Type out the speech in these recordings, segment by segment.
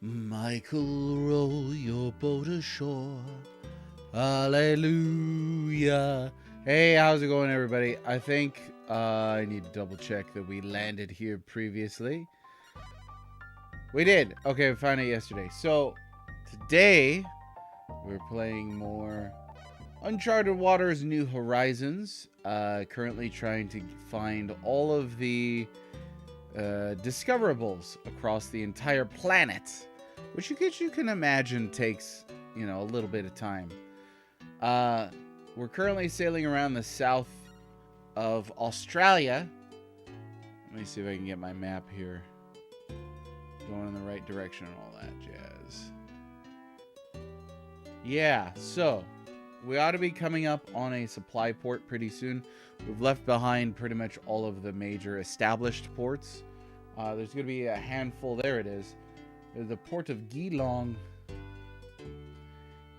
Michael, row your boat ashore. Hallelujah. Hey, how's it going, everybody? I think I need to double check that we landed here previously. We did. Okay, we found it yesterday. So, today, we're playing more Uncharted Waters New Horizons. Currently trying to find all of the discoverables across the entire planet, which you can imagine takes, a little bit of time. We're currently sailing around the south of Australia. Let me see if I can get my map here going in the right direction and all that jazz. Yeah, so we ought to be coming up on a supply port pretty soon. We've left behind pretty much all of the major established ports. There's going to be a handful. There it is. There's the port of Geelong.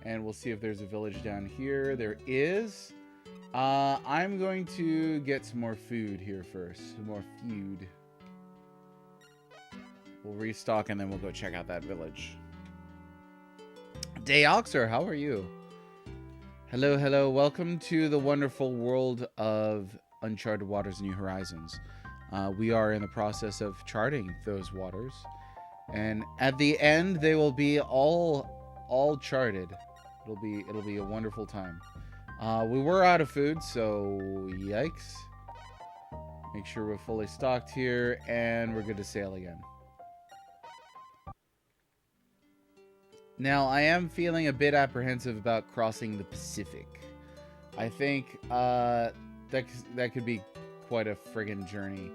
And we'll see if there's a village down here. There is. I'm going to get some more food here first. Some more food. We'll restock and then we'll go check out that village. Dayoxer, how are you? Hello, hello. Welcome to the wonderful world of Uncharted Waters New Horizons. We are in the process of charting those waters. And at the end, they will be all charted. It'll be a wonderful time. We were out of food, so yikes. Make sure we're fully stocked here, and we're good to sail again. Now, I am feeling a bit apprehensive about crossing the Pacific. I think that could be quite a friggin' journey.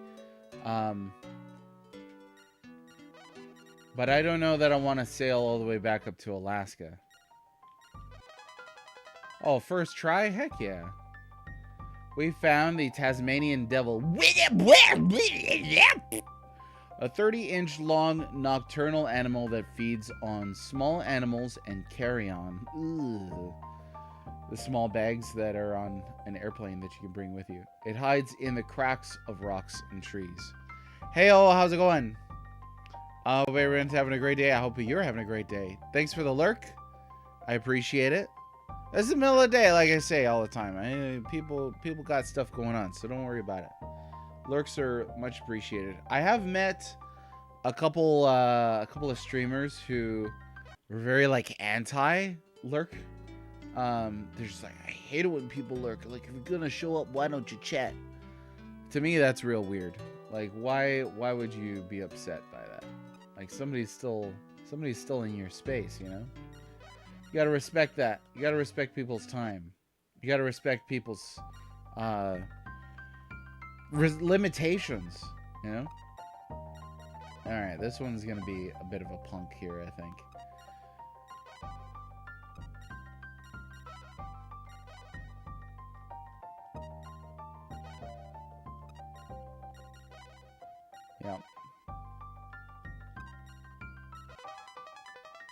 But I don't know that I want to sail all the way back up to Alaska. Oh, first try? Heck yeah. We found the Tasmanian devil. A 30-inch long nocturnal animal that feeds on small animals and carrion. Ooh. The small bags that are on an airplane that you can bring with you. It hides in the cracks of rocks and trees. Hey, how's it going? Hope everyone's having a great day. I hope you're having a great day. Thanks for the lurk. I appreciate it. It's the middle of the day, like I say all the time. People got stuff going on, so don't worry about it. Lurks are much appreciated. I have met a couple of streamers who were very anti-lurk. They're just like, I hate it when people lurk. Like, if you're gonna show up, why don't you chat? To me, that's real weird. Like, why would you be upset by that? Like, somebody's still in your space, you know? You gotta respect that. You gotta respect people's time. You gotta respect people's limitations, you know? Alright, this one's gonna be a bit of a punk here, I think. Yeah.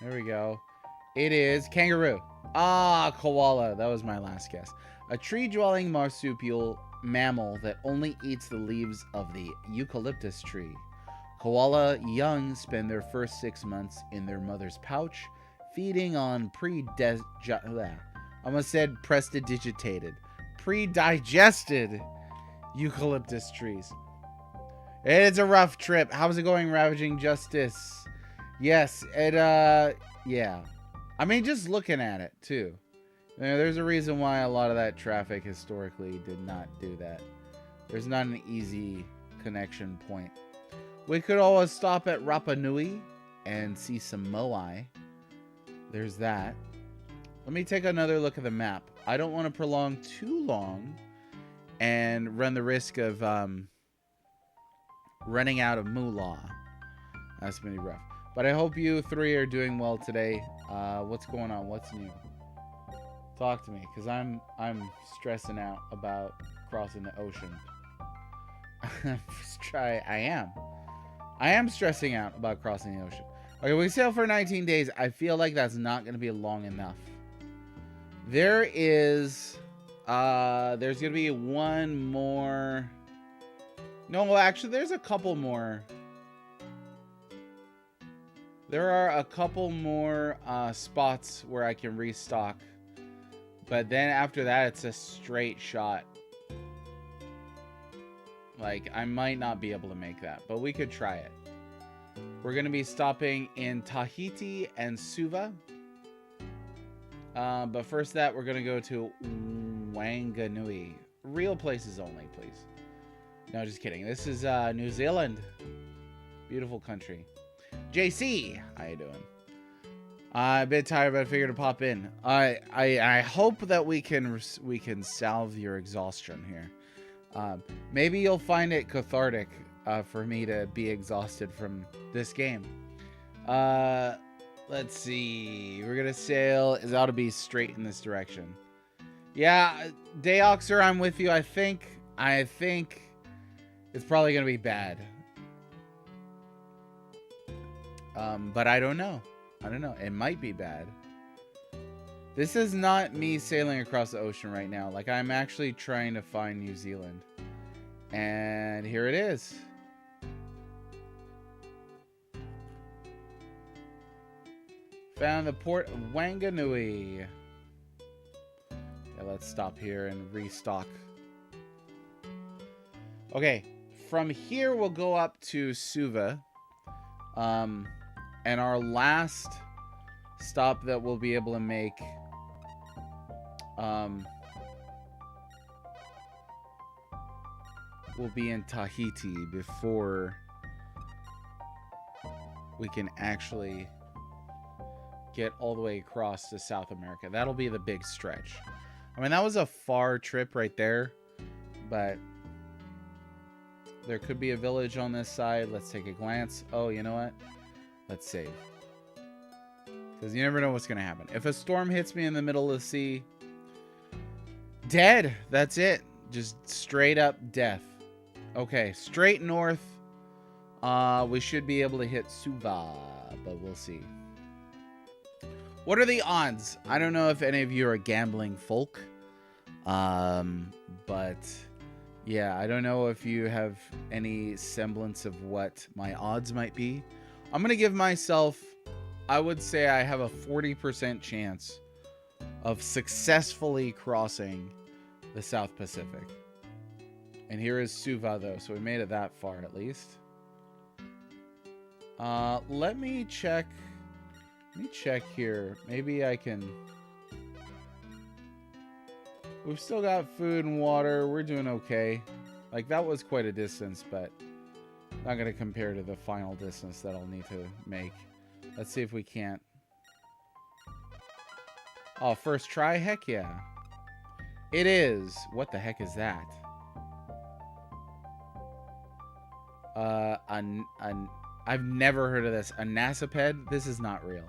There we go. It is kangaroo. Ah, koala. That was my last guess. A tree-dwelling marsupial mammal that only eats the leaves of the eucalyptus tree. Koala young spend their first 6 months in their mother's pouch, feeding on predigested eucalyptus trees. It's a rough trip. How's it going, Ravaging Justice? Yes, yeah. I mean, just looking at it, too. There's a reason why a lot of that traffic historically did not do that. There's not an easy connection point. We could always stop at Rapa Nui and see some moai. There's that. Let me take another look at the map. I don't want to prolong too long and run the risk of running out of moolah. That's gonna be rough. But I hope you three are doing well today. What's going on? What's new? Talk to me, because I'm stressing out about crossing the ocean. I am stressing out about crossing the ocean. Okay, we sail for 19 days. I feel like that's not going to be long enough. There's going to be one more. No, well, actually, there's a couple more There are a couple more spots where I can restock. But then after that, it's a straight shot. Like, I might not be able to make that, but we could try it. We're going to be stopping in Tahiti and Suva. But first that, we're going to go to Wanganui. Real places only, please. No, just kidding. This is New Zealand. Beautiful country. JC, how you doing? I'm a bit tired, but I figured to pop in. I hope that we can salve your exhaustion here. Maybe you'll find it cathartic for me to be exhausted from this game. Let's see. We're gonna sail. It ought to be straight in this direction. Yeah, Dayoxer, I'm with you. I think it's probably gonna be bad. But I don't know. It might be bad. This is not me sailing across the ocean right now. Like, I'm actually trying to find New Zealand. And here it is. Found the port of Wanganui. Yeah, let's stop here and restock. Okay, from here we'll go up to Suva. And our last stop that we'll be able to make will be in Tahiti before we can actually get all the way across to South America. That'll be the big stretch. I mean, that was a far trip right there, but there could be a village on this side. Let's take a glance. Oh, you know what? Let's save. Because you never know what's going to happen. If a storm hits me in the middle of the sea, dead. That's it. Just straight up death. Okay, straight north. We should be able to hit Suva, but we'll see. What are the odds? I don't know if any of you are gambling folk. But yeah, I don't know if you have any semblance of what my odds might be. I'm going to give myself, I would say I have a 40% chance of successfully crossing the South Pacific. And here is Suva, though, so we made it that far at least. Let me check. Let me check here. Maybe I can... We've still got food and water. We're doing okay. Like, that was quite a distance, but not going to compare to the final distance that I'll need to make. Let's see if we can't. Oh, first try? Heck yeah. It is. What the heck is that? I've never heard of this. A nasiped? This is not real.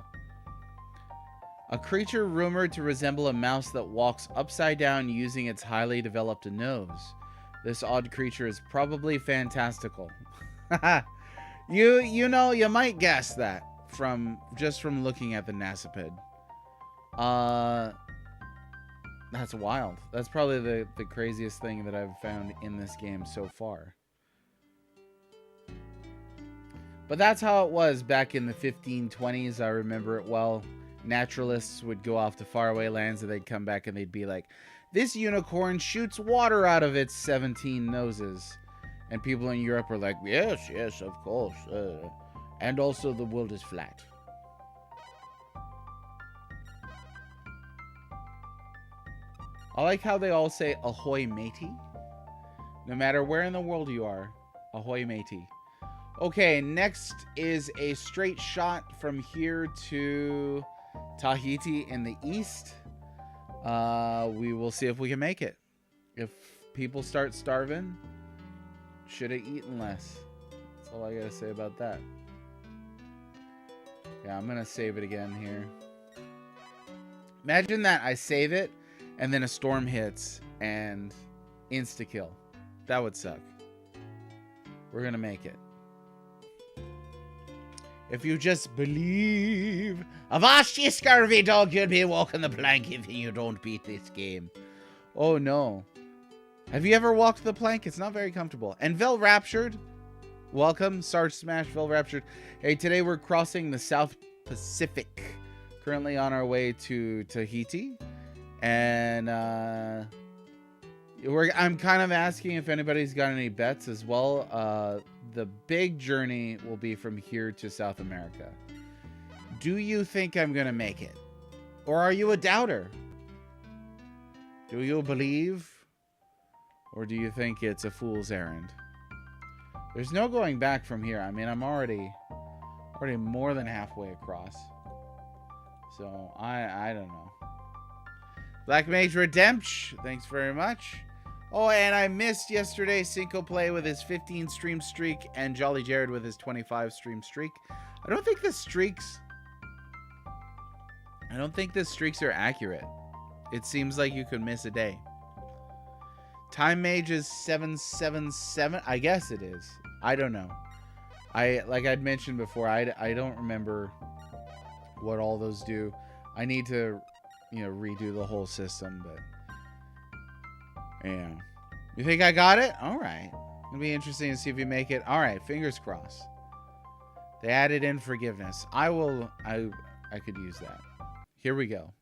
A creature rumored to resemble a mouse that walks upside down using its highly developed nose. This odd creature is probably fantastical. You know, you might guess that from looking at the nasiped. That's wild. That's probably the craziest thing that I've found in this game so far. But that's how it was back in the 1520s. I remember it well. Naturalists would go off to faraway lands and they'd come back and they'd be like, this unicorn shoots water out of its 17 noses. And people in Europe were like, yes, yes, of course. And also the world is flat. I like how they all say ahoy matey. No matter where in the world you are, ahoy matey. Okay, next is a straight shot from here to Tahiti in the east. We will see if we can make it. If people start starving, should have eaten less. That's all I gotta say about that. Yeah, I'm gonna save it again here. Imagine that I save it and then a storm hits and insta-kill. That would suck. We're gonna make it. If you just believe. Avast ye scurvy dog, you'll be walking the plank if you don't beat this game. Oh no. Have you ever walked the plank? It's not very comfortable. And Vel Raptured. Welcome, Sarge Smashville Raptured. Hey, today we're crossing the South Pacific. Currently on our way to Tahiti. And I'm kind of asking if anybody's got any bets as well. The big journey will be from here to South America. Do you think I'm going to make it? Or are you a doubter? Do you believe? Or do you think it's a fool's errand? There's no going back from here. I mean, I'm already more than halfway across. So, I don't know. Black Mage Redemption, thanks very much. Oh, and I missed yesterday Cinco Play with his 15 stream streak and Jolly Jared with his 25 stream streak. I don't think the streaks are accurate. It seems like you could miss a day. Time Mage is 777. I guess it is. I don't know. Like I'd mentioned before, I don't remember what all those do. I need to, redo the whole system, but yeah. You think I got it? All right. It'll be interesting to see if you make it. All right, fingers crossed. They added in forgiveness. I could use that. Here we go.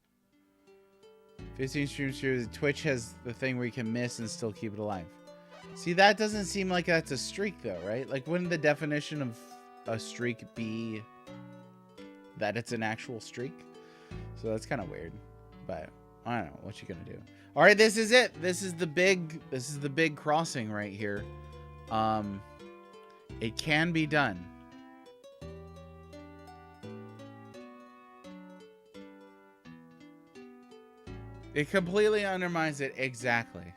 15 streams. Twitch has the thing where you can miss and still keep it alive. See, that doesn't seem like that's a streak, though, right? Like, wouldn't the definition of a streak be that it's an actual streak? So that's kind of weird. But I don't know. What you gonna do? All right, this is it. This is the big crossing right here. It can be done. It completely undermines it. Exactly.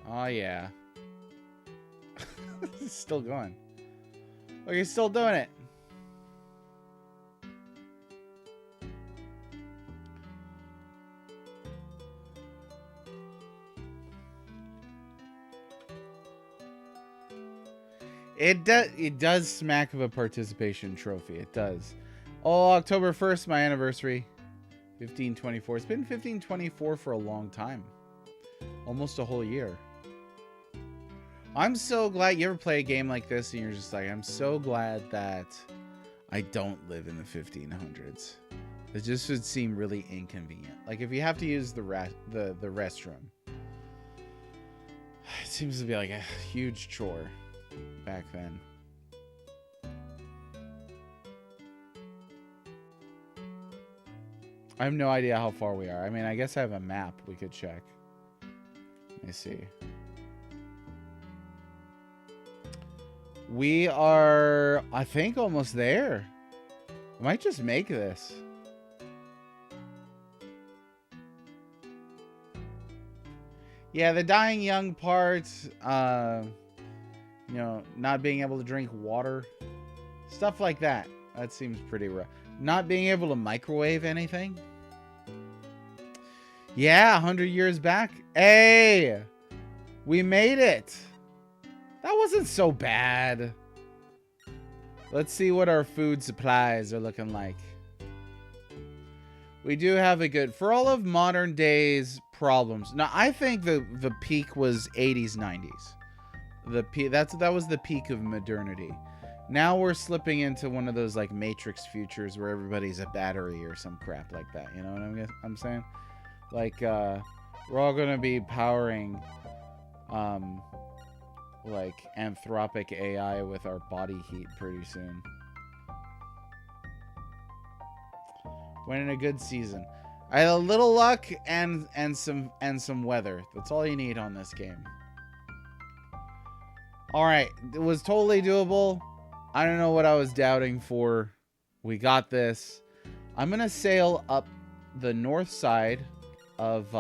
Oh, yeah. It's still going. Oh, you're still doing it. It does smack of a participation trophy. It does. Oh, October 1st, my anniversary. 1524. It's been 1524 for a long time. Almost a whole year. I'm so glad. You ever play a game like this and you're just like, I'm so glad that I don't live in the 1500s. It just would seem really inconvenient. Like if you have to use the restroom. It seems to be like a huge chore back then. I have no idea how far we are. I mean, I guess I have a map we could check. Let me see. We are, I think, almost there. I might just make this. Yeah, the dying young part, not being able to drink water. Stuff like that. That seems pretty rough. Not being able to microwave anything. Yeah, 100 years back. Hey! We made it! That wasn't so bad. Let's see what our food supplies are looking like. We do have a good... For all of modern days problems... Now, I think the peak was 80s, 90s. That was the peak of modernity. Now we're slipping into one of those like Matrix futures where everybody's a battery or some crap like that. You know what I'm saying? Like we're all gonna be powering like anthropic AI with our body heat pretty soon. Went in a good season. I had a little luck and some weather. That's all you need on this game. All right, it was totally doable. I don't know what I was doubting for. We got this. I'm gonna sail up the north side of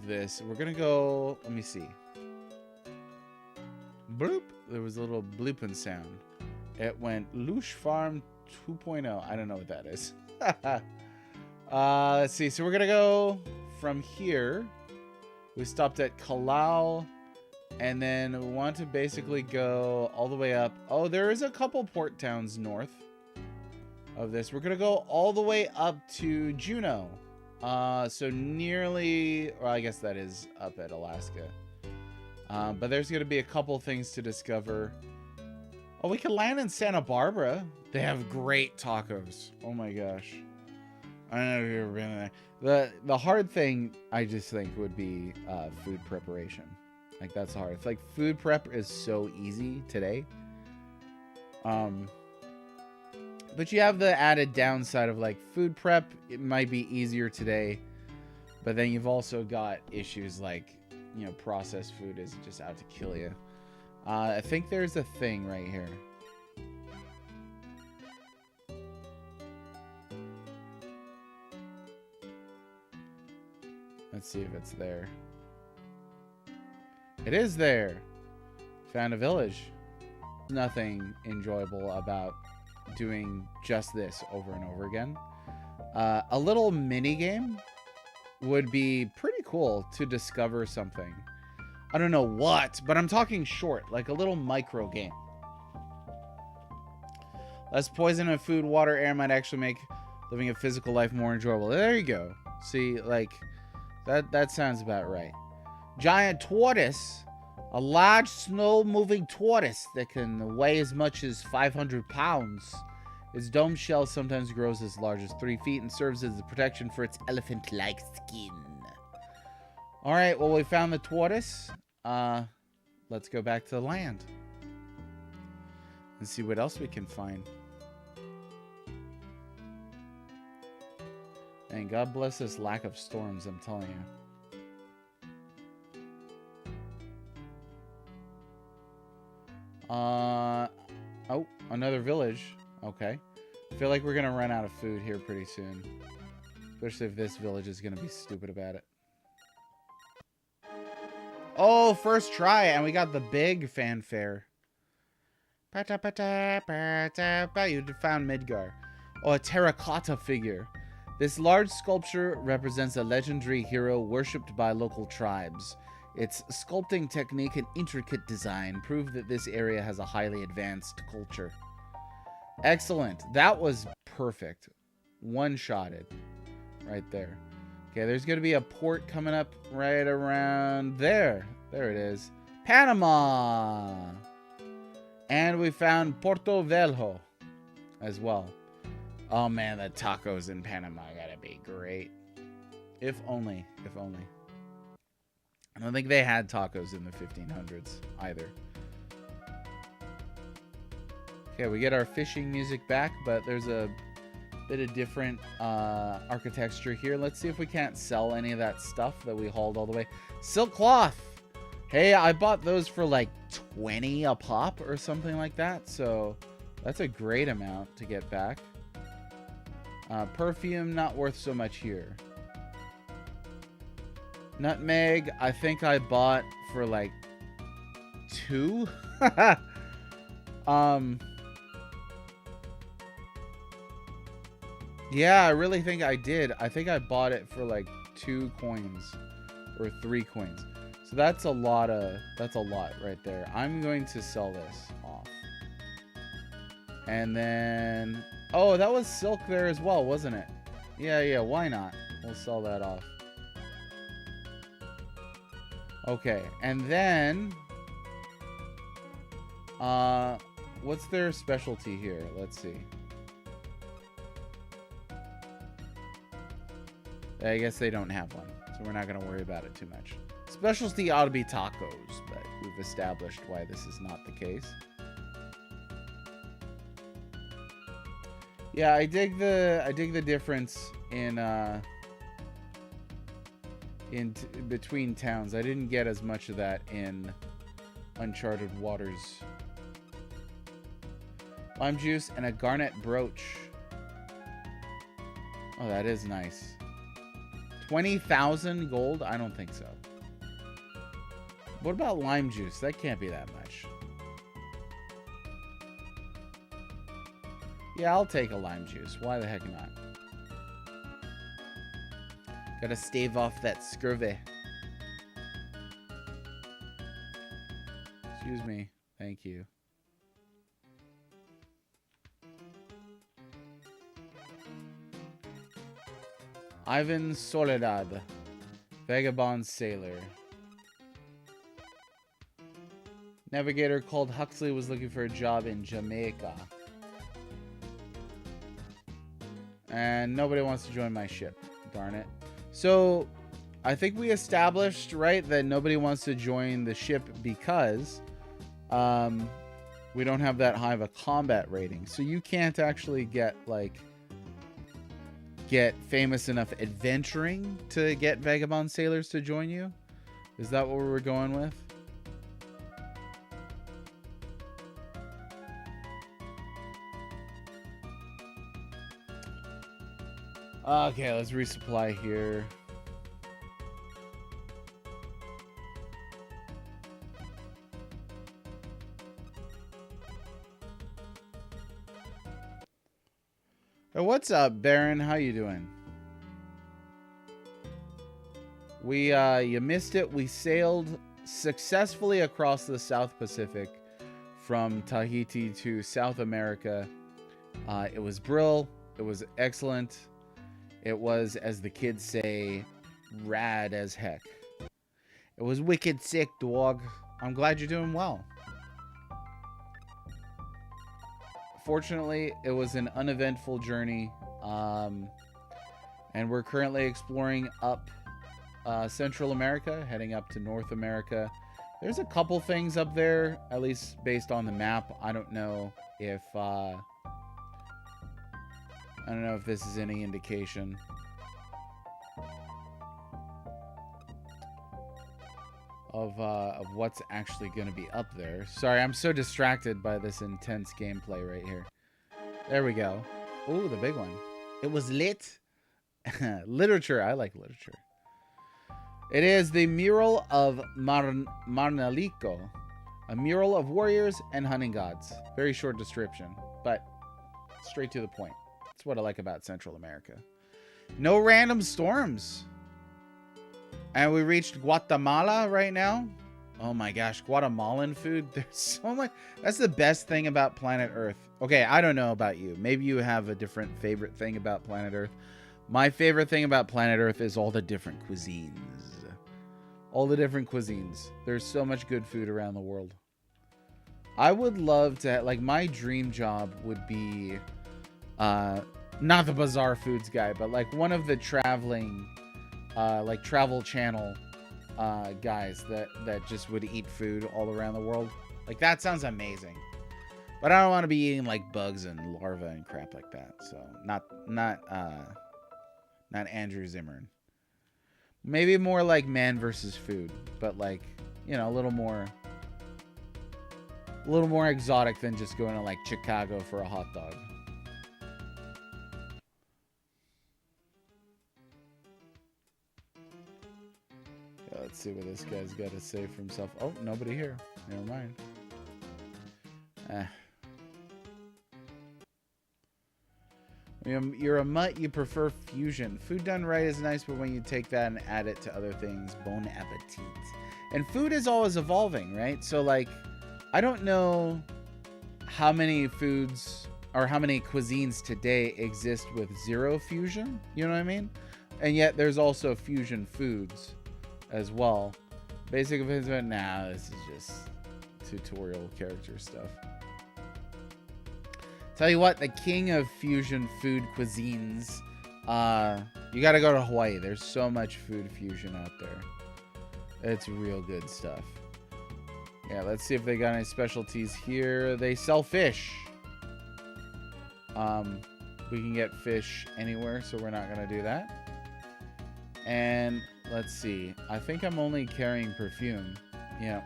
this. We're gonna go. Let me see. Bloop. There was a little blooping sound. It went Loosh Farm 2.0. I don't know what that is. Let's see. So we're gonna go from here. We stopped at Kalau. And then we want to basically go all the way up. Oh, there is a couple port towns north. of this. We're gonna go all the way up to Juneau. So nearly, or I guess that is up at Alaska. But there's gonna be a couple things to discover. Oh, we can land in Santa Barbara. They have great tacos. Oh my gosh. I don't know if you've ever been there. The hard thing, I just think, would be food preparation. Like, that's hard. It's like food prep is so easy today. But you have the added downside of, like, food prep. It might be easier today. But then you've also got issues like, you know, processed food is just out to kill you. I think there's a thing right here. Let's see if it's there. It is there. Found a village. Nothing enjoyable about doing just this over and over again. A little mini game would be pretty cool to discover something. I don't know what, but I'm talking short, like a little micro game. Less poison in food, water, air might actually make living a physical life more enjoyable. There you go. See, like, that sounds about right. Giant tortoise. A large snow-moving tortoise that can weigh as much as 500 pounds. Its dome shell sometimes grows as large as 3 feet and serves as a protection for its elephant-like skin. Alright, well, we found the tortoise. Let's go back to the land. And see what else we can find. And God bless this lack of storms, I'm telling you. Oh, another village. Okay. I feel like we're gonna run out of food here pretty soon. Especially if this village is gonna be stupid about it. Oh, first try, and we got the big fanfare. You found Midgar. Oh, a terracotta figure. This large sculpture represents a legendary hero worshipped by local tribes. Its sculpting technique and intricate design prove that this area has a highly advanced culture. Excellent. That was perfect. One-shotted. Right there. Okay, there's going to be a port coming up right around there. There it is. Panama! And we found Porto Velho as well. Oh man, the tacos in Panama gotta be great. If only. If only. I don't think they had tacos in the 1500s either. Okay, we get our fishing music back, but there's a bit of different architecture here. Let's see if we can't sell any of that stuff that we hauled all the way. Silk cloth! Hey, I bought those for like 20 a pop or something like that, so that's a great amount to get back. Perfume, not worth so much here. Nutmeg, I think I bought for like 2. Yeah, I really think I did. I think I bought it for like 2 coins or 3 coins. So that's a lot right there. I'm going to sell this off. And then, oh, that was silk there as well, wasn't it? Yeah, why not? We'll sell that off. Okay, and then what's their specialty here? Let's see. I guess they don't have one, so we're not going to worry about it too much. Specialty ought to be tacos, but we've established why this is not the case. Yeah, I dig the difference in between towns. I didn't get as much of that in Uncharted Waters. Lime juice and a garnet brooch. Oh, that is nice. 20,000 gold? I don't think so. What about lime juice? That can't be that much. Yeah, I'll take a lime juice. Why the heck not? Gotta stave off that scurvy. Excuse me. Thank you. Ivan Soledad. Vagabond sailor. Navigator called Huxley was looking for a job in Jamaica. And nobody wants to join my ship. Darn it. So, I think we established, right, that nobody wants to join the ship because we don't have that high of a combat rating. So you can't actually get famous enough adventuring to get Vagabond Sailors to join you? Is that what we're going with? Okay, let's resupply here. Hey, what's up, Baron? How you doing? You missed it. We sailed successfully across the South Pacific from Tahiti to South America. It was brill. It was excellent. It was, as the kids say, rad as heck. It was wicked sick, dog. I'm glad you're doing well. Fortunately, it was an uneventful journey. And we're currently exploring up Central America, heading up to North America. There's a couple things up there, at least based on the map. I don't know if this is any indication. Of what's actually going to be up there. Sorry, I'm so distracted by this intense gameplay right here. There we go. Ooh, the big one. It was lit. Literature. I like literature. It is the mural of Marnalico. A mural of warriors and hunting gods. Very short description, but straight to the point. That's what I like about Central America. No random storms. And we reached Guatemala right now. Oh my gosh, Guatemalan food. There's so much. That's the best thing about planet Earth. Okay, I don't know about you. Maybe you have a different favorite thing about planet Earth. My favorite thing about planet Earth is all the different cuisines. All the different cuisines. There's so much good food around the world. I would love to, like, my dream job would be, not the Bazaar Foods guy, but like one of the traveling, like Travel Channel guys that just would eat food all around the world. Like, that sounds amazing. But I don't want to be eating like bugs and larvae and crap like that. So not Andrew Zimmern. Maybe more like Man versus Food, but like, you know, a little more exotic than just going to like Chicago for a hot dog. Yeah, let's see what this guy's got to say for himself. Oh, nobody here. Never mind. You're a mutt, you prefer fusion. Food done right is nice, but when you take that and add it to other things, bon appetit. And food is always evolving, right? So, like, I don't know how many foods or how many cuisines today exist with zero fusion. You know what I mean? And yet there's also fusion foods as well. Basic of his, but nah, this is just tutorial character stuff. Tell you what, the king of fusion food cuisines, you gotta go to Hawaii. There's so much food fusion out there. It's real good stuff. Yeah, let's see if they got any specialties here. They sell fish. We can get fish anywhere, so we're not gonna do that. And let's see. I think I'm only carrying perfume. Yeah.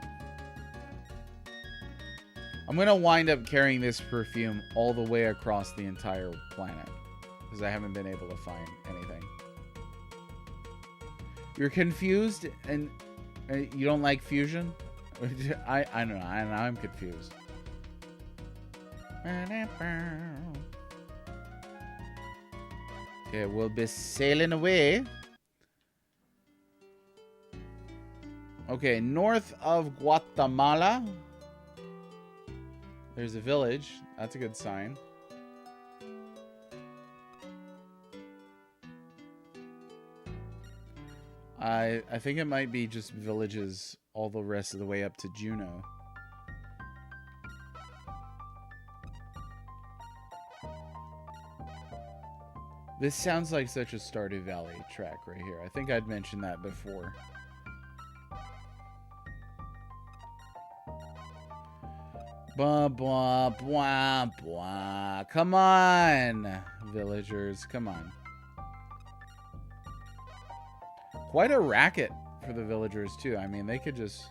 I'm going to wind up carrying this perfume all the way across the entire planet because I haven't been able to find anything. You're confused and you don't like fusion? I don't know. I'm confused. Okay, we'll be sailing away. Okay, north of Guatemala. There's a village. That's a good sign. I think it might be just villages all the rest of the way up to Juneau. This sounds like such a Stardew Valley track right here. I think I'd mentioned that before. Blah, blah, blah, blah. Come on, villagers. Come on. Quite a racket for the villagers, too. I mean, they could just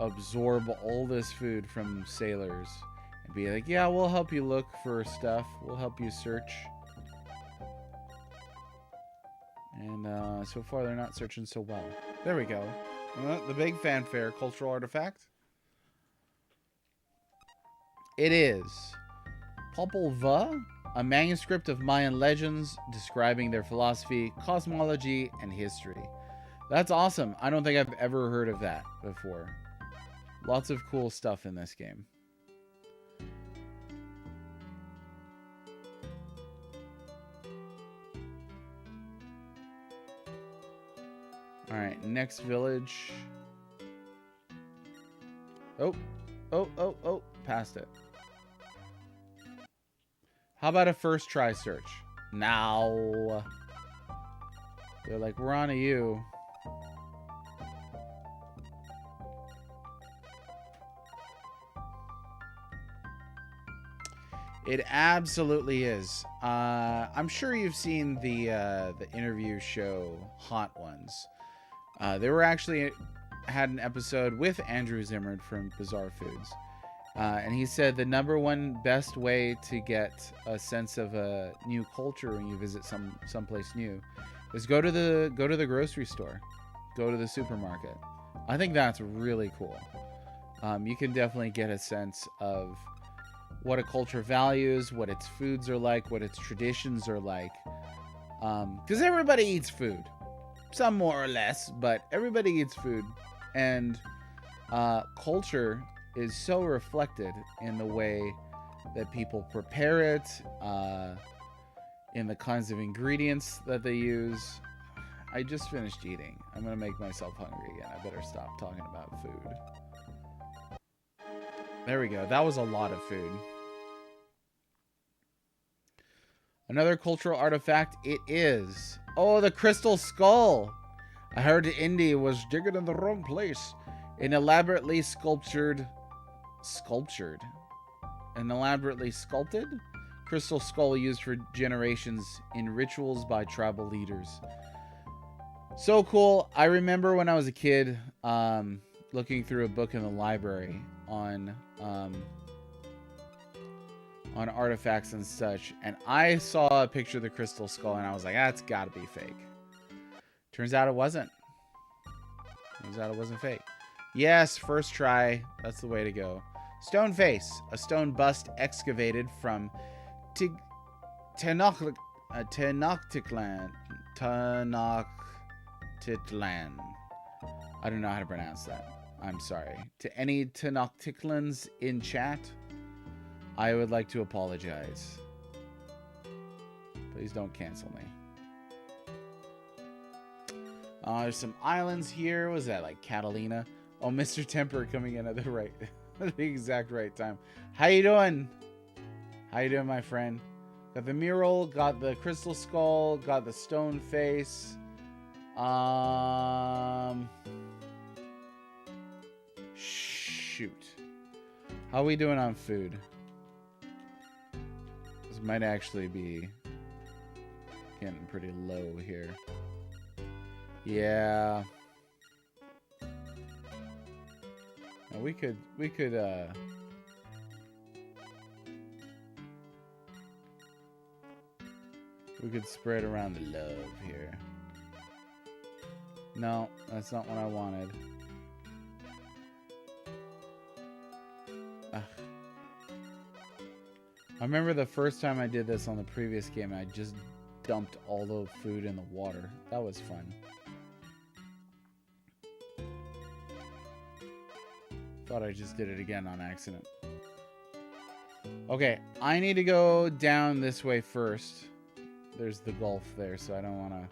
absorb all this food from sailors and be like, yeah, we'll help you look for stuff. We'll help you search. And so far, they're not searching so well. There we go. The big fanfare cultural artifact. It is Popol Vuh, a manuscript of Mayan legends describing their philosophy, cosmology, and history. That's awesome. I don't think I've ever heard of that before. Lots of cool stuff in this game. Alright, next village. Oh, passed it. How about a first try search? Now. They're like, we're on to you. It absolutely is. I'm sure you've seen the interview show Hot Ones. They were actually had an episode with Andrew Zimmern from Bizarre Foods. And he said the number one best way to get a sense of a new culture when you visit someplace new is go to the grocery store, go to the supermarket. I think that's really cool. You can definitely get a sense of what a culture values, what its foods are like, what its traditions are like. Because everybody eats food, some more or less, but everybody eats food, and culture is so reflected in the way that people prepare it, in the kinds of ingredients that they use. I just finished eating. I'm gonna make myself hungry again. I better stop talking about food. There we go. That was a lot of food. Another cultural artifact. It is. Oh, the crystal skull. I heard Indy was digging in the wrong place. An elaborately sculpted crystal skull used for generations in rituals by tribal leaders. So cool. I remember when I was a kid, looking through a book in the library on artifacts and such, and I saw a picture of the crystal skull, and I was like, that's gotta be fake. Turns out it wasn't. Fake. Yes, first try. That's the way to go. Stone face, a stone bust excavated from Tenochtitlan. I don't know how to pronounce that. I'm sorry. To any Tenochtitlans in chat, I would like to apologize. Please don't cancel me. There's some islands here. Was that like Catalina? Oh, Mr. Temper coming in at the exact right time. How you doing? How you doing, my friend? Got the mural, got the crystal skull, got the stone face. Shoot. How are we doing on food? This might actually be getting pretty low here. Yeah. Now we could spread around the love here. No, that's not what I wanted. Ugh. I remember the first time I did this on the previous game, I just dumped all the food in the water. That was fun. Thought I just did it again on accident. Okay, I need to go down this way first. There's the gulf there, so I don't want to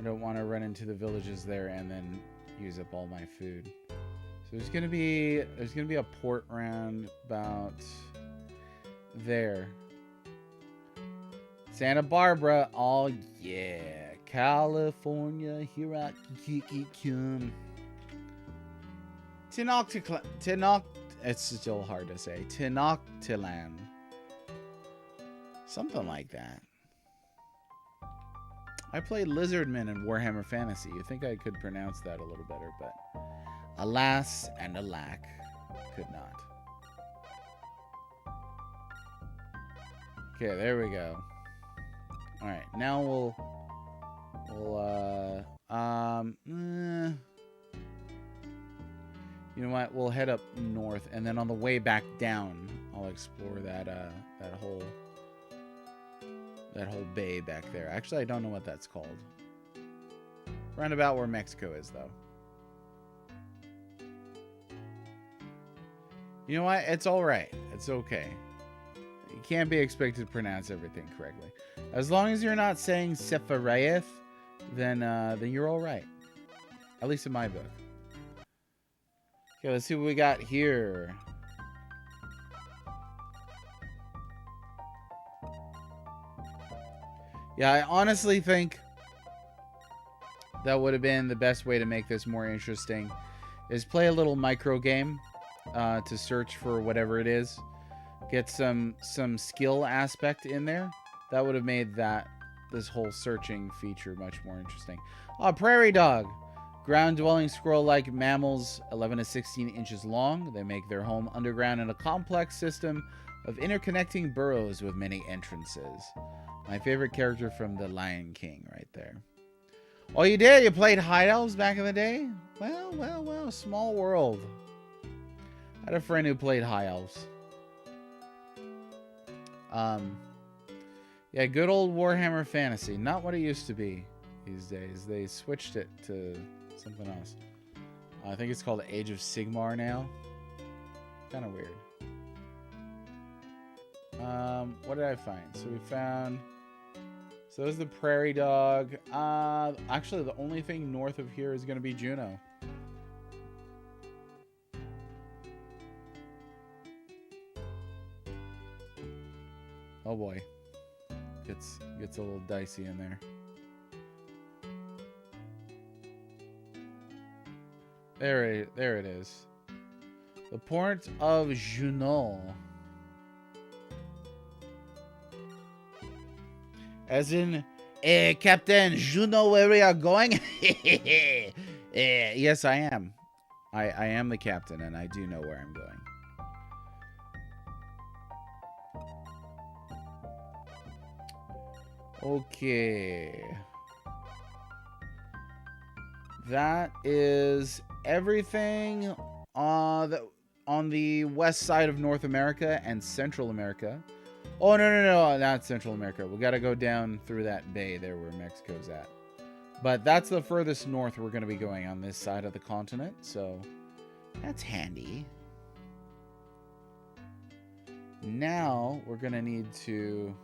I don't want to run into the villages there and then use up all my food. So there's gonna be a port round about there. Santa Barbara, oh yeah, California, here I come. It's still hard to say. Tenochtitlan. Something like that. I played Lizardman in Warhammer Fantasy. You think I could pronounce that a little better, but alas and alack, could not. Okay, there we go. All right, now you know what? We'll head up north, and then on the way back down, I'll explore that whole bay back there. Actually, I don't know what that's called. Round about where Mexico is, though. You know what? It's all right. It's okay. You can't be expected to pronounce everything correctly. As long as you're not saying Sephareth, then you're all right. At least in my book. Okay, let's see what we got here. Yeah, I honestly think that would have been the best way to make this more interesting, is play a little micro game to search for whatever it is. Get some skill aspect in there. That would have made this whole searching feature much more interesting. Oh, prairie dog. Ground-dwelling squirrel-like mammals, 11 to 16 inches long. They make their home underground in a complex system of interconnecting burrows with many entrances. My favorite character from The Lion King right there. Oh, you did? You played High Elves back in the day? Well, well, well. Small world. I had a friend who played High Elves. Yeah, good old Warhammer Fantasy. Not what it used to be these days. They switched it to something else. I think it's called Age of Sigmar now. Kind of weird. What did I find? So we found... So there's the prairie dog. Actually, the only thing north of here is going to be Juno. Oh boy. Gets a little dicey in there. There it is. The port of Juno. As in, Captain, you know where we are going? Yes, I am. I am the captain, and I do know where I'm going. Okay. That is everything on the west side of North America and Central America. Oh, no, not Central America. We got to go down through that bay there where Mexico's at. But that's the furthest north we're going to be going on this side of the continent, so that's handy. Now, we're going to need to...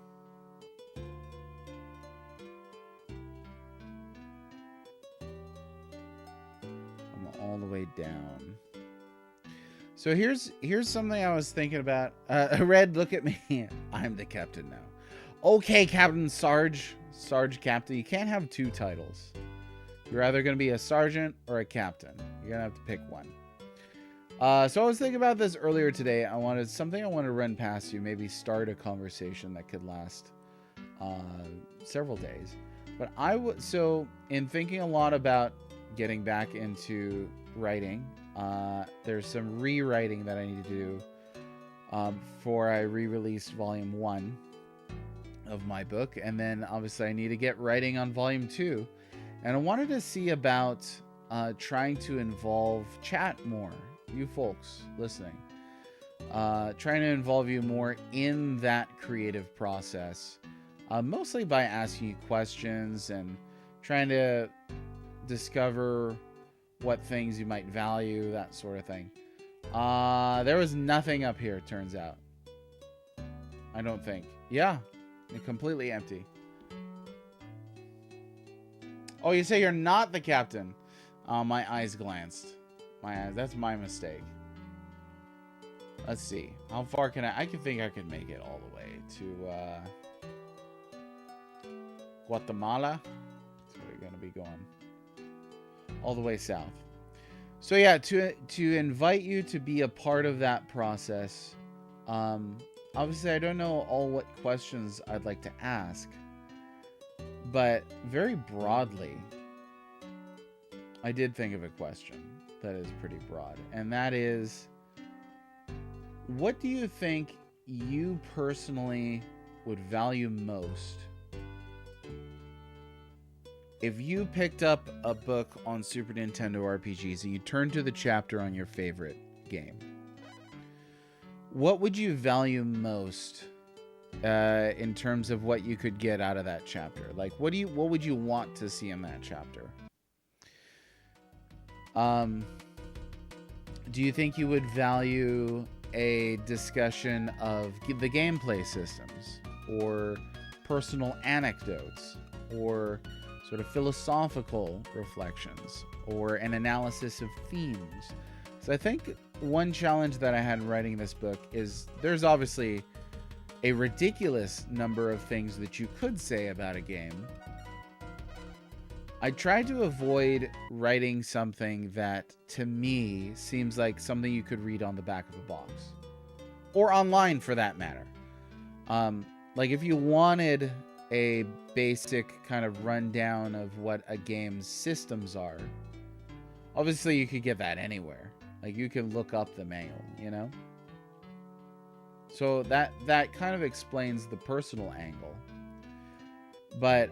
come all the way down. So here's something I was thinking about. Red, look at me. I'm the captain now. Okay, Captain Sarge Captain. You can't have two titles. You're either going to be a sergeant or a captain. You're going to have to pick one. So I was thinking about this earlier today. I wanted to run past you. Maybe start a conversation that could last several days. But so in thinking a lot about getting back into writing, there's some rewriting that I need to do before I re-release volume 1 of my book, and then obviously I need to get writing on volume 2, and I wanted to see about trying to involve chat more, you folks listening, trying to involve you more in that creative process, mostly by asking you questions and trying to discover what things you might value, that sort of thing. There was nothing up here, it turns out. I don't think. Yeah, completely empty. Oh, you say you're not the captain. My eyes glanced. My eyes. That's my mistake. Let's see. How far can I think I could make it all the way to Guatemala. That's where we're going to be going. All the way south. So yeah, to invite you to be a part of that process. Obviously, I don't know all what questions I'd like to ask. But very broadly, I did think of a question that is pretty broad. And that is, what do you think you personally would value most if you picked up a book on Super Nintendo RPGs and you turned to the chapter on your favorite game? What would you value most in terms of what you could get out of that chapter? Like, what would you want to see in that chapter? Do you think you would value a discussion of the gameplay systems, or personal anecdotes, or sort of philosophical reflections, or an analysis of themes? So I think one challenge that I had writing this book is there's obviously a ridiculous number of things that you could say about a game. I tried to avoid writing something that, to me, seems like something you could read on the back of a box. Or online, for that matter. Like, if you wanted a basic kind of rundown of what a game's systems are, obviously you could get that anywhere. Like, you can look up the manual, you know? So that kind of explains the personal angle. But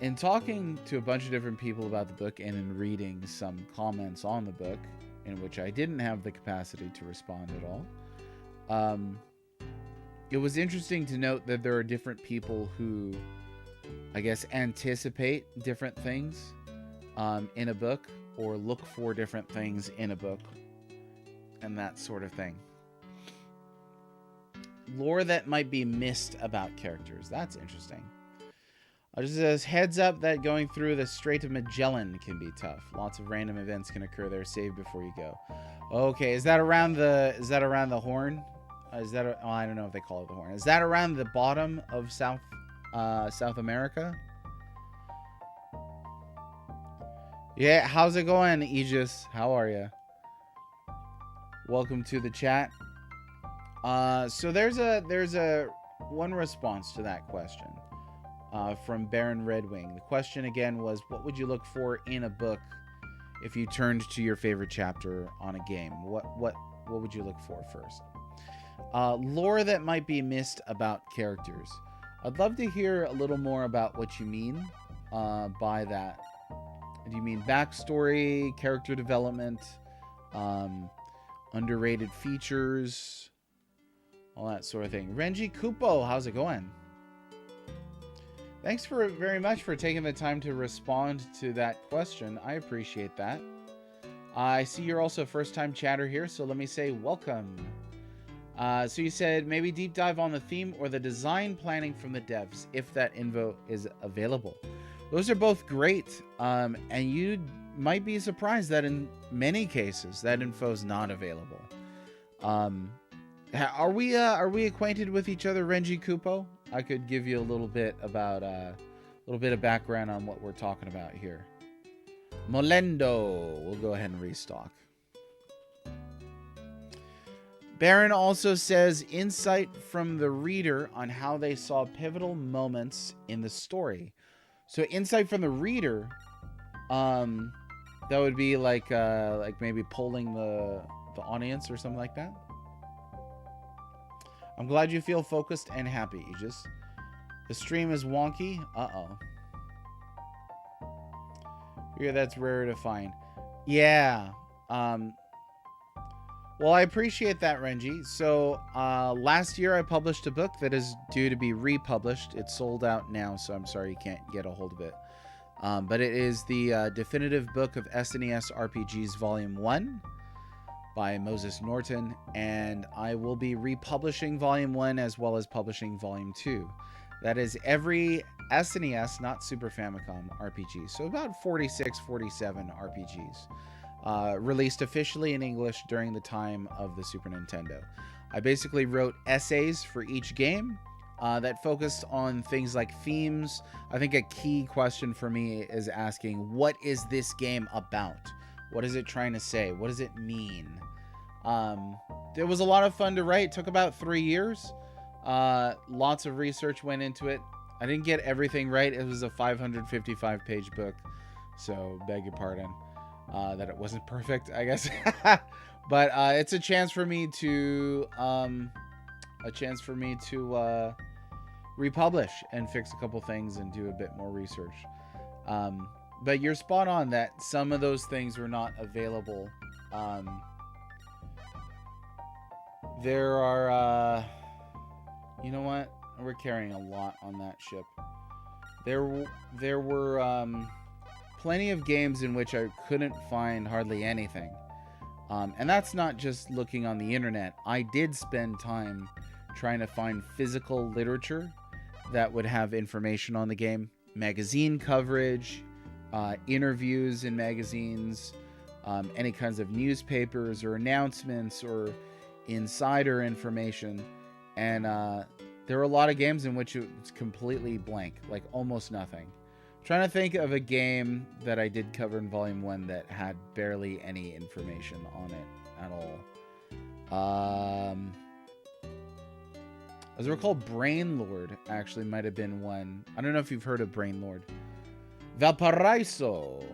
in talking to a bunch of different people about the book and in reading some comments on the book, in which I didn't have the capacity to respond at all, it was interesting to note that there are different people who, I guess, anticipate different things in a book, or look for different things in a book, and that sort of thing. Lore that might be missed about characters. That's interesting. Just says, heads up that going through the Strait of Magellan can be tough. Lots of random events can occur there. Save before you go. Okay, is that around the Horn? I don't know if they call it the Horn. Is that around the bottom of South America? Yeah, how's it going, Aegis? How are you? Welcome to the chat. So there's a one response to that question from Baron Redwing. The question again was, what would you look for in a book if you turned to your favorite chapter on a game? What would you look for first? Lore that might be missed about characters. I'd love to hear a little more about what you mean by that. Do you mean backstory, character development, underrated features, all that sort of thing? Renji Kupo, how's it going? Thanks very much for taking the time to respond to that question. I appreciate that. I see you're also a first-time chatter here, so let me say welcome. So you said maybe deep dive on the theme or the design planning from the devs, if that info is available. Those are both great, and you might be surprised that in many cases that info is not available. Are we acquainted with each other, Renji Kupo? I could give you a little bit about a little bit of background on what we're talking about here. Molendo, we'll go ahead and restock. Baron also says insight from the reader on how they saw pivotal moments in the story. So insight from the reader, that would be like maybe polling the audience or something like that. I'm glad you feel focused and happy, Aegis. The stream is wonky. Uh-oh. Yeah, that's rare to find. Yeah. Well, I appreciate that, Renji. So, last year I published a book that is due to be republished. It's sold out now, so I'm sorry you can't get a hold of it. But it is the definitive book of SNES RPGs Volume 1 by Moses Norton, and I will be republishing Volume 1 as well as publishing Volume 2. That is every SNES, not Super Famicom RPGs. So about 46, 47 RPGs. Released officially in English during the time of the Super Nintendo. I basically wrote essays for each game that focused on things like themes. I think a key question for me is asking, what is this game about? What is it trying to say? What does it mean? It was a lot of fun to write. It took about 3 years. Lots of research went into it. I didn't get everything right. It was a 555-page book, so beg your pardon that it wasn't perfect, I guess. But it's a chance for me to republish and fix a couple things and do a bit more research. But you're spot on that some of those things were not available. There are, you know what? We're carrying a lot on that ship. There were plenty of games in which I couldn't find hardly anything. And that's not just looking on the internet. I did spend time trying to find physical literature that would have information on the game. Magazine coverage, interviews in magazines, any kinds of newspapers or announcements or insider information. And there were a lot of games in which it was completely blank, like almost nothing. I'm trying to think of a game that I did cover in Volume 1 that had barely any information on it at all. As I recall, Brainlord actually might have been one. I don't know if you've heard of Brainlord. Valparaiso.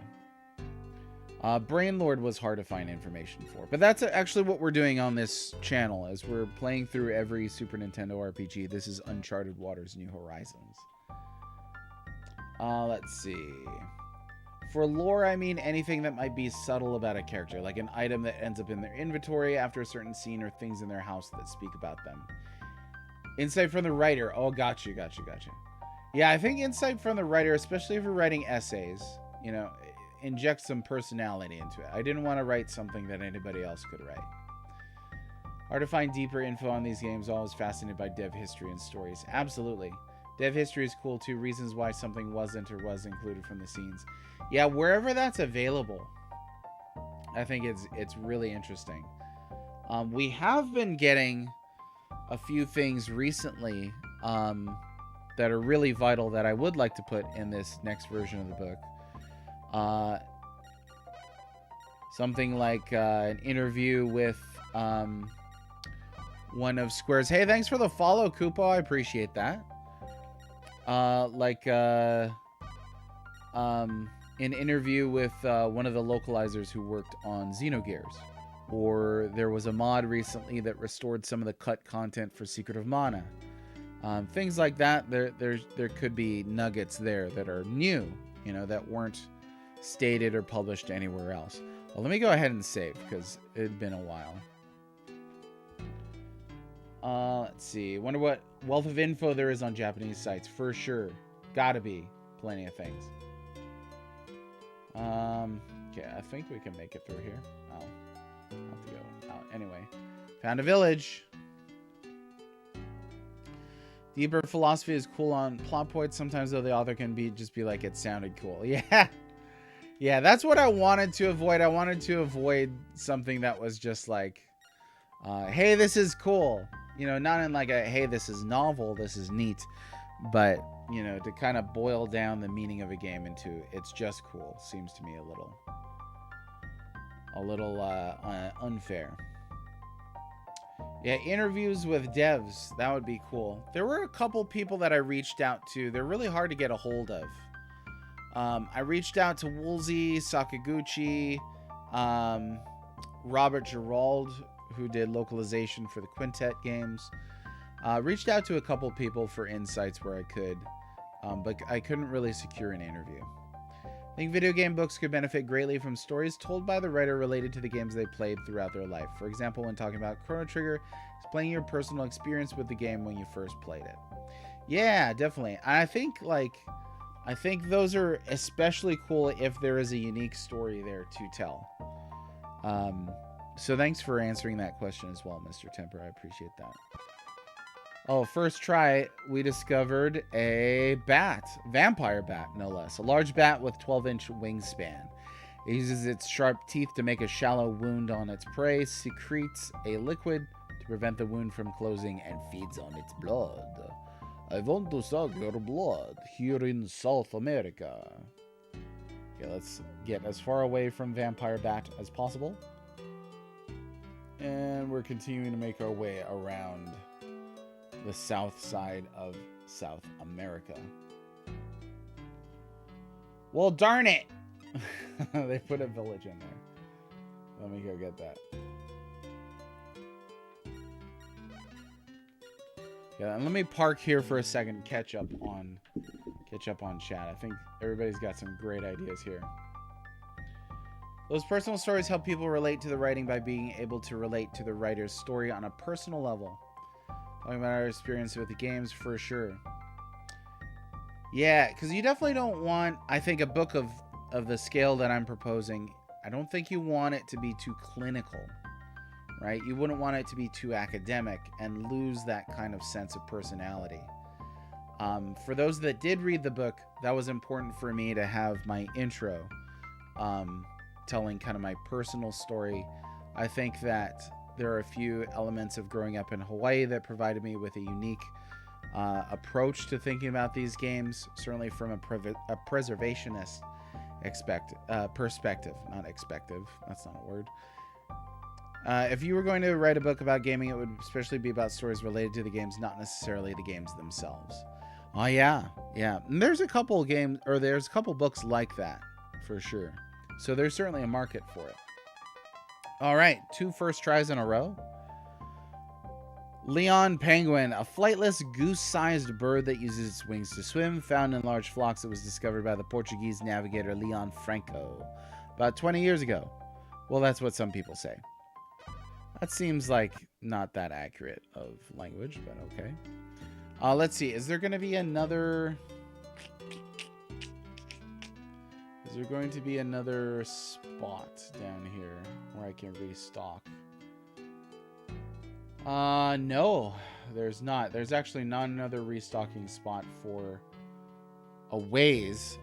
Brainlord was hard to find information for. But that's actually what we're doing on this channel, as we're playing through every Super Nintendo RPG. This is Uncharted Waters New Horizons. Let's see. For lore, I mean anything that might be subtle about a character, like an item that ends up in their inventory after a certain scene or things in their house that speak about them. Insight from the writer. Oh, gotcha. Yeah, I think insight from the writer, especially if you're writing essays, you know, inject some personality into it. I didn't want to write something that anybody else could write. Hard to find deeper info on these games. Always fascinated by dev history and stories. Absolutely. Dev history is cool too. Reasons why something wasn't or was included from the scenes. Yeah, wherever that's available, I think it's really interesting. We have been getting a few things recently that are really vital that I would like to put in this next version of the book. Something like an interview with one of Square's. Hey, thanks for the follow, Koopo. I appreciate that. An interview with one of the localizers who worked on Xenogears. Or there was a mod recently that restored some of the cut content for Secret of Mana. Things like that. There could be nuggets there that are new, you know, that weren't stated or published anywhere else. Well, let me go ahead and save because it had been a while. Let's see. Wonder what wealth of info there is on Japanese sites. For sure. Gotta be plenty of things. Okay, I think we can make it through here. I'll have to go out. Anyway, found a village. Deeper philosophy is cool on plot points. Sometimes, though, the author can just be like, it sounded cool. Yeah. Yeah, that's what I wanted to avoid. I wanted to avoid something that was just like, hey, this is cool. You know, not in like a, hey, this is novel, this is neat. But, you know, to kind of boil down the meaning of a game into it's just cool seems to me a little unfair. Yeah, interviews with devs. That would be cool. There were a couple people that I reached out to. They're really hard to get a hold of. I reached out to Woolsey, Sakaguchi, Robert Gerald, who did localization for the Quintet games. Reached out to a couple people for insights where I could, but I couldn't really secure an interview. I think video game books could benefit greatly from stories told by the writer related to the games they played throughout their life. For example, when talking about Chrono Trigger, explaining your personal experience with the game when you first played it. Yeah, definitely. I think those are especially cool if there is a unique story there to tell. So thanks for answering that question as well, Mr. Temper. I appreciate that. Oh, first try, we discovered a bat. Vampire bat, no less. A large bat with 12-inch wingspan. It uses its sharp teeth to make a shallow wound on its prey, secretes a liquid to prevent the wound from closing, and feeds on its blood. I want to suck your blood here in South America. Okay, let's get as far away from Vampire Bat as possible. And we're continuing to make our way around the south side of South America. Well, darn it! They put a village in there. Let me go get that. Yeah, and let me park here for a second. Catch up on chat. I think everybody's got some great ideas here. Those personal stories help people relate to the writing by being able to relate to the writer's story on a personal level. Talking about our experience with the games, for sure. Yeah, because you definitely don't want, I think, a book of the scale that I'm proposing. I don't think you want it to be too clinical, right? You wouldn't want it to be too academic and lose that kind of sense of personality. For those that did read the book, that was important for me to have my intro telling kind of my personal story. I think that there are a few elements of growing up in Hawaii that provided me with a unique approach to thinking about these games, certainly from a preservationist perspective. Not expective, that's not a word. If you were going to write a book about gaming, it would especially be about stories related to the games, not necessarily the games themselves. Oh yeah. And there's a couple games, or there's a couple books like that, for sure. So there's certainly a market for it. All right, 2 first tries in a row. Leon penguin, a flightless goose-sized bird that uses its wings to swim, found in large flocks. It was discovered by the Portuguese navigator Leon Franco about 20 years ago. Well, that's what some people say. That seems like not that accurate of language, but okay. Let's see. Is there going to be another... Is there going to be another spot down here where I can restock? No, there's not. There's actually not another restocking spot for a ways.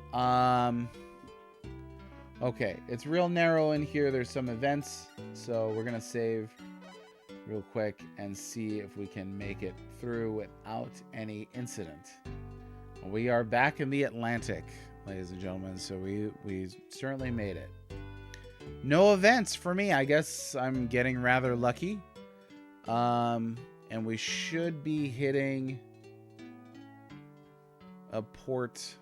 Okay, it's real narrow in here. There's some events, so we're gonna save real quick and see if we can make it through without any incident. We are back in the Atlantic, ladies and gentlemen, so we certainly made it. No events for me. I guess I'm getting rather lucky. And we should be hitting a port.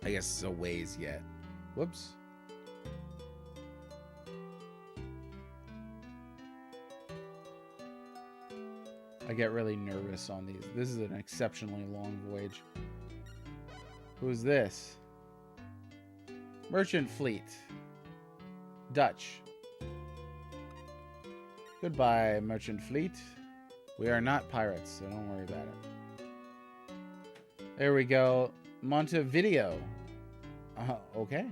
I guess it's a ways yet. Whoops. I get really nervous on these. This is an exceptionally long voyage. Who's this? Merchant fleet. Dutch. Goodbye, merchant fleet. We are not pirates, so don't worry about it. There we go. Montevideo. Okay.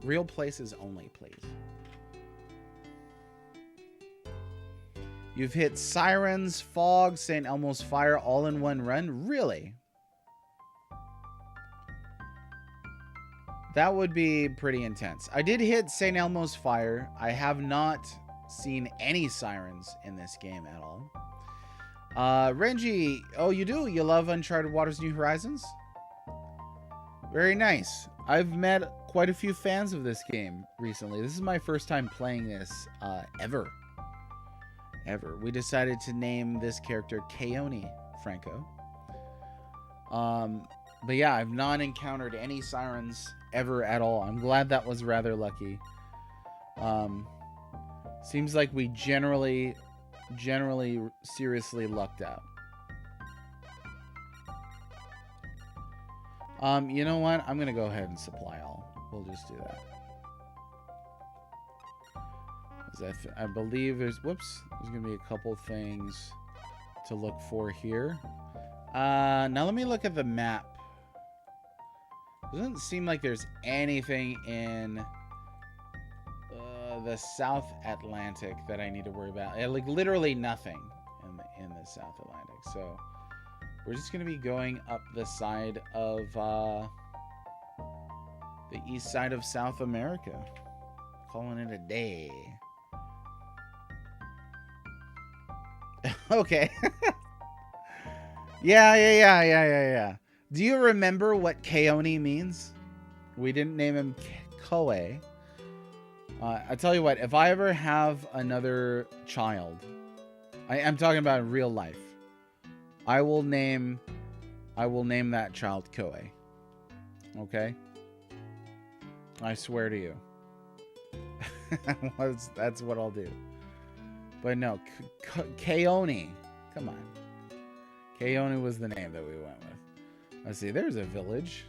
Real places only, please. You've hit Sirens, Fog, St. Elmo's Fire all in one run? Really? That would be pretty intense. I did hit St. Elmo's Fire. I have not seen any sirens in this game at all. Renji, oh, you do? You love Uncharted Waters New Horizons? Very nice. I've met quite a few fans of this game recently. This is my first time playing this ever. We decided to name this character Keone Franco. But yeah, I've not encountered any sirens ever at all. I'm glad that was rather lucky. Seems like we generally seriously lucked out. You know what? I'm gonna go ahead and supply all. We'll just do that. I believe there's gonna be a couple things to look for here. Now let me look at the map. Doesn't seem like there's anything in the South Atlantic that I need to worry about. Like literally nothing in the South Atlantic. So we're just going to be going up the side of the east side of South America. Calling it a day. Okay. Yeah. Do you remember what Keone means? We didn't name him Koe. I tell you what, if I ever have another child, I'm talking about in real life, I will name that child Koe. Okay? I swear to you. That's what I'll do. But no, Keone. Come on. Keone was the name that we went with. Let's see, there's a village.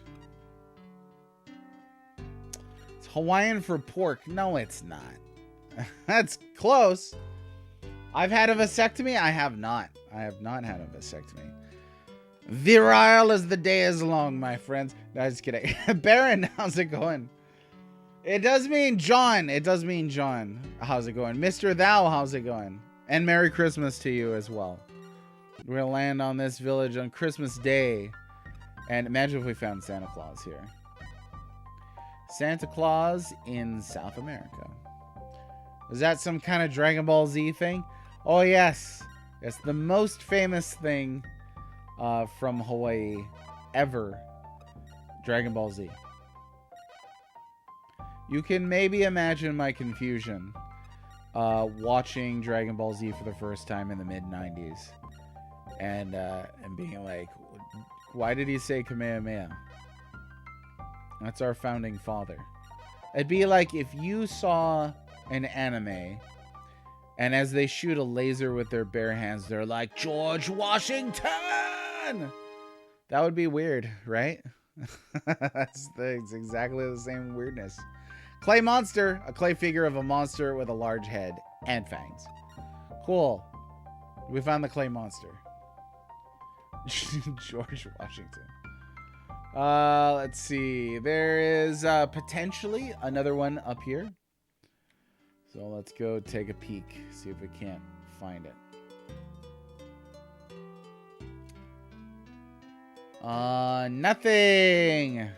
It's Hawaiian for pork. No, it's not. That's close. I've had a vasectomy. I have not. I have not had a vasectomy. Virile as the day is long, my friends. No, just kidding. Baron, how's it going? It does mean John. It does mean John. How's it going? Mr. Thou, how's it going? And Merry Christmas to you as well. We're going to land on this village on Christmas Day. And imagine if we found Santa Claus here. Santa Claus in South America. Is that some kind of Dragon Ball Z thing? Oh, yes. It's the most famous thing from Hawaii ever. Dragon Ball Z. You can maybe imagine my confusion watching Dragon Ball Z for the first time in the mid-90s. And being like, why did he say Kamehameha? That's our founding father. It'd be like if you saw an anime, and as they shoot a laser with their bare hands, they're like, George Washington! That would be weird, right? It's exactly the same weirdness. Clay monster, a clay figure of a monster with a large head and fangs. Cool. We found the clay monster. George Washington. Let's see. There is potentially another one up here. So let's go take a peek. See if we can't find it. Nothing.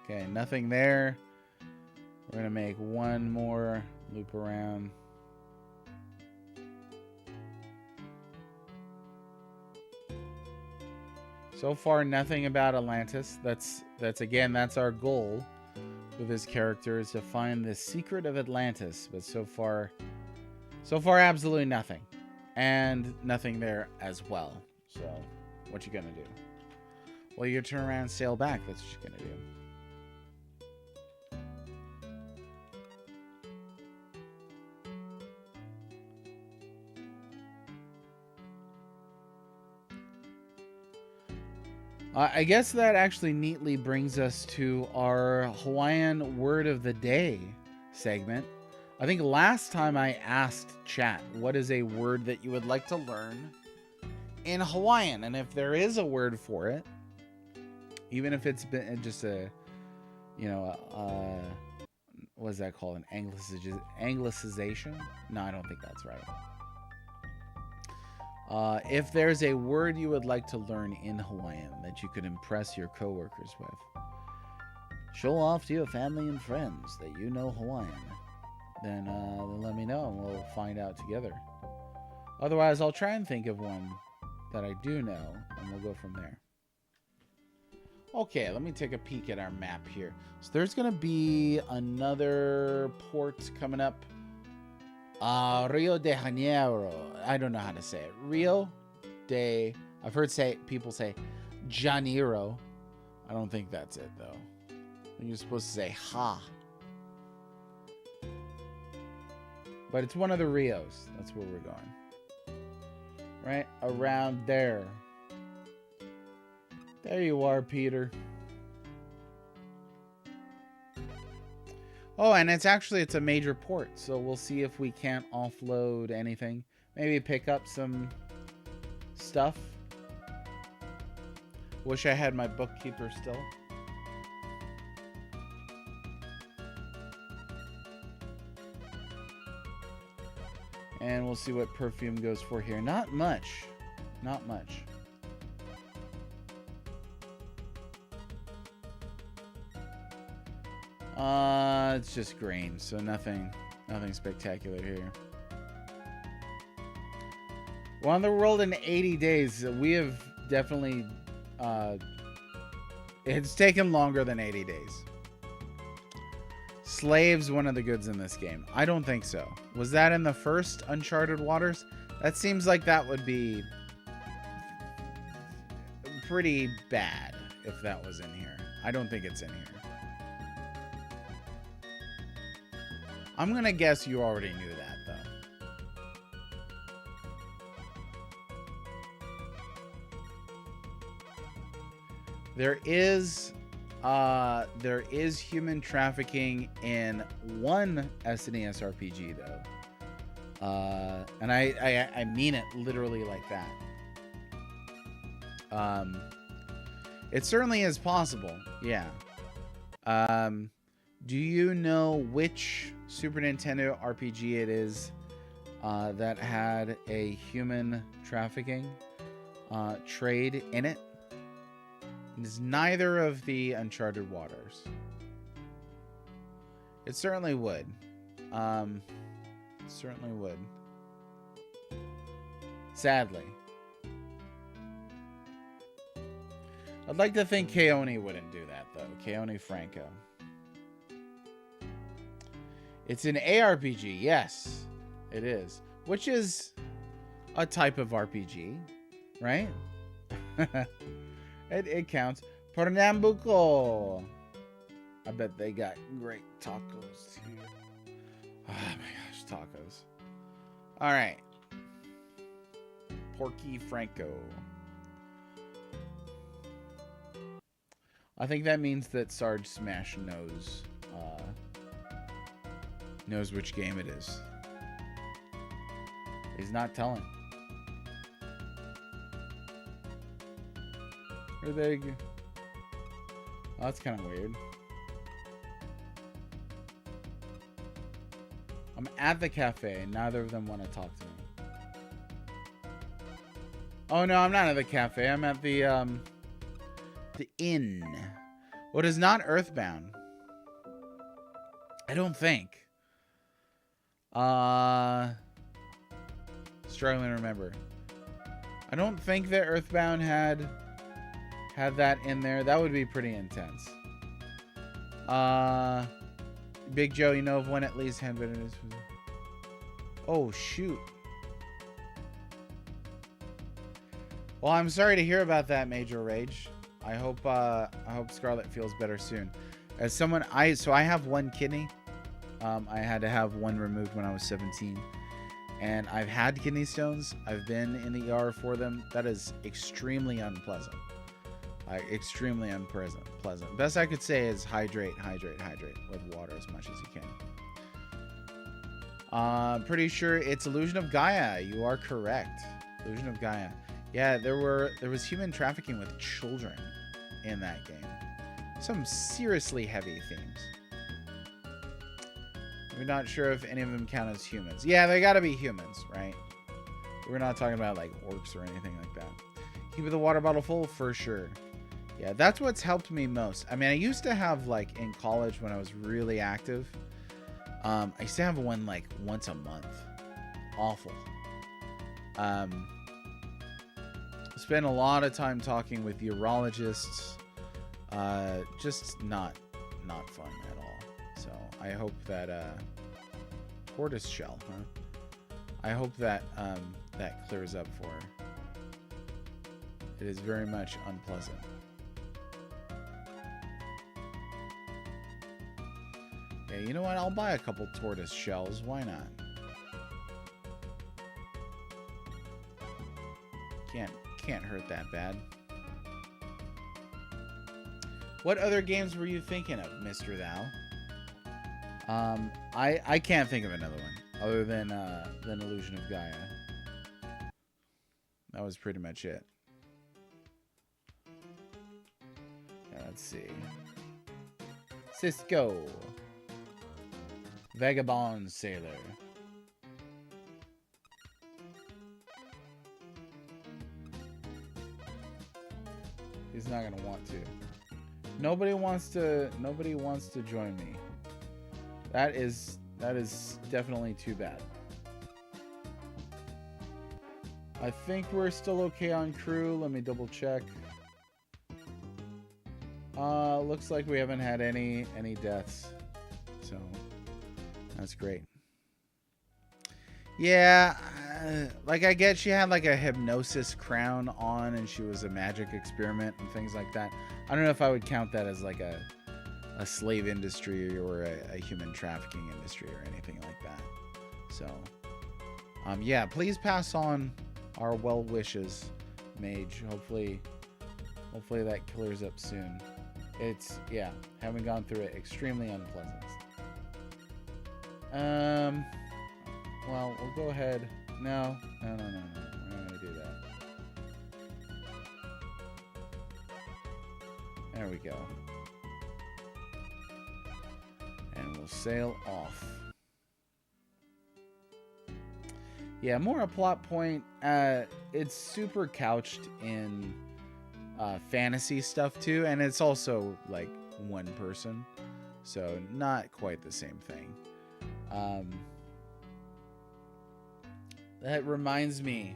Okay, nothing there. We're going to make one more loop around. So far, nothing about Atlantis. That's our goal with this character, is to find the secret of Atlantis. But so far, absolutely nothing. And nothing there as well. So, what you gonna do? Well, you turn around and sail back. That's what you're gonna do. I guess that actually neatly brings us to our Hawaiian Word of the Day segment. I think last time I asked chat, what is a word that you would like to learn in Hawaiian? And if there is a word for it, even if it's been just a, what is that called? An anglicization? No, I don't think that's right. If there's a word you would like to learn in Hawaiian that you could impress your coworkers with, show off to your family and friends that you know Hawaiian, then let me know and we'll find out together. Otherwise, I'll try and think of one that I do know and we'll go from there. Okay, let me take a peek at our map here. So there's going to be another port coming up. Rio de Janeiro. I don't know how to say it. I've heard people say Janeiro. I don't think that's it, though. I think you're supposed to say ha. But it's one of the Rios. That's where we're going. Right around there. There you are, Peter. Oh, and it's a major port, so we'll see if we can't offload anything. Maybe pick up some stuff. Wish I had my bookkeeper still. And we'll see what perfume goes for here. Not much. Not much. It's just green, so nothing spectacular here. We're on the world in 80 days. We have definitely, it's taken longer than 80 days. Slaves, one of the goods in this game. I don't think so. Was that in the first Uncharted Waters? That seems like that would be pretty bad if that was in here. I don't think it's in here. I'm gonna guess you already knew that, though. There is human trafficking in one SNES RPG, though. And I mean it literally like that. It certainly is possible, yeah. Do you know which Super Nintendo RPG it is that had a human trafficking trade in it? It is neither of the Uncharted Waters. It certainly would. Certainly would. Sadly. I'd like to think Keone wouldn't do that, though. Keone Franco. It's an ARPG, yes, it is. Which is a type of RPG, right? it counts. Pernambuco. I bet they got great tacos here. Oh my gosh, tacos. All right. Porky Franco. I think that means that Sarge Smash knows which game it is. He's not telling. Where they go? Oh, that's kind of weird. I'm at the cafe. Neither of them want to talk to me. Oh no, I'm not at the cafe. I'm at the inn. What is not Earthbound? I don't think. Struggling to remember. I don't think that Earthbound had that in there. That would be pretty intense. Big Joe, you know of when at least handwritten is. Oh shoot. Well, I'm sorry to hear about that, Major Rage. I hope Scarlett feels better soon. As someone, I have one kidney. I had to have one removed when I was 17, and I've had kidney stones. I've been in the ER for them. That is extremely unpleasant. Extremely unpleasant. Best I could say is hydrate with water as much as you can. Pretty sure it's Illusion of Gaia. You are correct. Illusion of Gaia. Yeah, there was human trafficking with children in that game. Some seriously heavy themes. We're not sure if any of them count as humans. Yeah, they gotta be humans, right? We're not talking about like orcs or anything like that. Keep the water bottle full for sure. Yeah, that's what's helped me most. I mean, I used to have, like, in college when I was really active, I used to have one like once a month. Awful. Spent a lot of time talking with urologists. Just not fun at all. So I hope that tortoise shell, huh? I hope that that clears up for her. It is very much unpleasant. Yeah, you know what? I'll buy a couple tortoise shells. Why not? Can't hurt that bad. What other games were you thinking of, Mr. Thou? I can't think of another one other than Illusion of Gaia. That was pretty much it. Yeah, let's see. Cisco. Vagabond Sailor. He's not gonna want to. Nobody wants to join me. That is definitely too bad. I think we're still okay on crew. Let me double check. Looks like we haven't had any deaths. So that's great. Yeah, like I get she had like a hypnosis crown on and she was a magic experiment and things like that. I don't know if I would count that as like a slave industry or a human trafficking industry or anything like that. So, yeah, please pass on our well wishes, Mage. Hopefully that clears up soon. It's, yeah, having gone through it, extremely unpleasant. Well, we'll go ahead. No. We're not gonna do that. There we go. And we'll sail off. Yeah, more a plot point. It's super couched in fantasy stuff too, and it's also like one person, so not quite the same thing. That reminds me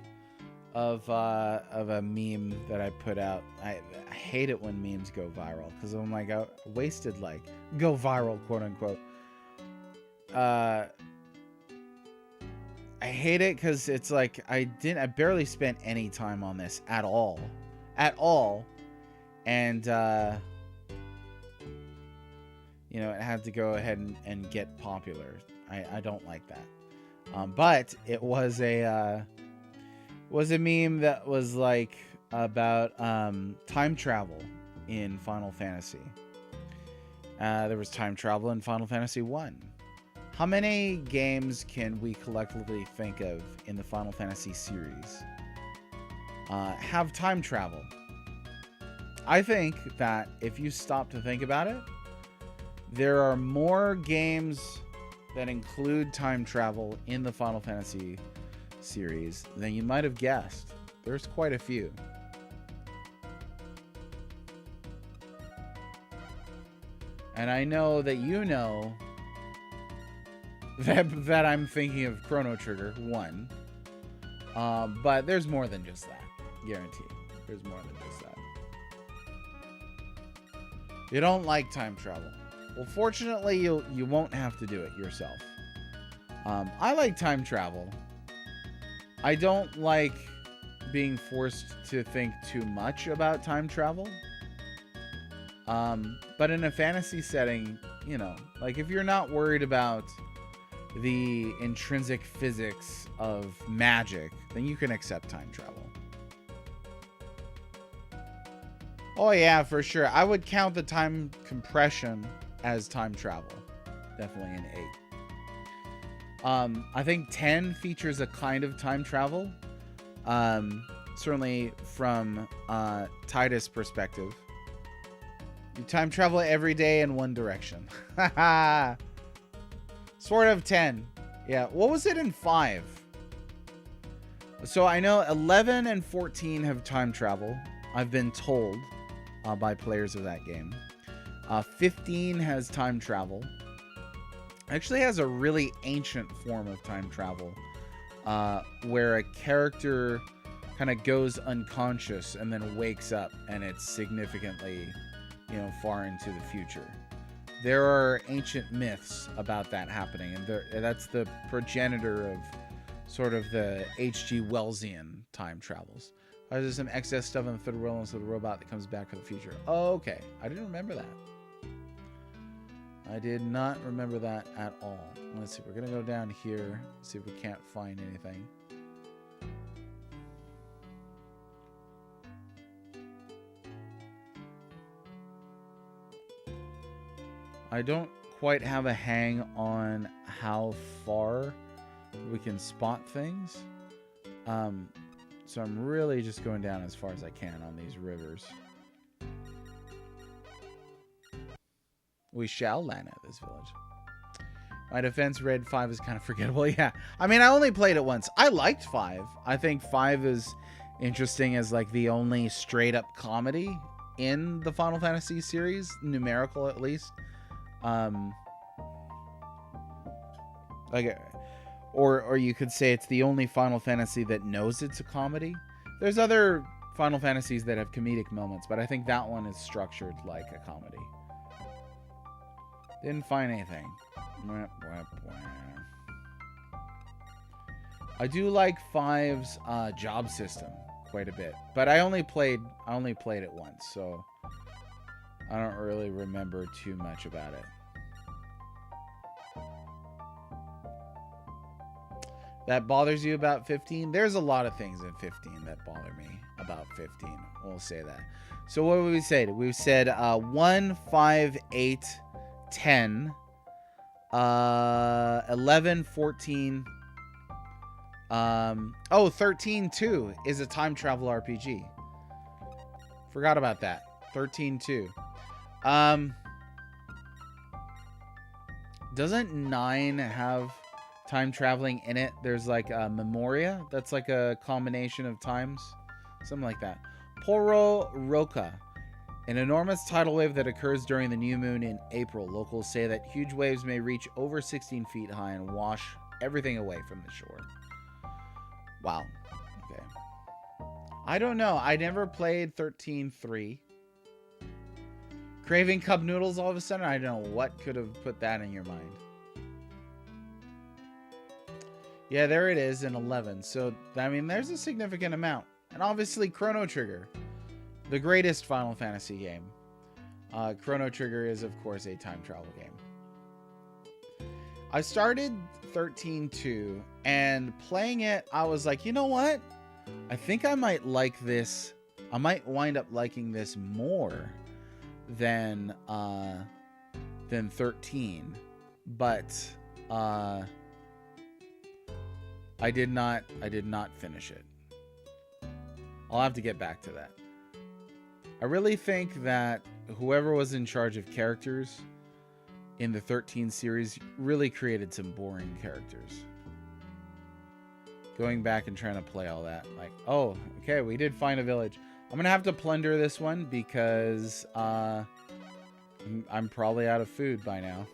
of a meme that I put out. I hate it when memes go viral because I'm like, I wasted like go viral, quote unquote. I hate it because it's like I barely spent any time on this at all, and you know, it had to go ahead and get popular. I don't like that. But it was a meme that was like about time travel in Final Fantasy. There was time travel in Final Fantasy 1. How many games can we collectively think of in the Final Fantasy series have time travel? I think that if you stop to think about it, there are more games that include time travel in the Final Fantasy series than you might have guessed. There's quite a few. And I know that you know that I'm thinking of Chrono Trigger 1. But there's more than just that. Guaranteed. There's more than just that. You don't like time travel. Well, fortunately, you won't have to do it yourself. I like time travel. I don't like being forced to think too much about time travel. But in a fantasy setting, you know, like if you're not worried about the intrinsic physics of magic, then you can accept time travel. Oh yeah, for sure. I would count the time compression as time travel. Definitely an 8. I think 10 features a kind of time travel. Certainly from Titus' perspective. You time travel every day in one direction. Sort of 10. Yeah, what was it in 5? So I know 11 and 14 have time travel. I've been told by players of that game. 15 has time travel. Actually has a really ancient form of time travel where a character kind of goes unconscious and then wakes up, and it's significantly, you know, far into the future. There are ancient myths about that happening, and that's the progenitor of sort of the H.G. Wellsian time travels. There's some excess stuff in the Third World, and so the robot that comes back for the future. Oh, okay. I didn't remember that. I did not remember that at all. Let's see. We're going to go down here, see if we can't find anything. I don't quite have a hang on how far we can spot things. So I'm really just going down as far as I can on these rivers. We shall land at this village. My defense, Red 5 is kind of forgettable. Yeah. I mean, I only played it once. I liked 5. I think 5 is interesting as like the only straight up comedy in the Final Fantasy series, numerical at least. Like, or you could say it's the only Final Fantasy that knows it's a comedy. There's other Final Fantasies that have comedic moments, but I think that one is structured like a comedy. Didn't find anything. I do like 5's job system quite a bit, but I only played it once, so I don't really remember too much about it. That bothers you about 15? There's a lot of things in 15 that bother me about 15. We'll say that. So what would we say? We said 1, 5, 8, 10, 11, 14. 13 too is a time travel RPG. Forgot about that. 13 too. Doesn't 9 have time traveling in it? There's like a Memoria that's like a combination of times, something like that. Poro Roca, an enormous tidal wave that occurs during the new moon in April. Locals say that huge waves may reach over 16 feet high and wash everything away from the shore. Wow. Okay. I don't know. I never played 13.3. Craving cup noodles all of a sudden? I don't know what could have put that in your mind. Yeah, there it is in 11. So, I mean, there's a significant amount. And obviously, Chrono Trigger, the greatest Final Fantasy game. Chrono Trigger is, of course, a time travel game. I started 13.2, and playing it, I was like, you know what? I think I might like this. I might wind up liking this more than 13. But I did not finish it. I'll have to get back to that. I really think that whoever was in charge of characters in the 13 series really created some boring characters. Going back and trying to play all that, like, oh, okay, we did find a village. I'm gonna have to plunder this one because I'm probably out of food by now.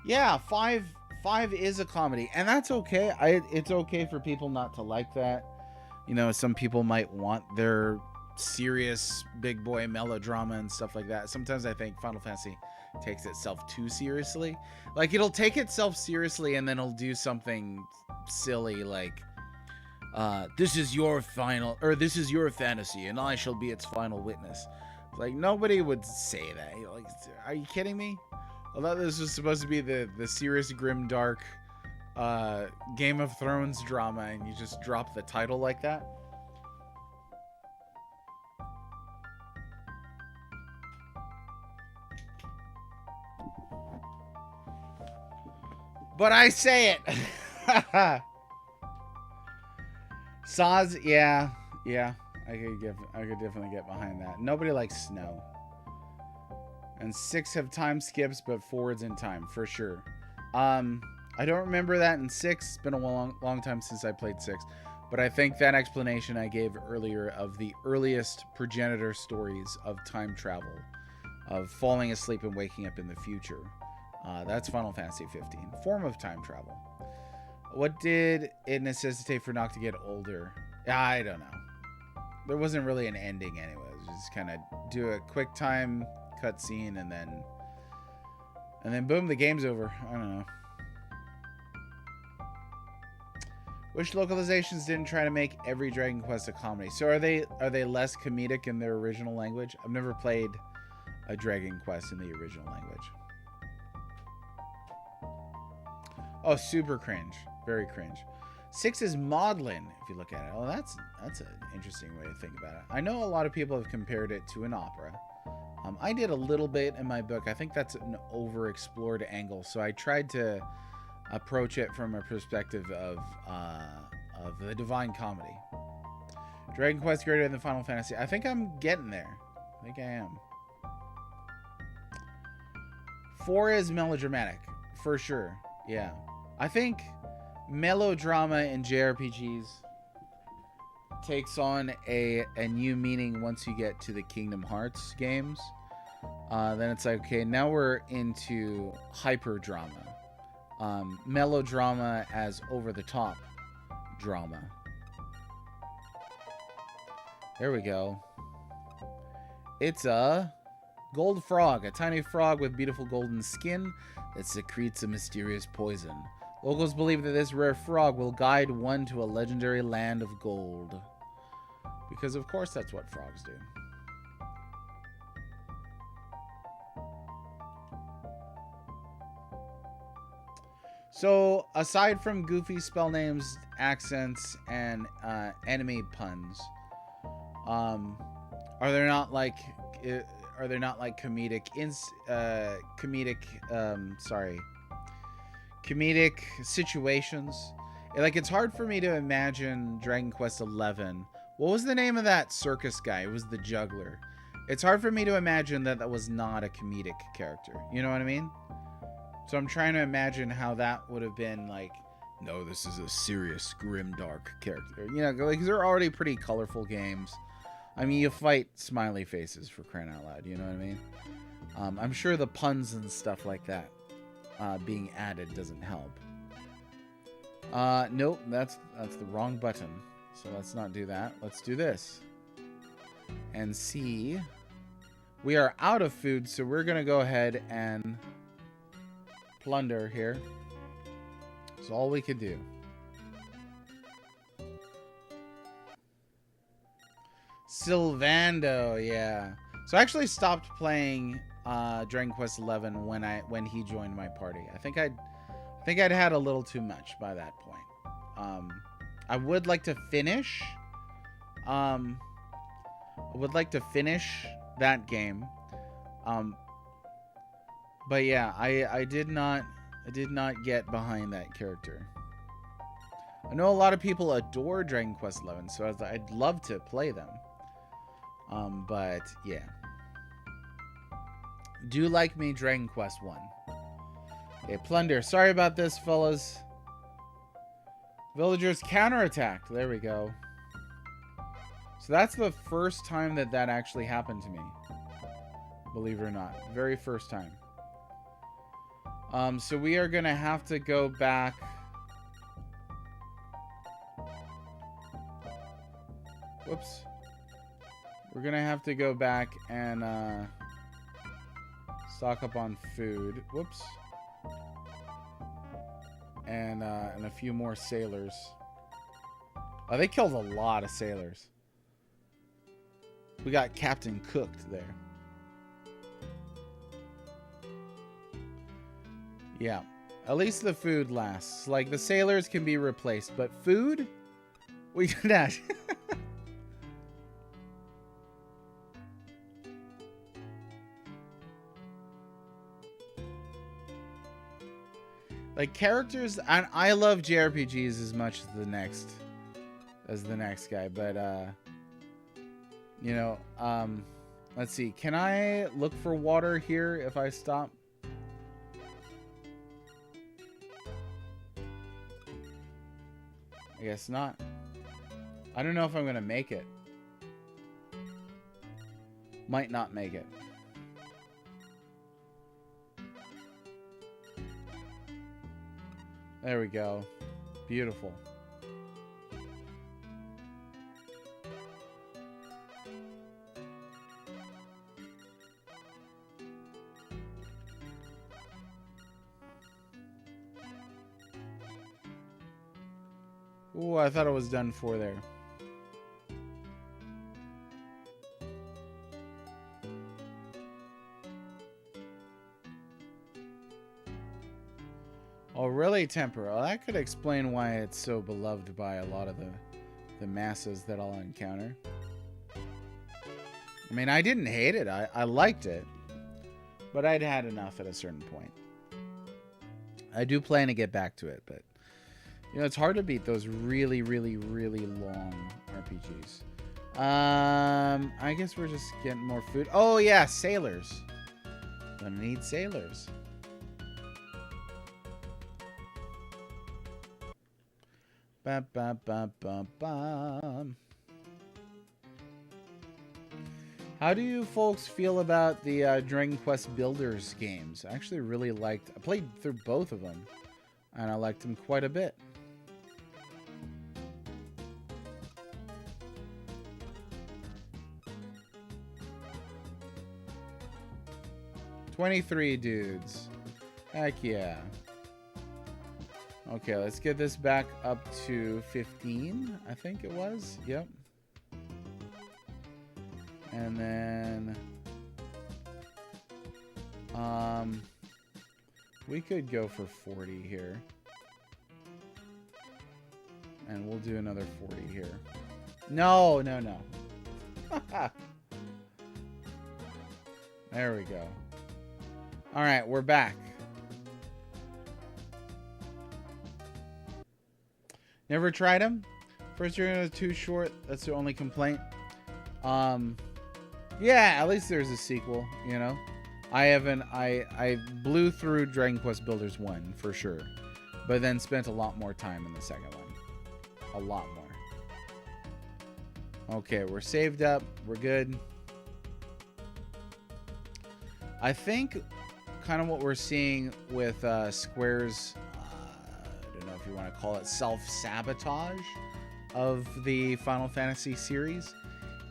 Yeah, 5 is a comedy, and that's okay. It's okay for people not to like that. You know, some people might want their serious big boy melodrama and stuff like that. Sometimes I think Final Fantasy takes itself too seriously. Like, it'll take itself seriously and then it'll do something silly like, this is your fantasy and I shall be its final witness. Like, nobody would say that. Like, are you kidding me? I thought this was supposed to be the serious, grim, dark Game of Thrones drama, and you just drop the title like that. But I say it. Saz, yeah, I could definitely get behind that. Nobody likes snow. And 6 have time skips, but forwards in time, for sure. I don't remember that in 6. It's been a long time since I played 6. But I think that explanation I gave earlier of the earliest progenitor stories of time travel, of falling asleep and waking up in the future, that's Final Fantasy 15. Form of time travel. What did it necessitate for Noct to get older? I don't know. There wasn't really an ending anyway. It was just kind of do a quick time cutscene and then boom, the game's over. I don't know. Which localizations didn't try to make every Dragon Quest a comedy? So are they less comedic in their original language? I've never played a Dragon Quest in the original language. Oh, super cringe. Very cringe. 6 is maudlin, if you look at it. Oh, that's an interesting way to think about it. I know a lot of people have compared it to an opera. I did a little bit in my book. I think that's an overexplored angle, so I tried to approach it from a perspective of the Divine Comedy. Dragon Quest greater than Final Fantasy. I think I'm getting there. I think I am. 4 is melodramatic, for sure. Yeah. I think melodrama in JRPGs takes on a new meaning once you get to the Kingdom Hearts games. Then it's like, okay, now we're into hyper drama. Melodrama as over-the-top drama. There we go. It's a gold frog, a tiny frog with beautiful golden skin that secretes a mysterious poison. Locals believe that this rare frog will guide one to a legendary land of gold. Because of course that's what frogs do. So, aside from goofy spell names, accents, and enemy puns, are there not like comedic situations? Like, it's hard for me to imagine Dragon Quest XI. What was the name of that circus guy? It was the juggler. It's hard for me to imagine that that was not a comedic character. You know what I mean? So I'm trying to imagine how that would have been like, no, this is a serious, grim, dark character. You know, like, they're already pretty colorful games. I mean, you fight smiley faces, for crying out loud. You know what I mean? I'm sure the puns and stuff like that being added doesn't help. Nope, that's the wrong button. So let's not do that. Let's do this. And see. We are out of food, so we're going to go ahead and plunder here. That's all we could do. Sylvando, yeah. So I actually stopped playing Dragon Quest XI when he joined my party. I think I'd had a little too much by that point. I would like to finish. I would like to finish that game. But yeah, I did not get behind that character. I know a lot of people adore Dragon Quest XI, so I'd love to play them. But yeah. Do like me Dragon Quest 1. Okay, plunder. Sorry about this, fellas. Villagers counterattacked. There we go. So that's the first time that actually happened to me. Believe it or not. Very first time. So we are gonna have to go back. Whoops. We're gonna have to go back and stock up on food. Whoops. And a few more sailors. Oh, they killed a lot of sailors. We got Captain Cooked there. Yeah. At least the food lasts. Like, the sailors can be replaced, but food? We cannot. Like, characters, and I love JRPGs as much as the next guy, but you know, let's see. Can I look for water here if I stop? I guess not. I don't know if I'm gonna make it. Might not make it. There we go. Beautiful. Ooh, I thought it was done for there. Oh, really, Temper? Well, that could explain why it's so beloved by a lot of the masses that I'll encounter. I mean, I didn't hate it. I liked it. But I'd had enough at a certain point. I do plan to get back to it, but you know, it's hard to beat those really, really, really long RPGs. I guess we're just getting more food. Oh, yeah, sailors. Gonna need sailors. Ba, ba, ba, ba, ba. How do you folks feel about the Dragon Quest Builders games? I actually really liked... I played through both of them, and I liked them quite a bit. $23 dudes. Heck yeah. Okay, let's get this back up to 15, I think it was. Yep. And then we could go for 40 here. And we'll do another 40 here. No, no, no. There we go. All right, we're back. Never tried them. First year was too short. That's the only complaint. Yeah, at least there's a sequel, you know. I blew through Dragon Quest Builders 1 for sure, but then spent a lot more time in the second one. A lot more. Okay, we're saved up. We're good. I think kind of what we're seeing with Square's, I don't know if you want to call it self-sabotage of the Final Fantasy series,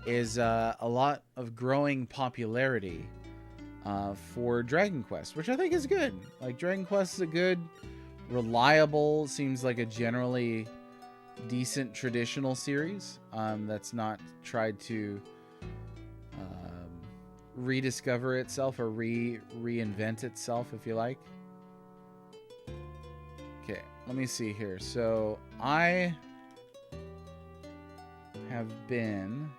is a lot of growing popularity for Dragon Quest, which I think is good. Like, Dragon Quest is a good, reliable, seems like a generally decent traditional series that's not tried to rediscover itself or reinvent itself, if you like. Okay, let me see here. So I have been...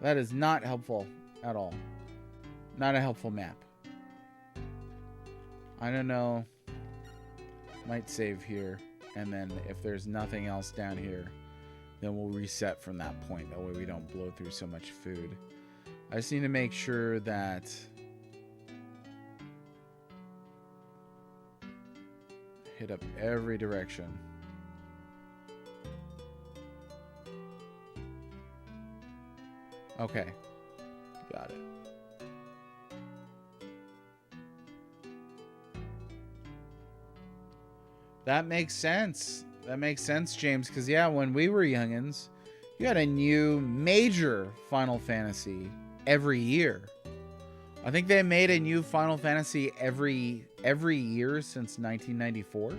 That is not helpful at all. Not a helpful map. I don't know. Might save here. And then if there's nothing else down here, then we'll reset from that point. That way we don't blow through so much food. I just need to make sure that hit up every direction. Okay. Got it. That makes sense. That makes sense, James, because yeah, when we were youngins, you had a new major Final Fantasy every year. I think they made a new Final Fantasy every year since 1994.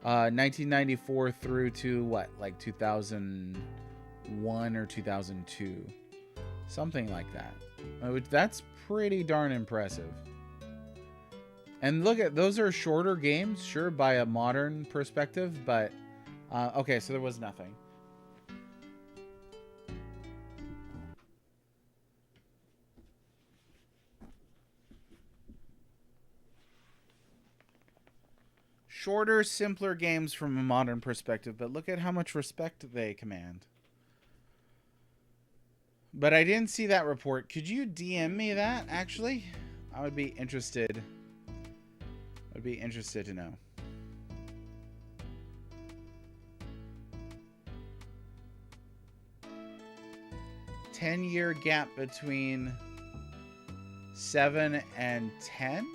1994 through to what, like 2001 or 2002, something like that. That's pretty darn impressive. And look at, those are shorter games, sure, by a modern perspective, but okay, so there was nothing. Shorter, simpler games from a modern perspective, but look at how much respect they command. But I didn't see that report. Could you DM me that, actually? I would be interested. I'd be interested to know. "10-year gap between 7 and 10?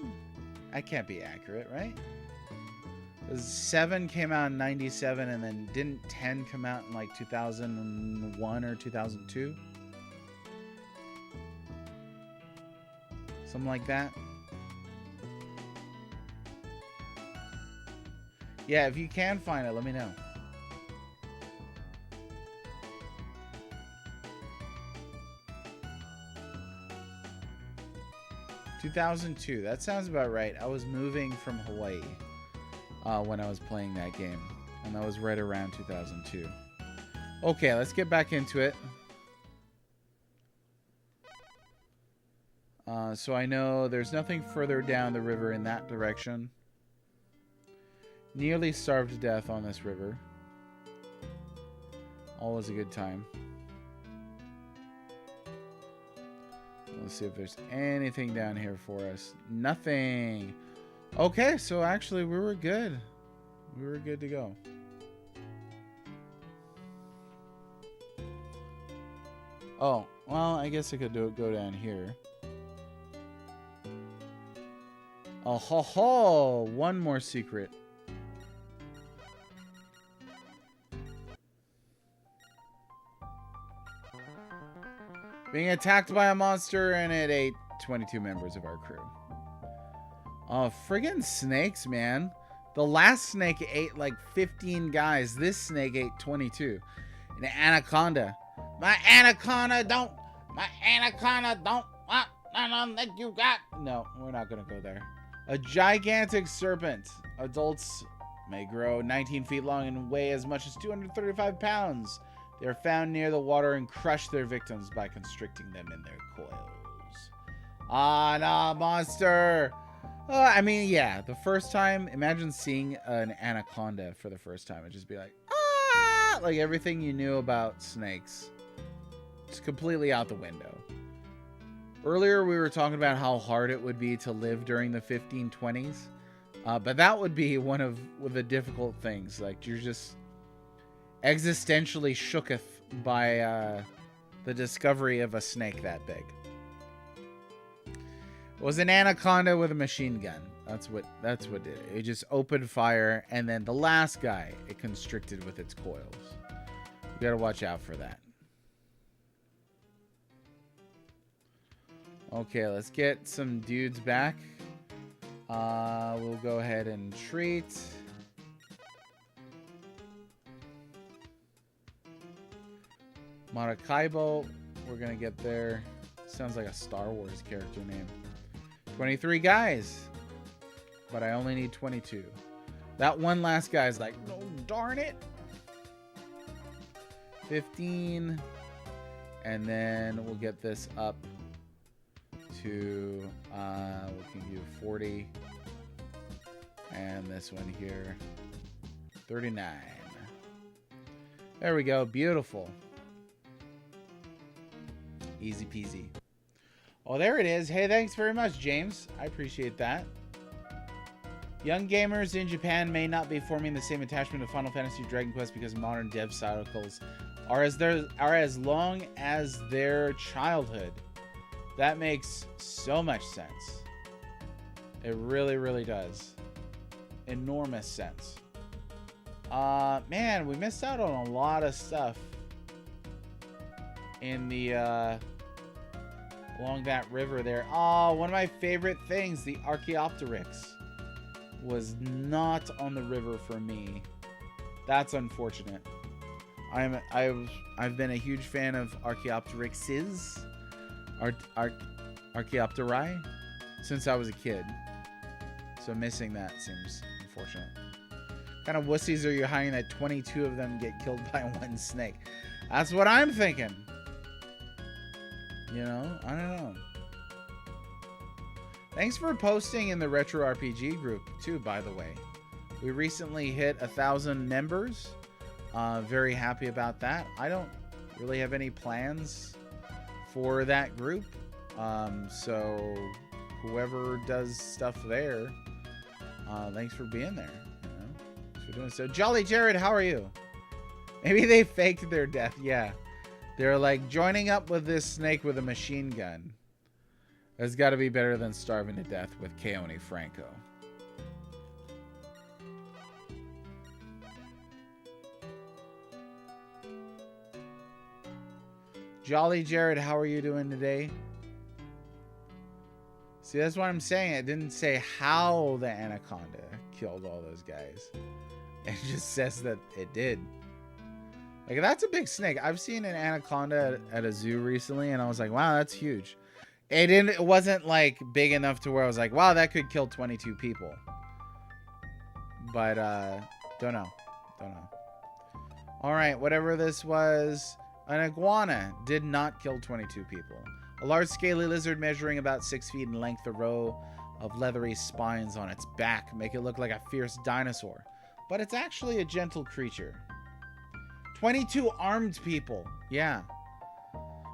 That can't be accurate, right? 7 came out in 97, and then didn't 10 come out in like 2001 or 2002? Something like that. Yeah, if you can find it, let me know. "2002. That sounds about right. I was moving from Hawaii when I was playing that game, and that was right around 2002. Okay, let's get back into it. So I know there's nothing further down the river in that direction. Nearly starved to death on this river. Always a good time. Let's see if there's anything down here for us. Nothing. Okay, so actually we were good. We were good to go. Oh, Well, I guess I could go down here. Oh, ho, ho! One more secret. Being attacked by a monster and it ate 22 members of our crew. Oh, friggin' snakes, man. The last snake ate like 15 guys. This snake ate 22. An anaconda. My anaconda don't want none that you got. No, we're not gonna go there. A gigantic serpent. Adults may grow 19 feet long and weigh as much as 235 pounds. They are found near the water and crush their victims by constricting them in their coils. Ah, nah, monster. I mean, yeah, the first time, imagine seeing an anaconda for the first time. It'd just be like, ah! Like everything you knew about snakes. It's completely out the window. Earlier, we were talking about how hard it would be to live during the 1520s. But that would be one of the difficult things. Like, you're just existentially shooketh by the discovery of a snake that big. It was an anaconda with a machine gun. That's what did it. It just opened fire, and then the last guy, it constricted with its coils. You gotta watch out for that. Okay, let's get some dudes back. We'll go ahead and treat. Maracaibo, we're gonna get there. Sounds like a Star Wars character name. 23 guys, but I only need 22. That one last guy is like, no, darn it. 15, and then we'll get this up to, we can do 40, and this one here, 39. There we go, beautiful. Easy peasy. Oh, there it is. Hey, thanks very much, James. I appreciate that. Young gamers in Japan may not be forming the same attachment to Final Fantasy Dragon Quest because modern dev cycles are as long as their childhood. That makes so much sense. It really, really does. Enormous sense. Man, we missed out on a lot of stuff in the along that river there. Oh, one of my favorite things, the Archaeopteryx, was not on the river for me. That's unfortunate. I've been a huge fan of Archaeopteryxes, Archaeopteri, since I was a kid. So missing that seems unfortunate. What kind of wussies are you hiring that 22 of them get killed by one snake? That's what I'm thinking. You know, I don't know. Thanks for posting in the Retro RPG group too, by the way. We recently hit 1,000 members. Very happy about that. I don't really have any plans for that group. So whoever does stuff there, thanks for being there. You know, thanks for doing so. Jolly Jared, how are you? Maybe they faked their death. Yeah. They're like, joining up with this snake with a machine gun has got to be better than starving to death with Keone Franco. Jolly Jared, how are you doing today? See, that's what I'm saying. It didn't say how the anaconda killed all those guys. It just says that it did. Like, that's a big snake. I've seen an anaconda at a zoo recently, and I was like, wow, that's huge. It wasn't, like, big enough to where I was like, wow, that could kill 22 people. But, don't know. All right, whatever this was, an iguana did not kill 22 people. A large scaly lizard measuring about 6 feet in length, a row of leathery spines on its back make it look like a fierce dinosaur. But it's actually a gentle creature. 22 armed people, yeah,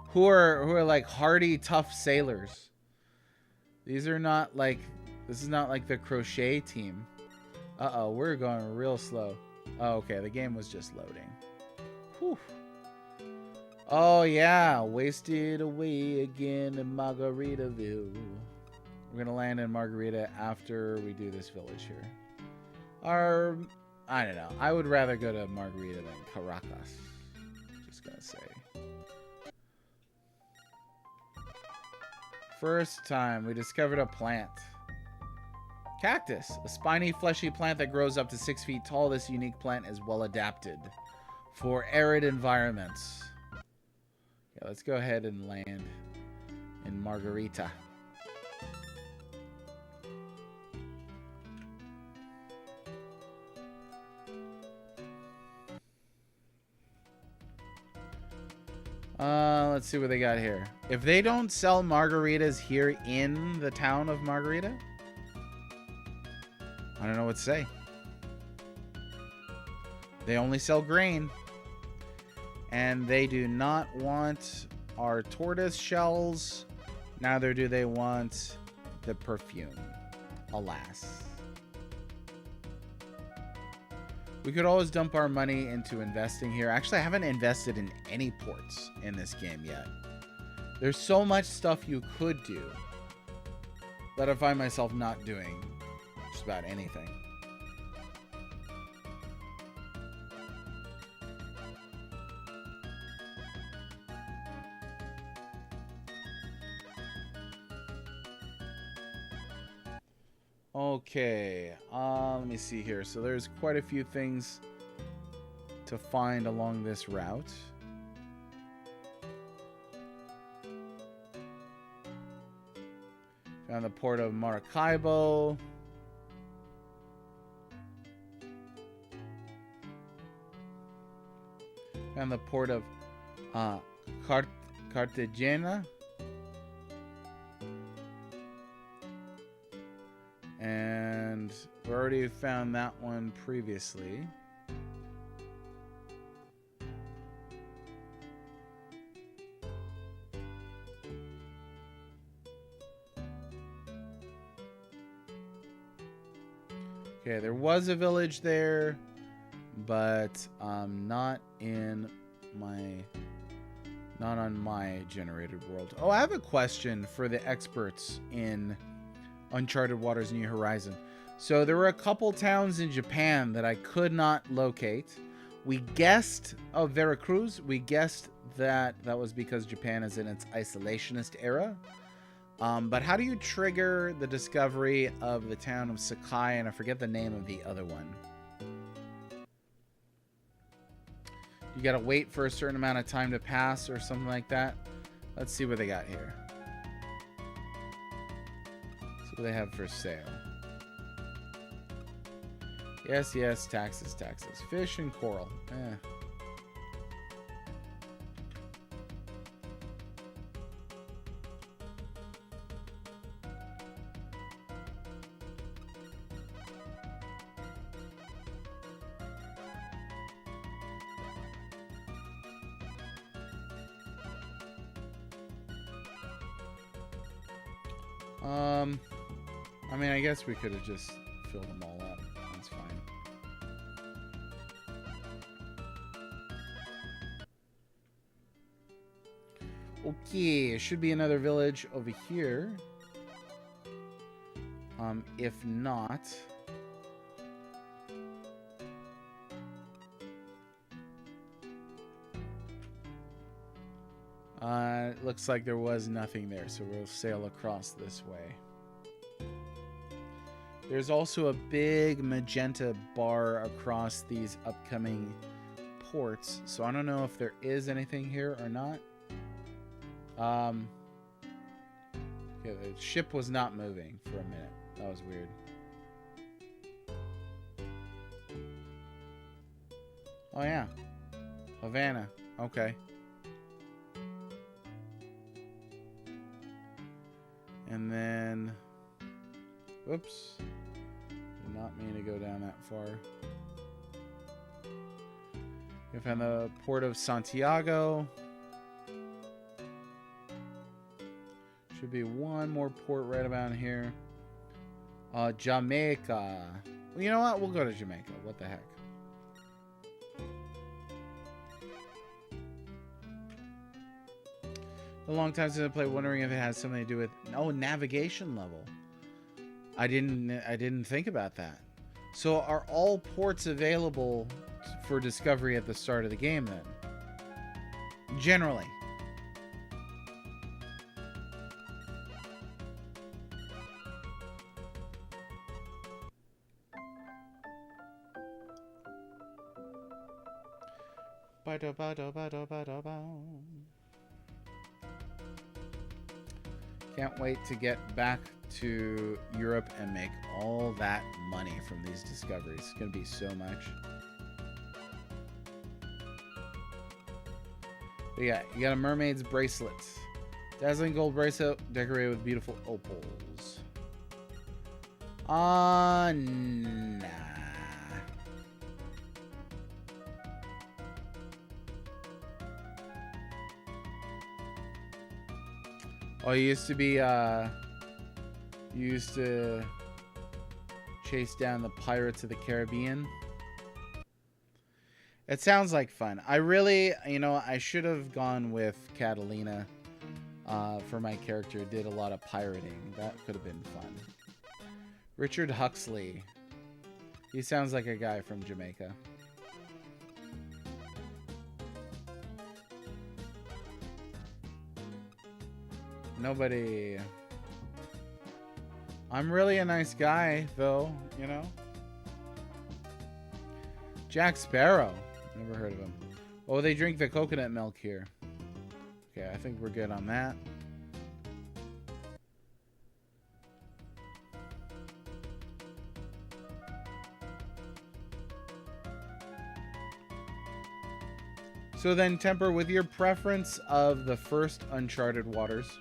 who are like hardy, tough sailors. These are not like, this is not like the crochet team. Uh-oh, we're going real slow. Oh, okay, the game was just loading. Whew. Oh, yeah. Wasted away again in Margaritaville. We're going to land in Margarita after we do this village here. I don't know. I would rather go to Margarita than Caracas. Just going to say. First time, we discovered a plant. Cactus. A spiny, fleshy plant that grows up to 6 feet tall. This unique plant is well adapted for arid environments. Yeah, let's go ahead and land in Margarita. Let's see what they got here. If they don't sell margaritas here in the town of Margarita, I don't know what to say. They only sell grain. And they do not want our tortoise shells. Neither do they want the perfume. Alas. We could always dump our money into investing here. Actually, I haven't invested in any ports in this game yet. There's so much stuff you could do that I find myself not doing just about anything. Okay, let me see here. So there's quite a few things to find along this route. Found the port of Maracaibo. Found the port of Cartagena. And we already found that one previously. Okay, there was a village there, but not on my generated world. Oh, I have a question for the experts in Uncharted Waters New Horizon. So there were a couple towns in Japan that I could not locate. We guessed Veracruz. We guessed that was because Japan is in its isolationist era. But how do you trigger the discovery of the town of Sakai? And I forget the name of the other one. You gotta wait for a certain amount of time to pass or something like that. Let's see what they got here. What they have for sale. Yes, yes, taxes, taxes. Fish and coral. I mean, I guess we could have just filled them all up. That's fine. Okay, should be another village over here. If not, it looks like there was nothing there, so we'll sail across this way. There's also a big magenta bar across these upcoming ports, so I don't know if there is anything here or not. Okay, the ship was not moving for a minute. That was weird. Oh yeah, Havana. Okay. And then, whoops, did not mean to go down that far. We found the port of Santiago. Should be one more port right about here. Jamaica. Well, you know what? We'll go to Jamaica. What the heck? A long time since I played, wondering if it has something to do with navigation level. I didn't think about that. So are all ports available for discovery at the start of the game then? Generally. Can't wait to get back to Europe and make all that money from these discoveries. It's gonna be so much. But yeah, you got a mermaid's bracelet. Dazzling gold bracelet decorated with beautiful opals. Nah. Oh, you used to be, you used to chase down the Pirates of the Caribbean. It sounds like fun. I really, I should have gone with Catalina for my character. Did a lot of pirating. That could have been fun. Richard Huxley. He sounds like a guy from Jamaica. Nobody. I'm really a nice guy, though, Jack Sparrow. Never heard of him. Oh, they drink the coconut milk here. Okay, I think we're good on that. So then, Temper, with your preference of the first Uncharted waters,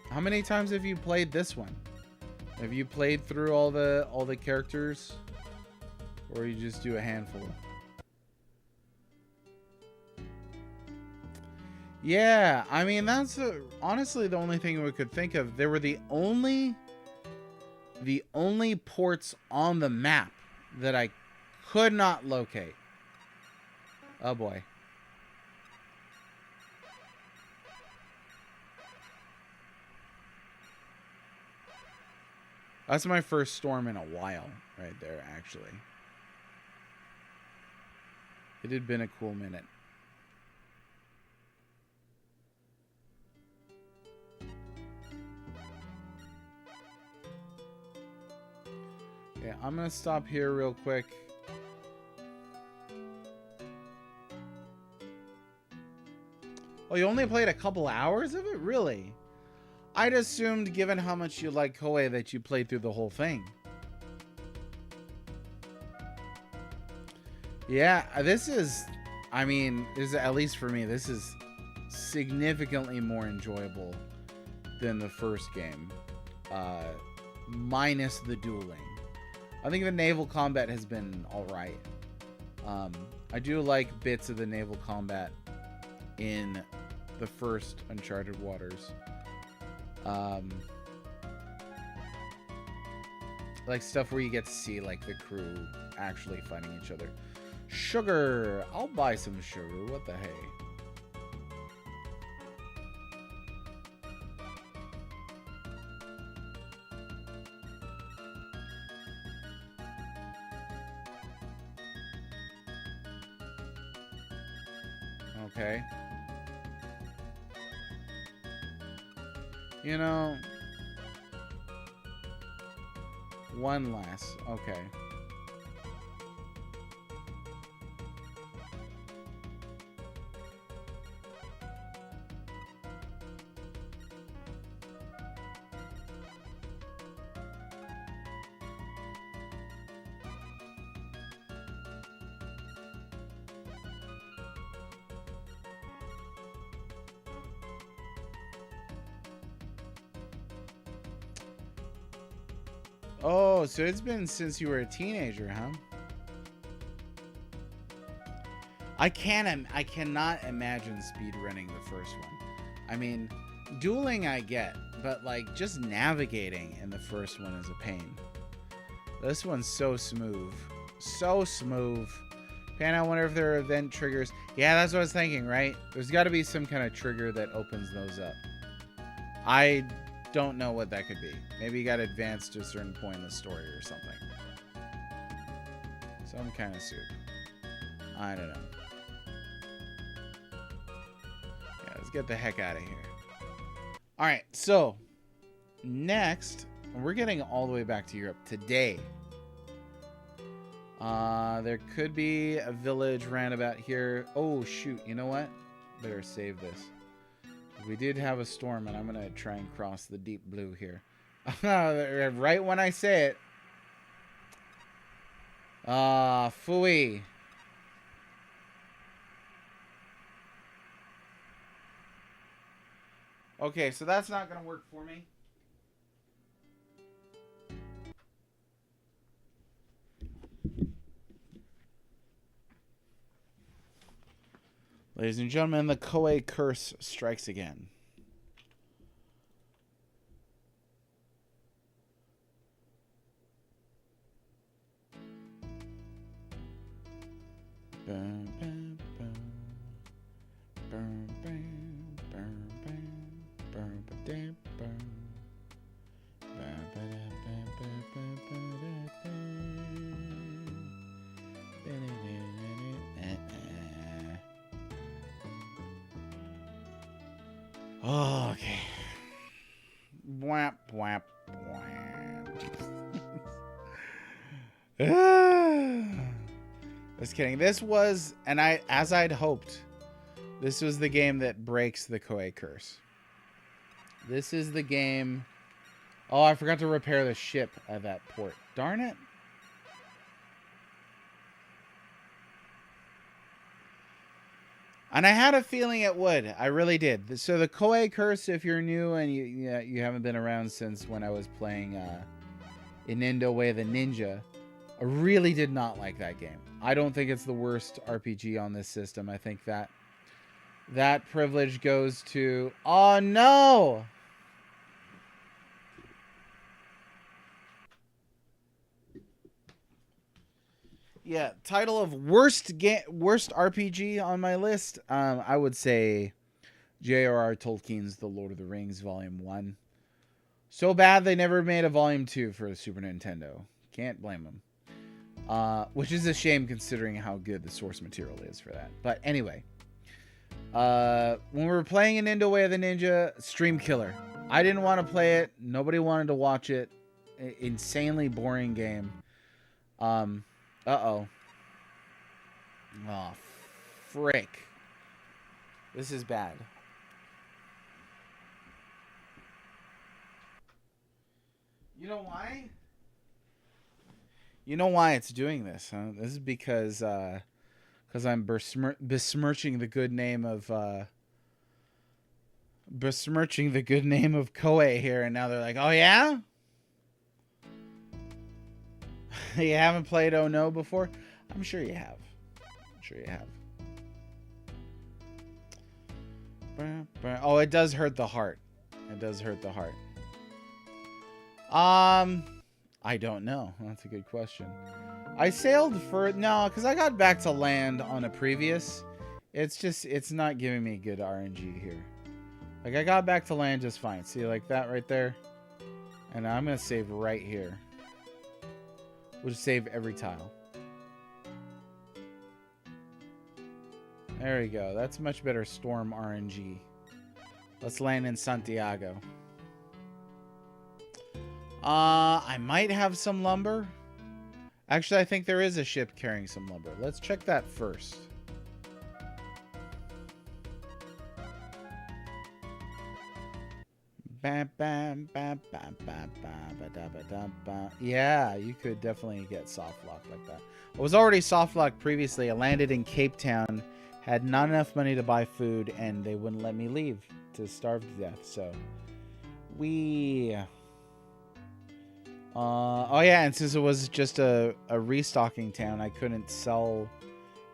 how many times have you played this one? Have you played through all the characters, or you just do a handful? Yeah, I mean that's honestly the only thing we could think of. They were the only ports on the map that I could not locate. Oh boy. That's my first storm in a while, right there, actually. It had been a cool minute. Yeah, I'm gonna stop here real quick. Oh, you only played a couple hours of it? Really? I'd assumed, given how much you like Koei, that you played through the whole thing. Yeah, this is, at least for me, this is significantly more enjoyable than the first game. Minus the dueling. I think the naval combat has been alright. I do like bits of the naval combat in the first Uncharted waters. Like stuff where you get to see like the crew actually fighting each other. Sugar! I'll buy some sugar. What the hey? Okay. One less. Okay. Oh, so it's been since you were a teenager, huh? I cannot imagine speedrunning the first one. I mean, dueling I get, but like just navigating in the first one is a pain. This one's so smooth. So smooth. Pan, I wonder if there are event triggers. Yeah, that's what I was thinking, right? There's got to be some kind of trigger that opens those up. I don't know what that could be. Maybe you got advanced to a certain point in the story or something. Some kind of soup. I don't know. Yeah, let's get the heck out of here. Alright, so next, we're getting all the way back to Europe today. There could be a village roundabout here. Oh, shoot. You know what? Better save this. We did have a storm, and I'm going to try and cross the deep blue here. Right when I say it. Phooey. Okay, so that's not going to work for me. Ladies and gentlemen, the Koei curse strikes again. Bum, bum, bum. Bum, bum, bum, bum. Bum, ba-dum, bum. Bum, ba-dum, bum, bum, bum, ba-da-dum. Oh, okay. Whap, whap, whap. Just kidding. This was, and as I'd hoped, this was the game that breaks the Koei curse. This is the game. Oh, I forgot to repair the ship at that port. Darn it. And I had a feeling it would. I really did. So the Koei curse, if you're new and you haven't been around since when I was playing Inendo Way the Ninja, I really did not like that game. I don't think it's the worst RPG on this system. I think that privilege goes to... Oh, no! Yeah, title of worst RPG on my list. I would say J.R.R. Tolkien's The Lord of the Rings Volume 1. So bad they never made a Volume 2 for the Super Nintendo. Can't blame them. Which is a shame considering how good the source material is for that. But anyway. When we were playing Inendo Way of the Ninja, stream killer. I didn't want to play it. Nobody wanted to watch it. Insanely boring game. Uh-oh. Oh, frick. This is bad. You know why? You know why it's doing this, huh? This is because I'm besmirching the good name of Koei here, and now they're like, oh yeah? You haven't played Oh No before? I'm sure you have. I'm sure you have. Oh, it does hurt the heart. It does hurt the heart. I don't know. That's a good question. I sailed for... No, because I got back to land on a previous. It's not giving me good RNG here. Like, I got back to land just fine. See, like that right there? And I'm going to save right here. We'll just save every tile. There we go. That's much better storm RNG. Let's land in Santiago. I might have some lumber. Actually, I think there is a ship carrying some lumber. Let's check that first. Yeah, you could definitely get soft lock like that. I was already soft locked previously. I landed in Cape Town, had not enough money to buy food, and they wouldn't let me leave to starve to death. So oh yeah, and since it was just a restocking town, I couldn't sell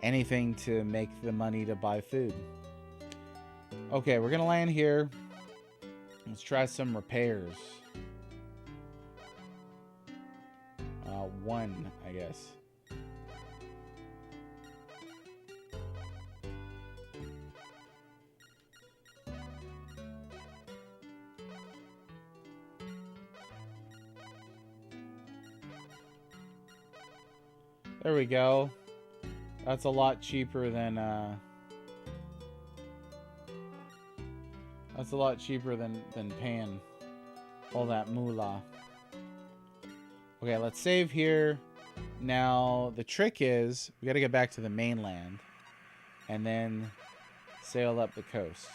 anything to make the money to buy food. Okay, we're gonna land here. Let's try some repairs. One, I guess. There we go. That's a lot cheaper than paying all that moolah. Okay, let's save here. Now the trick is we got to get back to the mainland and then sail up the coast.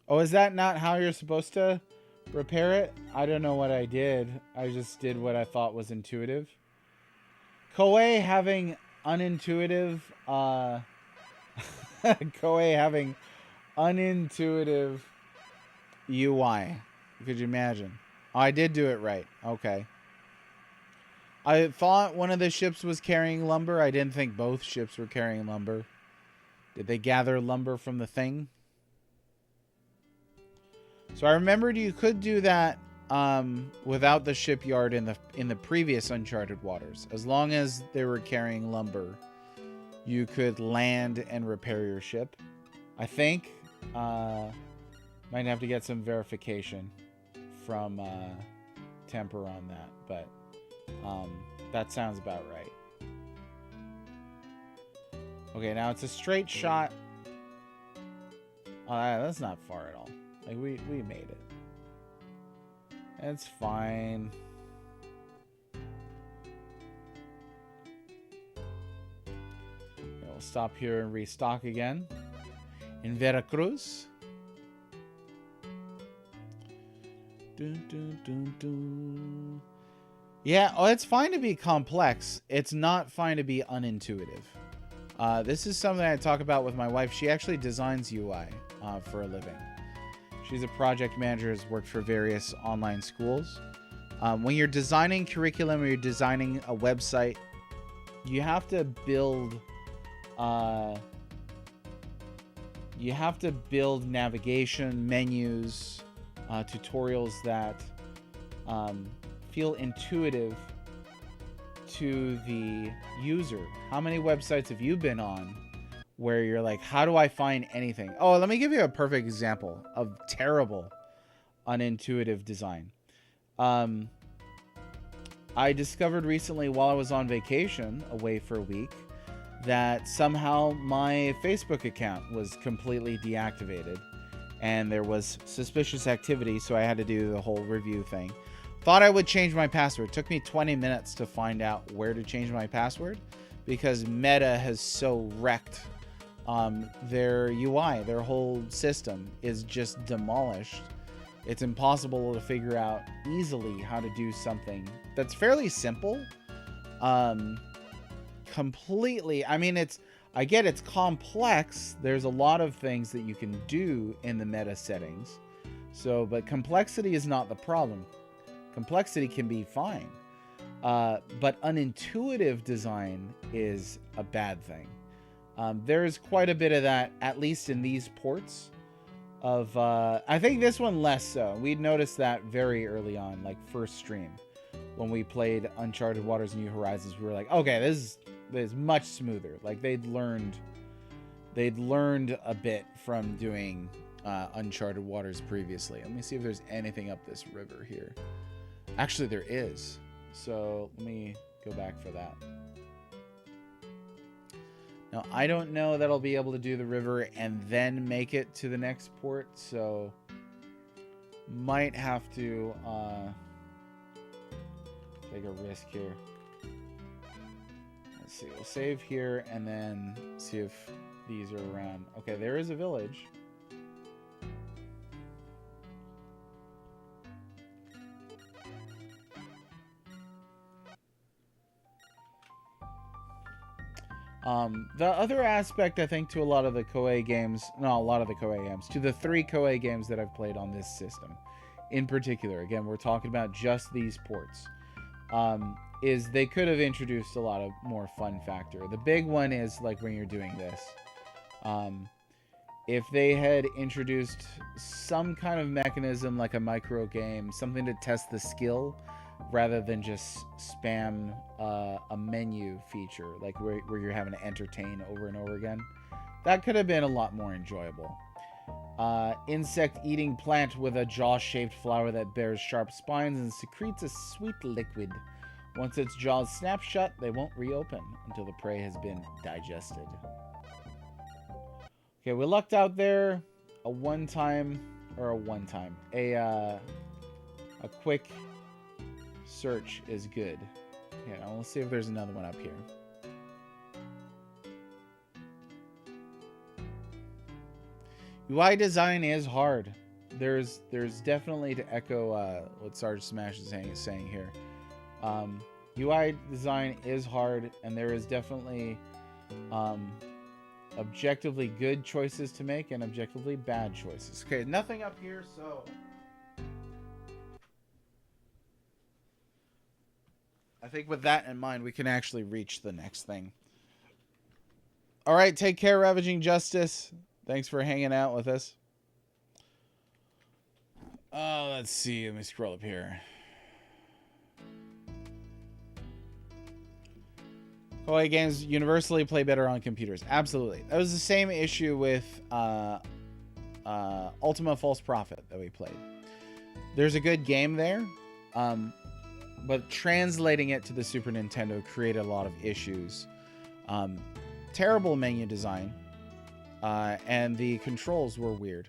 Oh, is that not how you're supposed to repair it? I don't know what I did. I just did what I thought was intuitive. Koei having unintuitive, Koei having unintuitive UI. Could you imagine? Oh, I did do it right. Okay. I thought one of the ships was carrying lumber. I didn't think both ships were carrying lumber. Did they gather lumber from the thing? So I remembered you could do that without the shipyard in the previous Uncharted waters. As long as they were carrying lumber, you could land and repair your ship. I think might have to get some verification from Temper on that, but that sounds about right. Okay, now it's a straight shot. Oh, that's not far at all. Like, we made it. It's fine. Okay, we'll stop here and restock again. In Veracruz. Dun, dun, dun, dun. Yeah, oh, it's fine to be complex. It's not fine to be unintuitive. This is something I talk about with my wife. She actually designs UI for a living. She's a project manager, has worked for various online schools. When you're designing curriculum or you're designing a website, you have to build navigation, menus, tutorials that feel intuitive to the user. How many websites have you been on where you're like, how do I find anything? Oh, let me give you a perfect example of terrible, unintuitive design. I discovered recently while I was on vacation, away for a week, that somehow my Facebook account was completely deactivated and there was suspicious activity, so I had to do the whole review thing. Thought I would change my password. Took me 20 minutes to find out where to change my password because Meta has so wrecked their UI. Their whole system is just demolished. It's impossible to figure out easily how to do something that's fairly simple. Completely. I mean, I get it's complex. There's a lot of things that you can do in the meta settings. So, but complexity is not the problem. Complexity can be fine. But unintuitive design is a bad thing. There's quite a bit of that, at least in these ports. I think this one less so. We'd noticed that very early on, like first stream. When we played Uncharted Waters New Horizons, we were like, okay, this is much smoother. Like they'd learned a bit from doing Uncharted Waters previously. Let me see if there's anything up this river here. Actually, there is. So let me go back for that. Now, I don't know that I'll be able to do the river and then make it to the next port, so might have to take a risk here. Let's see. We'll save here and then see if these are around. Okay, there is a village. The other aspect, I think, to a lot of the Koei games, to the 3 Koei games that I've played on this system, in particular, again, we're talking about just these ports, is they could have introduced a lot of more fun factor. The big one is, like, when you're doing this, if they had introduced some kind of mechanism, like a micro game, something to test the skill, rather than just spam a menu feature, like where you're having to entertain over and over again. That could have been a lot more enjoyable. Insect-eating plant with a jaw-shaped flower that bears sharp spines and secretes a sweet liquid. Once its jaws snap shut, they won't reopen until the prey has been digested. Okay, we lucked out there. A quick search is good. Okay, now let's see if there's another one up here. UI design is hard. There's definitely, to echo what Sarge Smash is saying here. UI design is hard, and there is definitely objectively good choices to make and objectively bad choices. Okay, nothing up here, so I think with that in mind, we can actually reach the next thing. All right, take care, Ravaging Justice. Thanks for hanging out with us. Let's see. Let me scroll up here. Koei games universally play better on computers. Absolutely. That was the same issue with Ultima False Prophet that we played. There's a good game there, but translating it to the Super Nintendo created a lot of issues. Terrible menu design, and the controls were weird,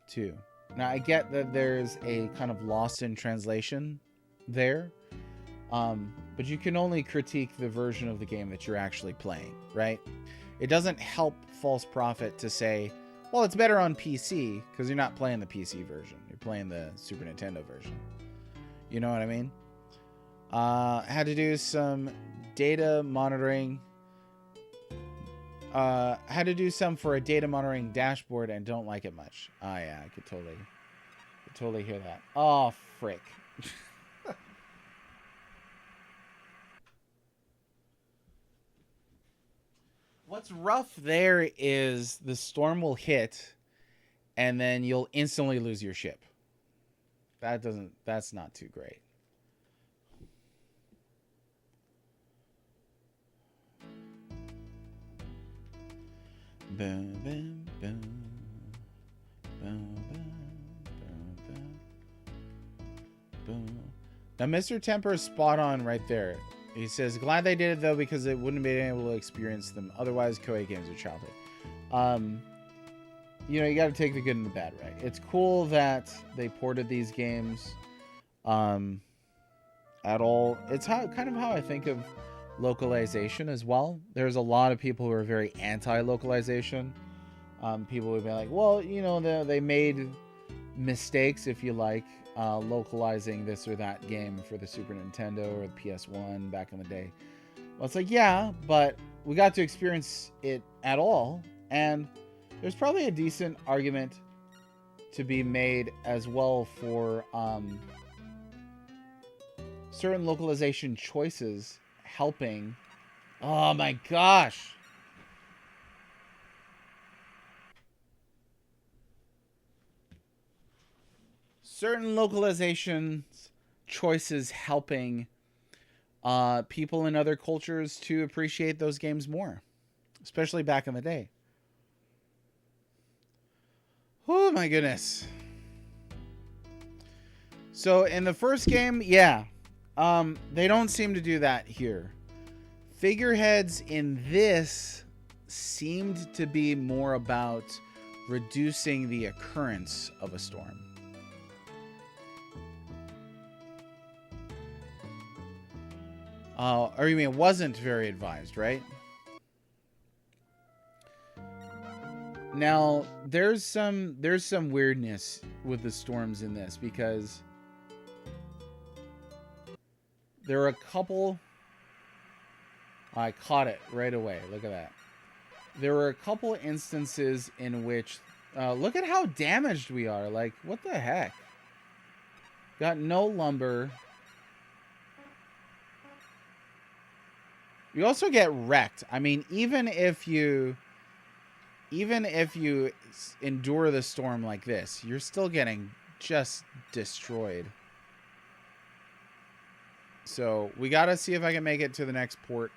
too. Now, I get that there's a kind of lost in translation there, but you can only critique the version of the game that you're actually playing, right? It doesn't help False Prophet to say, well, it's better on PC, because you're not playing the PC version. You're playing the Super Nintendo version. You know what I mean? Had to do some data monitoring. Had to do some for a data monitoring dashboard and don't like it much. Oh, yeah, I could totally hear that. Oh, frick. What's rough there is the storm will hit and then you'll instantly lose your ship. That's not too great. Boom, boom, boom. Boom, boom, boom, boom. Boom. Now, Mr. Temper is spot on right there. He says, glad they did it, though, because it wouldn't have been able to experience them. Otherwise, Koei games are childhood. You know, you got to take the good and the bad, right? It's cool that they ported these games at all. It's kind of how I think of localization as well. There's a lot of people who are very anti-localization. People would be like, well, you know, they made mistakes, if you like, localizing this or that game for the Super Nintendo or the PS1 back in the day. Well, it's like, yeah, but we got to experience it at all, and there's probably a decent argument to be made as well for certain localization choices helping. Oh my gosh. Certain localization choices helping people in other cultures to appreciate those games more, especially back in the day. Oh my goodness. So in the first game, yeah, they don't seem to do that here. Figureheads in this seemed to be more about reducing the occurrence of a storm. Or you mean it wasn't very advised, right? Now, there's some weirdness with the storms in this, because there are a couple. I caught it right away. Look at that. There were a couple instances in which, look at how damaged we are. Like, what the heck? Got no lumber. You also get wrecked. I mean, even if you endure the storm like this, you're still getting just destroyed. So we got to see if I can make it to the next port.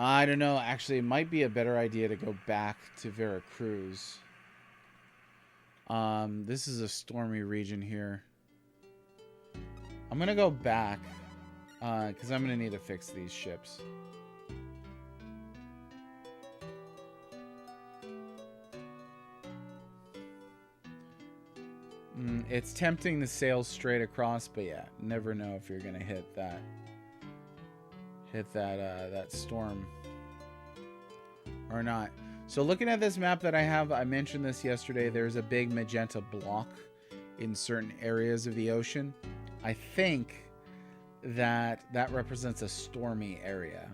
I don't know. Actually, it might be a better idea to go back to Veracruz. This is a stormy region here. I'm going to go back because I'm going to need to fix these ships. It's tempting to sail straight across, but yeah, never know if you're going to hit that storm or not. So looking at this map that I have, I mentioned this yesterday, there's a big magenta block in certain areas of the ocean. I think that represents a stormy area.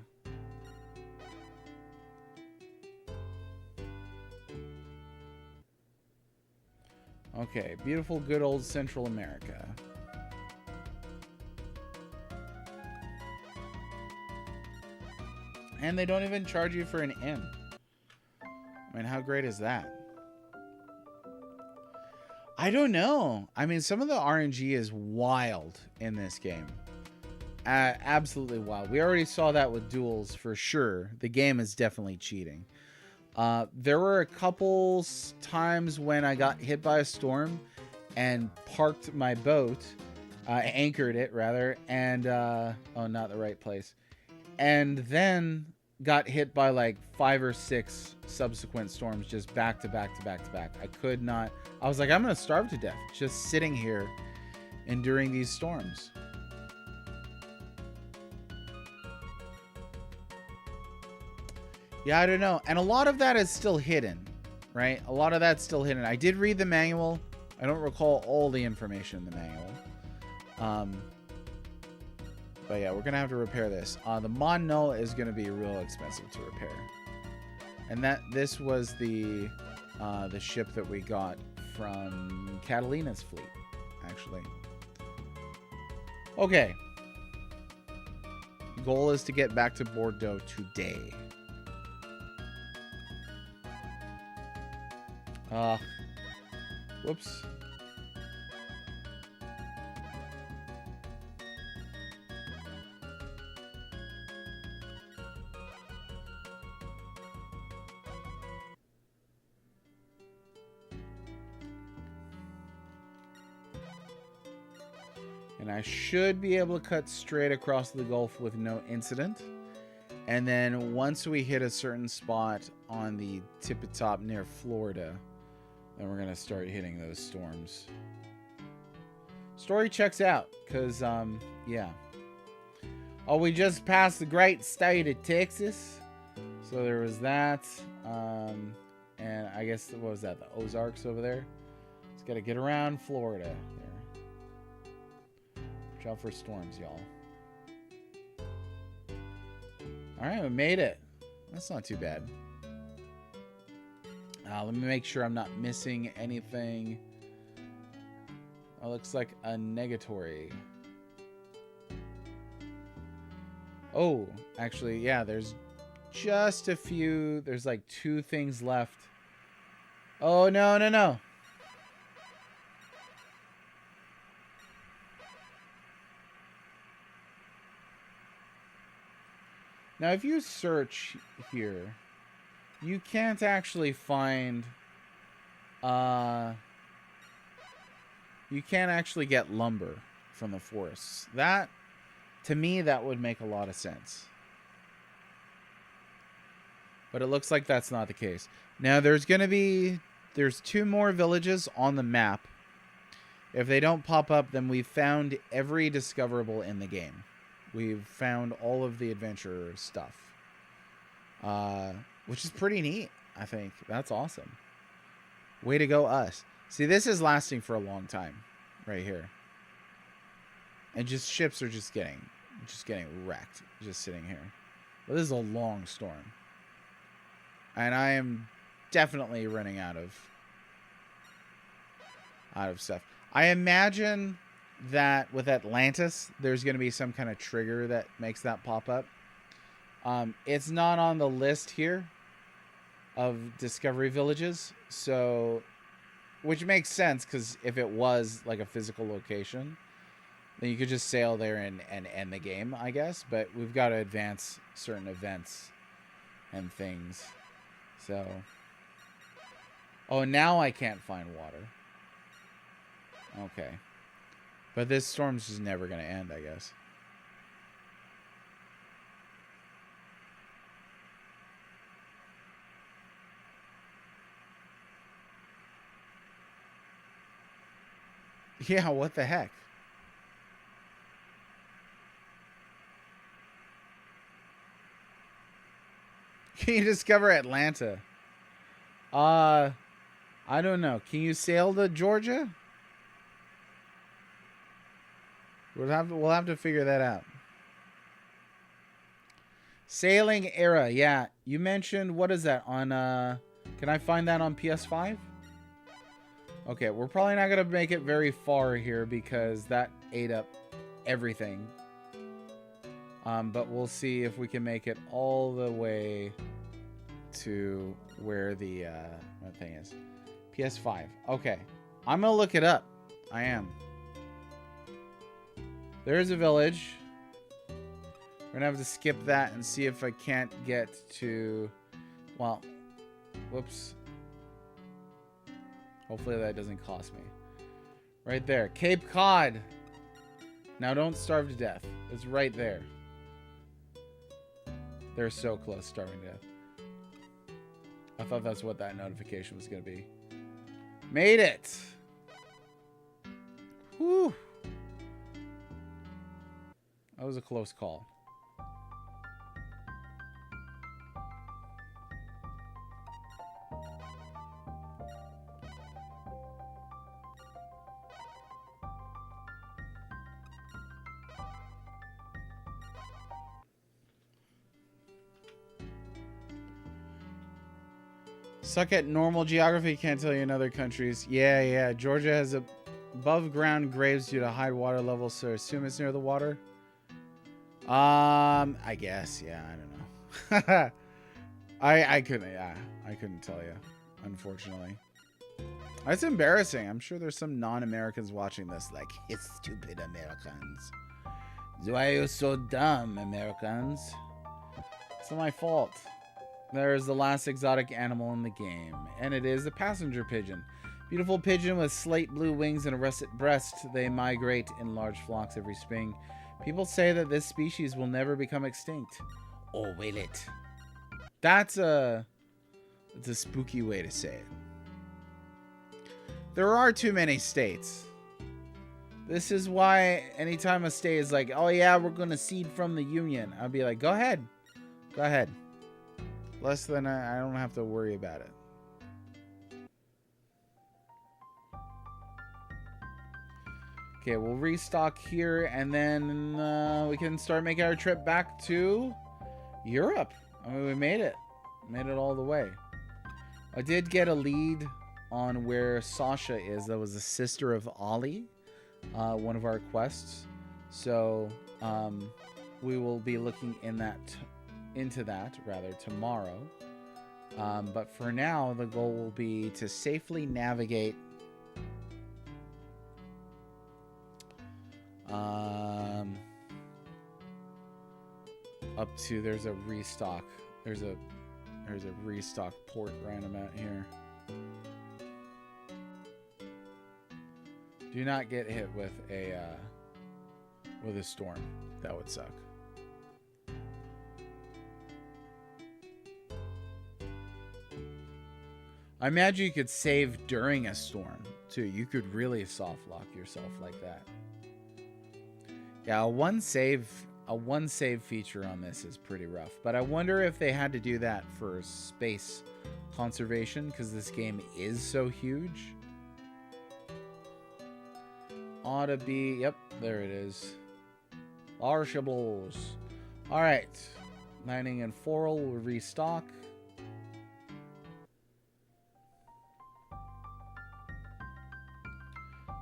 Okay, beautiful, good old Central America. And they don't even charge you for an inn. I mean, how great is that? I don't know. I mean, some of the RNG is wild in this game. Absolutely wild. We already saw that with duels for sure. The game is definitely cheating. There were a couple times when I got hit by a storm and parked my boat, anchored it rather, and oh, not the right place, and then got hit by like 5 or 6 subsequent storms just back to back to back to back. I could not. I was like, I'm gonna starve to death just sitting here enduring these storms. Yeah, I don't know. And a lot of that is still hidden, right? A lot of that's still hidden. I did read the manual. I don't recall all the information in the manual. But yeah, we're going to have to repair this. The Mon Null is going to be real expensive to repair. And this was the ship that we got from Catalina's fleet, actually. Okay. Goal is to get back to Bordeaux today. Whoops. And I should be able to cut straight across the Gulf with no incident. And then once we hit a certain spot on the tip-top near Florida, then we're going to start hitting those storms. Story checks out, because, yeah. Oh, we just passed the great state of Texas. So there was that. And I guess, what was that? The Ozarks over there? Just got to get around Florida here. Watch out for storms, y'all. Alright, we made it. That's not too bad. Let me make sure I'm not missing anything. Oh, looks like a negatory. Oh, actually, yeah, there's just a few. There's like 2 things left. Oh, no, no, no. Now, if you search here, you can't actually find, you can't actually get lumber from the forests. That, to me, that would make a lot of sense. But it looks like that's not the case. Now, there's 2 more villages on the map. If they don't pop up, then we've found every discoverable in the game. We've found all of the adventure stuff. Which is pretty neat, I think. That's awesome. Way to go, us. See, this is lasting for a long time. Right here. And just ships are just getting wrecked. Just sitting here. But this is a long storm. And I am definitely running out of stuff. I imagine that with Atlantis, there's going to be some kind of trigger that makes that pop up. It's not on the list here of discovery villages, so, which makes sense, because if it was like a physical location, then you could just sail there and end the game, I guess. But we've got to advance certain events and things. So, oh, now I can't find water. Okay. But this storm's just never going to end, I guess. Yeah, what the heck? Can you discover Atlanta? I don't know. Can you sail to Georgia? We'll have to figure that out. Sailing era, yeah. You mentioned, what is that on can I find that on PS5? Okay, we're probably not gonna make it very far here because that ate up everything. But we'll see if we can make it all the way to where the what thing is. PS5. Okay. I'm gonna look it up. I am. There's a village. We're gonna have to skip that and see if I can't get to, well, whoops. Hopefully that doesn't cost me. Right there. Cape Cod. Now don't starve to death. It's right there. They're so close starving to death. I thought that's what that notification was going to be. Made it! Whew. That was a close call. Suck at normal geography, can't tell you in other countries. Yeah. Georgia has above ground graves due to high water levels, so I assume it's near the water. I guess, yeah, I don't know. I couldn't tell you, unfortunately. That's embarrassing. I'm sure there's some non-Americans watching this like, it's stupid Americans. Why are you so dumb, Americans? It's not my fault. There's the last exotic animal in the game, and it is a passenger pigeon. Beautiful pigeon with slate blue wings and a russet breast. They migrate in large flocks every spring. People say that this species will never become extinct. Or will it? That's a spooky way to say it. There are too many states. This is why anytime a state is like, oh yeah, we're going to cede from the union, I'll be like, go ahead. Go ahead. Less than I don't have to worry about it. Okay, we'll restock here, and then we can start making our trip back to Europe. I mean, we made it. Made it all the way. I did get a lead on where Sasha is. That was the sister of Ollie, one of our quests. So we will be looking into that tomorrow. But for now, the goal will be to safely navigate up to, there's a restock. There's a restock port random out here. Do not get hit with a storm. That would suck. I imagine you could save during a storm too. You could really soft lock yourself like that. Yeah, a one save feature on this is pretty rough. But I wonder if they had to do that for space conservation, because this game is so huge. Ought to be, yep, there it is. Arshables. Alright. Mining and Foral will restock.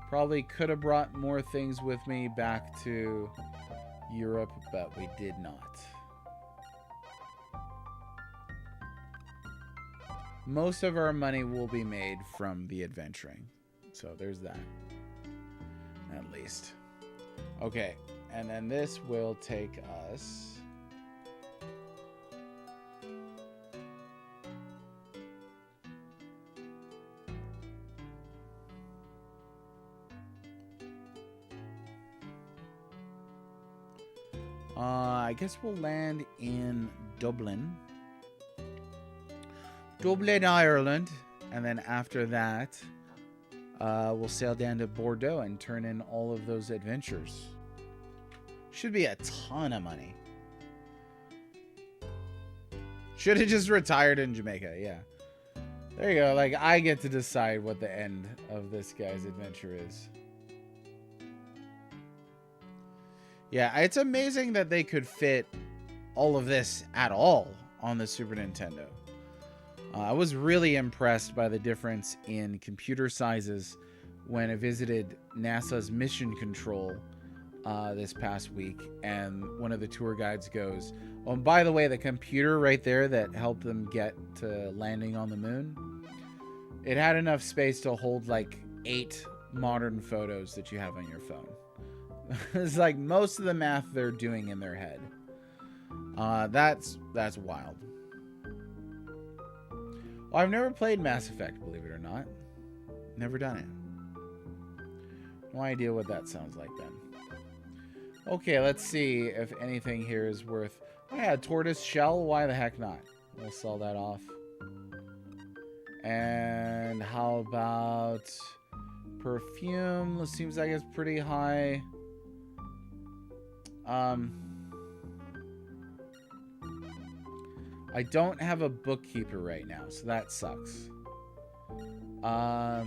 Probably could have brought more things with me back to Europe, but we did not. Most of our money will be made from the adventuring. So there's that. At least. Okay, and then this will take us I guess we'll land in Dublin. Dublin, Ireland. And then after that, we'll sail down to Bordeaux and turn in all of those adventures. Should be a ton of money. Should have just retired in Jamaica, yeah. There you go. Like, I get to decide what the end of this guy's adventure is. Yeah, it's amazing that they could fit all of this at all on the Super Nintendo. I was really impressed by the difference in computer sizes when I visited NASA's Mission Control this past week, and one of the tour guides goes, oh, and by the way, the computer right there that helped them get to landing on the moon, it had enough space to hold like 8 modern photos that you have on your phone. It's like most of the math they're doing in their head. That's wild. Well, I've never played Mass Effect, believe it or not. Never done it. No idea what that sounds like then. Okay, let's see if anything here is worth... Oh yeah, tortoise shell, why the heck not? We'll sell that off. And how about perfume? This seems like it's pretty high. I don't have a bookkeeper right now, so that sucks. I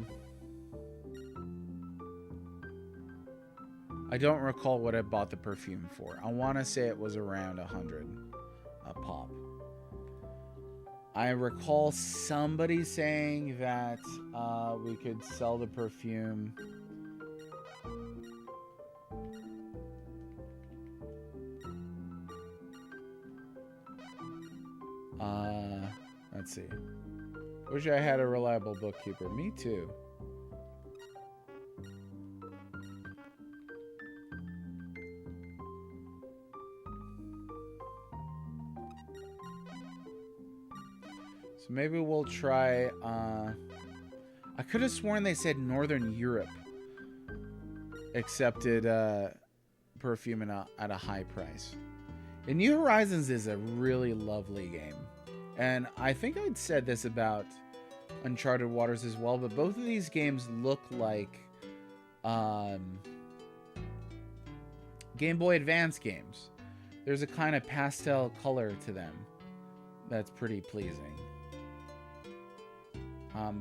don't recall what I bought the perfume for. I want to say it was around 100 a pop. I recall somebody saying that we could sell the perfume. Let's see. Wish I had a reliable bookkeeper. Me too. So maybe we'll try, I could have sworn they said Northern Europe accepted perfume at a high price. And New Horizons is a really lovely game. And I think I'd said this about Uncharted Waters as well, but both of these games look like Game Boy Advance games. There's a kind of pastel color to them that's pretty pleasing.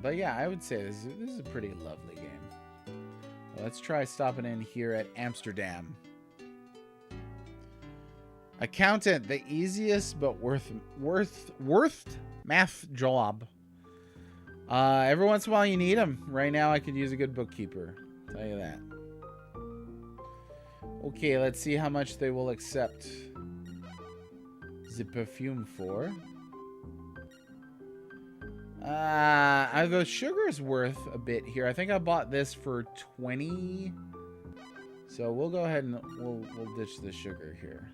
But yeah, I would say this is a pretty lovely game. Well, let's try stopping in here at Amsterdam. Accountant, the easiest but worth math job. Every once in a while you need them. Right now I could use a good bookkeeper. I'll tell you that. Okay, let's see how much they will accept the perfume for. The sugar is worth a bit here. I think I bought this for 20. So we'll go ahead and we'll ditch the sugar here.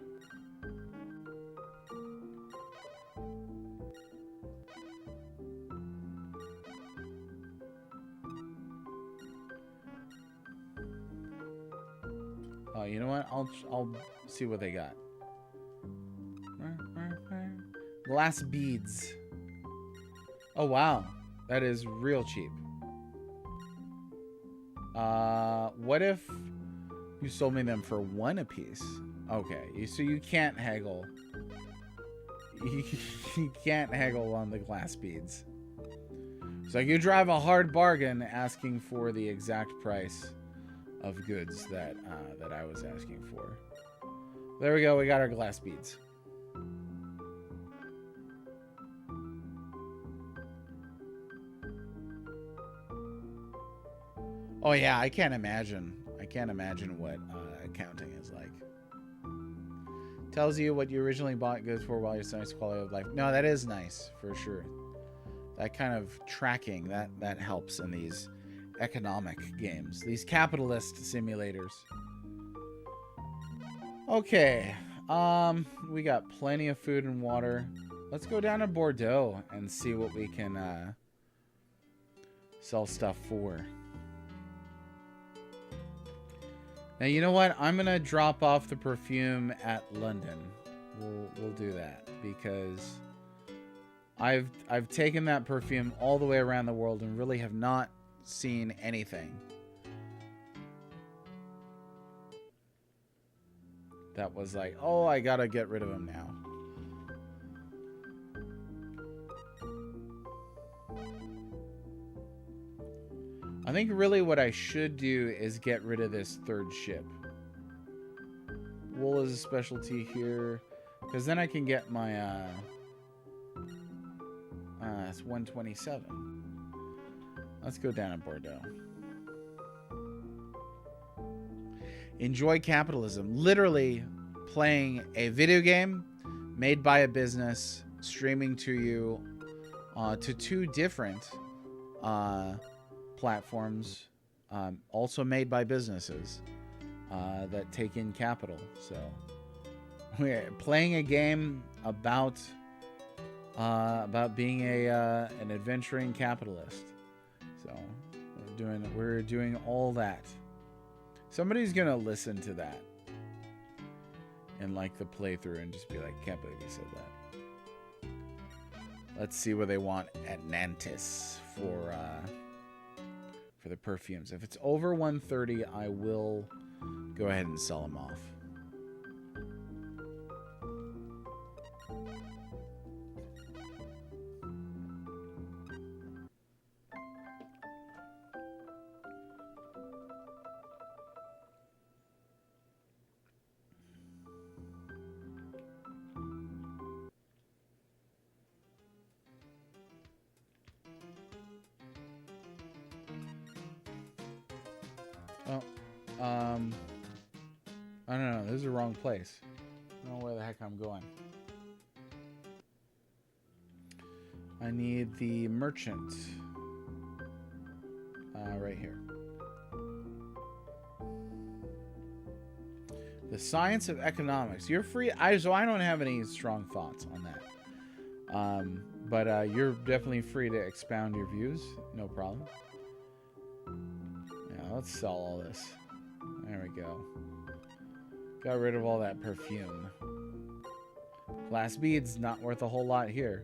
Oh, you know what? I'll see what they got. Glass beads. Oh wow, that is real cheap. What if you sold me them for 1 apiece? Okay, so you can't haggle. You can't haggle on the glass beads. So you drive a hard bargain asking for the exact price of goods that I was asking for. There we go. We got our glass beads. Oh yeah, I can't imagine. I can't imagine what accounting is like. Tells you what you originally bought goods for while you're nice quality of life. No, that is nice for sure. That kind of tracking that helps in these economic games, these capitalist simulators. Okay, we got plenty of food and water. Let's go down to Bordeaux and see what we can sell stuff for. Now, you know what? I'm going to drop off the perfume at London. We'll do that because I've taken that perfume all the way around the world and really have not seen anything that was like, oh, I gotta get rid of him now. I think really what I should do is get rid of this third ship. Wool is a specialty here, because then I can get my it's 127. Let's go down to Bordeaux. Enjoy capitalism. Literally playing a video game made by a business, streaming to you to 2 different platforms, also made by businesses that take in capital. So we're playing a game about being an adventuring capitalist. So we're doing all that. Somebody's gonna listen to that and like the playthrough and just be like, can't believe you said that. Let's see what they want at Nantes for the perfumes. If it's over 130, I will go ahead and sell them off. I don't know. This is the wrong place. I don't know where the heck I'm going. I need the merchant. Right here. The science of economics. You're free. So I don't have any strong thoughts on that. But you're definitely free to expound your views. No problem. Yeah, let's sell all this. There we go. Got rid of all that perfume. Glass beads, not worth a whole lot here.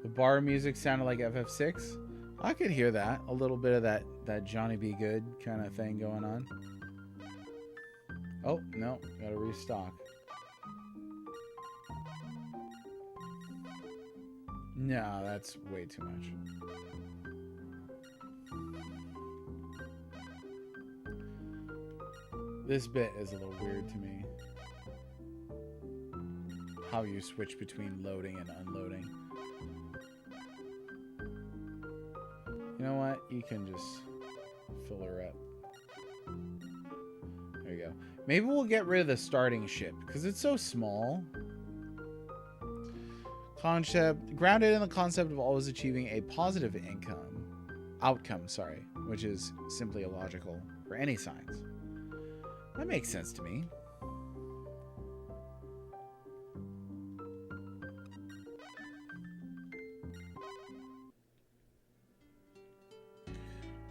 The bar music sounded like FF6. I could hear that. A little bit of that Johnny B. Good kind of thing going on. Oh, no. Gotta restock. No, that's way too much. This bit is a little weird to me. How you switch between loading and unloading. You know what? You can just fill her up. There you go. Maybe we'll get rid of the starting ship because it's so small. Concept grounded in the concept of always achieving a positive outcome, which is simply illogical for any science. That makes sense to me.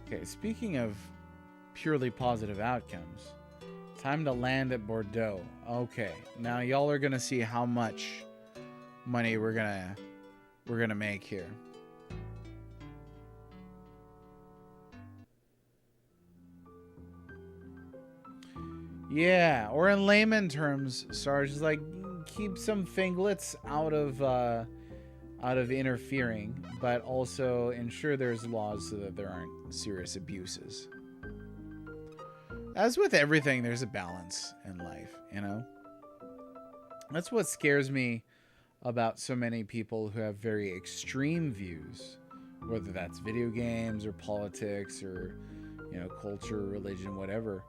Okay, speaking of purely positive outcomes, time to land at Bordeaux. Okay, now y'all are gonna see how much money we're gonna make here. Yeah, or in layman terms, Sarge is like, keep some finglets out of interfering, but also ensure there's laws so that there aren't serious abuses. As with everything, there's a balance in life, you know? That's what scares me about so many people who have very extreme views, whether that's video games or politics or, you know, culture, religion, whatever.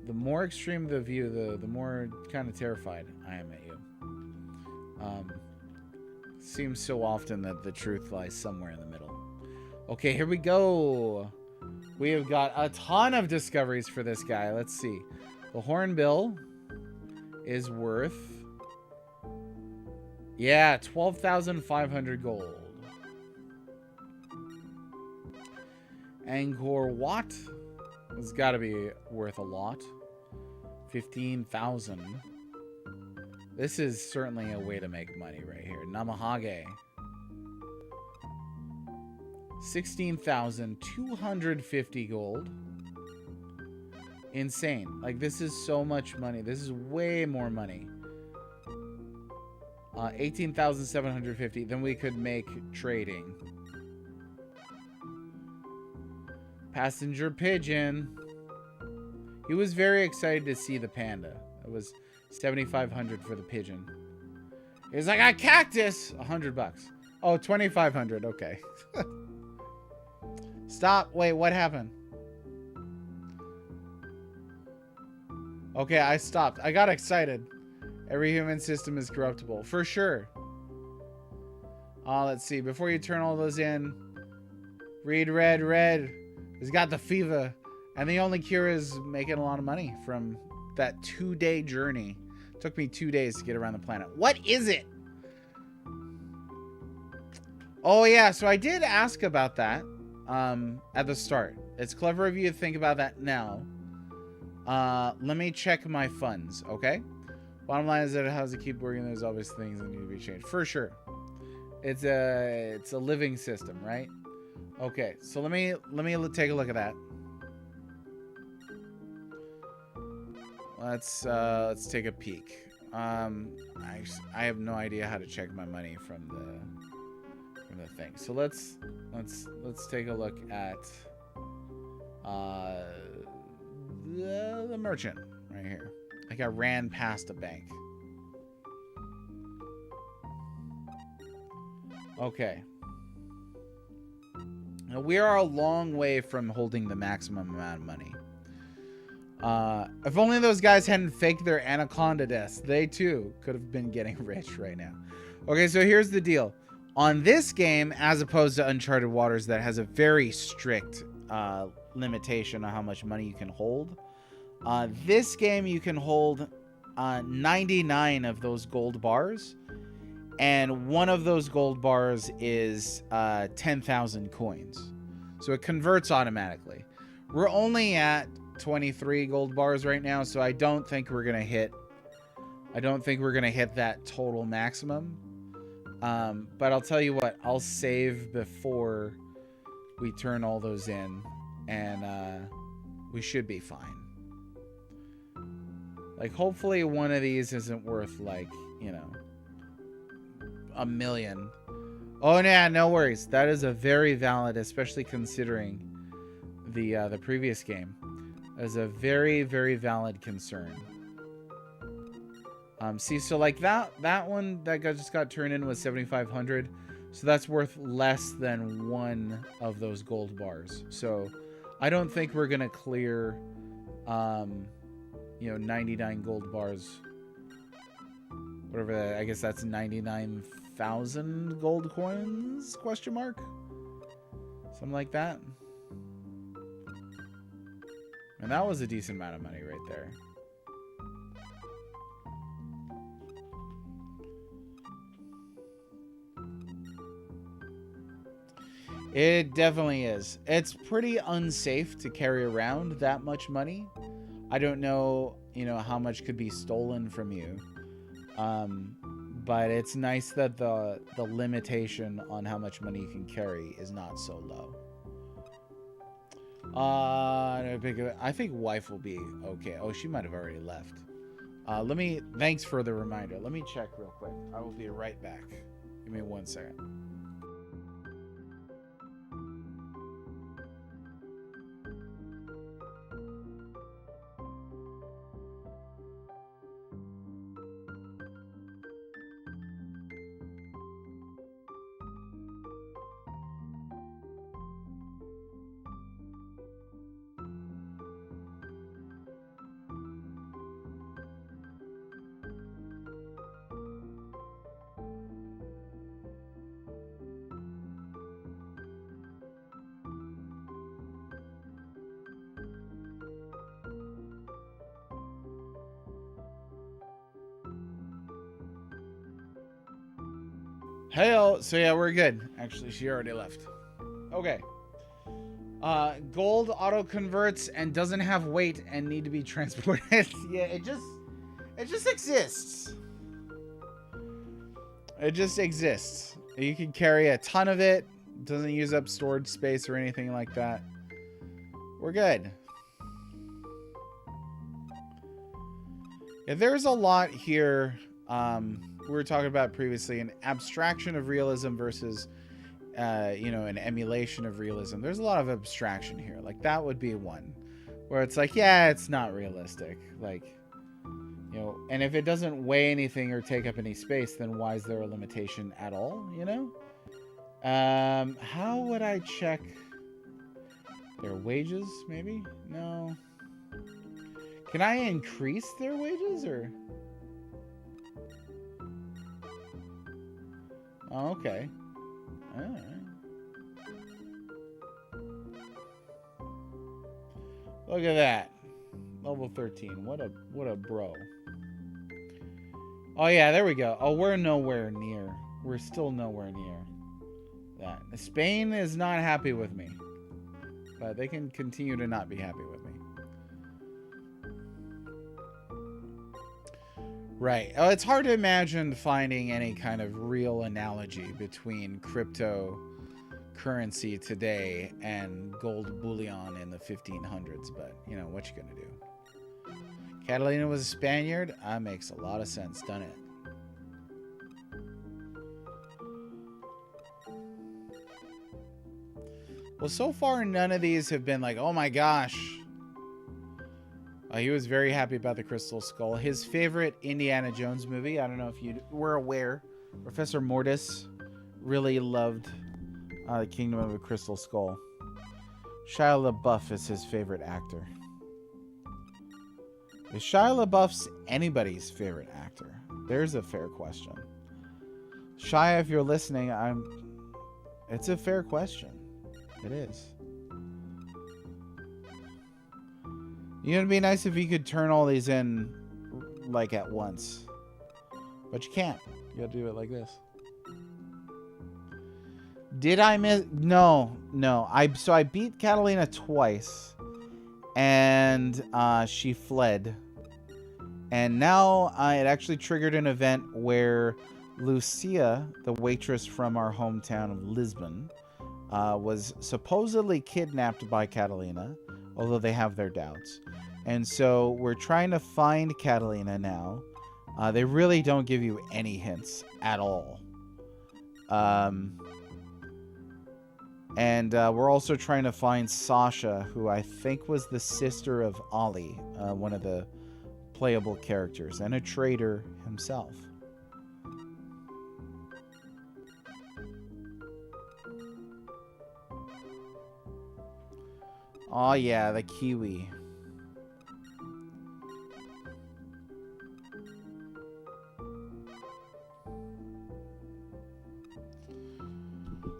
The more extreme the view, the more kind of terrified I am at you. Seems so often that the truth lies somewhere in the middle. Okay, here we go. We have got a ton of discoveries for this guy. Let's see. The hornbill is worth, yeah, 12,500 gold. Angkor Wat. It's got to be worth a lot. 15,000. This is certainly a way to make money right here. Namahage. 16,250 gold. Insane. Like, this is so much money. This is way more money. 18,750. Then we could make trading. Passenger pigeon. He was very excited to see the panda. It was 7,500 for the pigeon. He's like, a cactus! 100 bucks. Oh, 2,500. Okay. Stop. Wait, what happened? Okay, I stopped. I got excited. Every human system is corruptible. For sure. Let's see. Before you turn all those in, read red. He's got the fever. And the only cure is making a lot of money from that 2-day journey. It took me 2 days to get around the planet. What is it? Oh, yeah. So I did ask about that at the start. It's clever of you to think about that now. Let me check my funds, okay? Bottom line is that it has to keep working. There's obvious things that need to be changed. For sure. It's a living system, right? Okay, so let me take a look at that. Let's take a peek. I have no idea how to check my money from the thing. So let's take a look at the merchant right here. Like, I ran past a bank. Okay. Now, we are a long way from holding the maximum amount of money. If only those guys hadn't faked their anaconda deaths, they too could have been getting rich right now. Okay, so here's the deal. On this game, as opposed to Uncharted Waters that has a very strict limitation on how much money you can hold, this game you can hold 99 of those gold bars, and one of those gold bars is 10,000 coins. So it converts automatically. We're only at 23 gold bars right now, so I don't think we're gonna hit that total maximum. But I'll tell you what, I'll save before we turn all those in, and we should be fine. Like, hopefully one of these isn't worth, like, you know, 1 million. Oh, yeah, no worries. That is a very valid, especially considering the previous game. That is a very, very valid concern. See, so like that one that just got turned in was 7,500. So that's worth less than one of those gold bars. So I don't think we're gonna clear, 99 gold bars. Whatever that, I guess that's 99,000 gold coins? Question mark? Something like that. And that was a decent amount of money right there. It definitely is. It's pretty unsafe to carry around that much money. I don't know, how much could be stolen from you. But it's nice that the limitation on how much money you can carry is not so low. I think wife will be okay. Oh, she might have already left. Thanks for the reminder. Let me check real quick. I will be right back. Give me 1 second. Hey, so yeah, we're good. Actually, she already left. Okay. Gold auto converts and doesn't have weight and need to be transported. Yeah, it just exists. It just exists. You can carry a ton of it. Doesn't use up storage space or anything like that. We're good. Yeah, there's a lot here. We were talking about previously an abstraction of realism versus, an emulation of realism. There's a lot of abstraction here. Like that would be one where it's like, yeah, it's not realistic. Like, and if it doesn't weigh anything or take up any space, then why is there a limitation at all? How would I check their wages? Maybe? No. Can I increase their wages or? Oh, okay. All right. Look at that. Level 13. What a bro. Oh yeah, there we go. Oh, we're nowhere near. We're still nowhere near that. Spain is not happy with me. But they can continue to not be happy with me. Right. Oh, it's hard to imagine finding any kind of real analogy between cryptocurrency today and gold bullion in the 1500s. But, what you gonna do? Catalina was a Spaniard? That makes a lot of sense, doesn't it? Well, so far, none of these have been like, oh my gosh. He was very happy about the Crystal Skull. His favorite Indiana Jones movie, I don't know if you were aware, Professor Mortis really loved the Kingdom of the Crystal Skull. Shia LaBeouf is his favorite actor. Is Shia LaBeouf anybody's favorite actor? There's a fair question. Shia, if you're listening, it's a fair question. It is. It'd be nice if you could turn all these in like at once. But you can't. You gotta do it like this. Did I miss? No. So I beat Catalina twice. And she fled. And now it actually triggered an event where Lucia, the waitress from our hometown of Lisbon, was supposedly kidnapped by Catalina, although they have their doubts. And so we're trying to find Catalina now. They really don't give you any hints at all. And we're also trying to find Sasha, who I think was the sister of Ollie, one of the playable characters, and a traitor himself. Oh yeah, the Kiwi.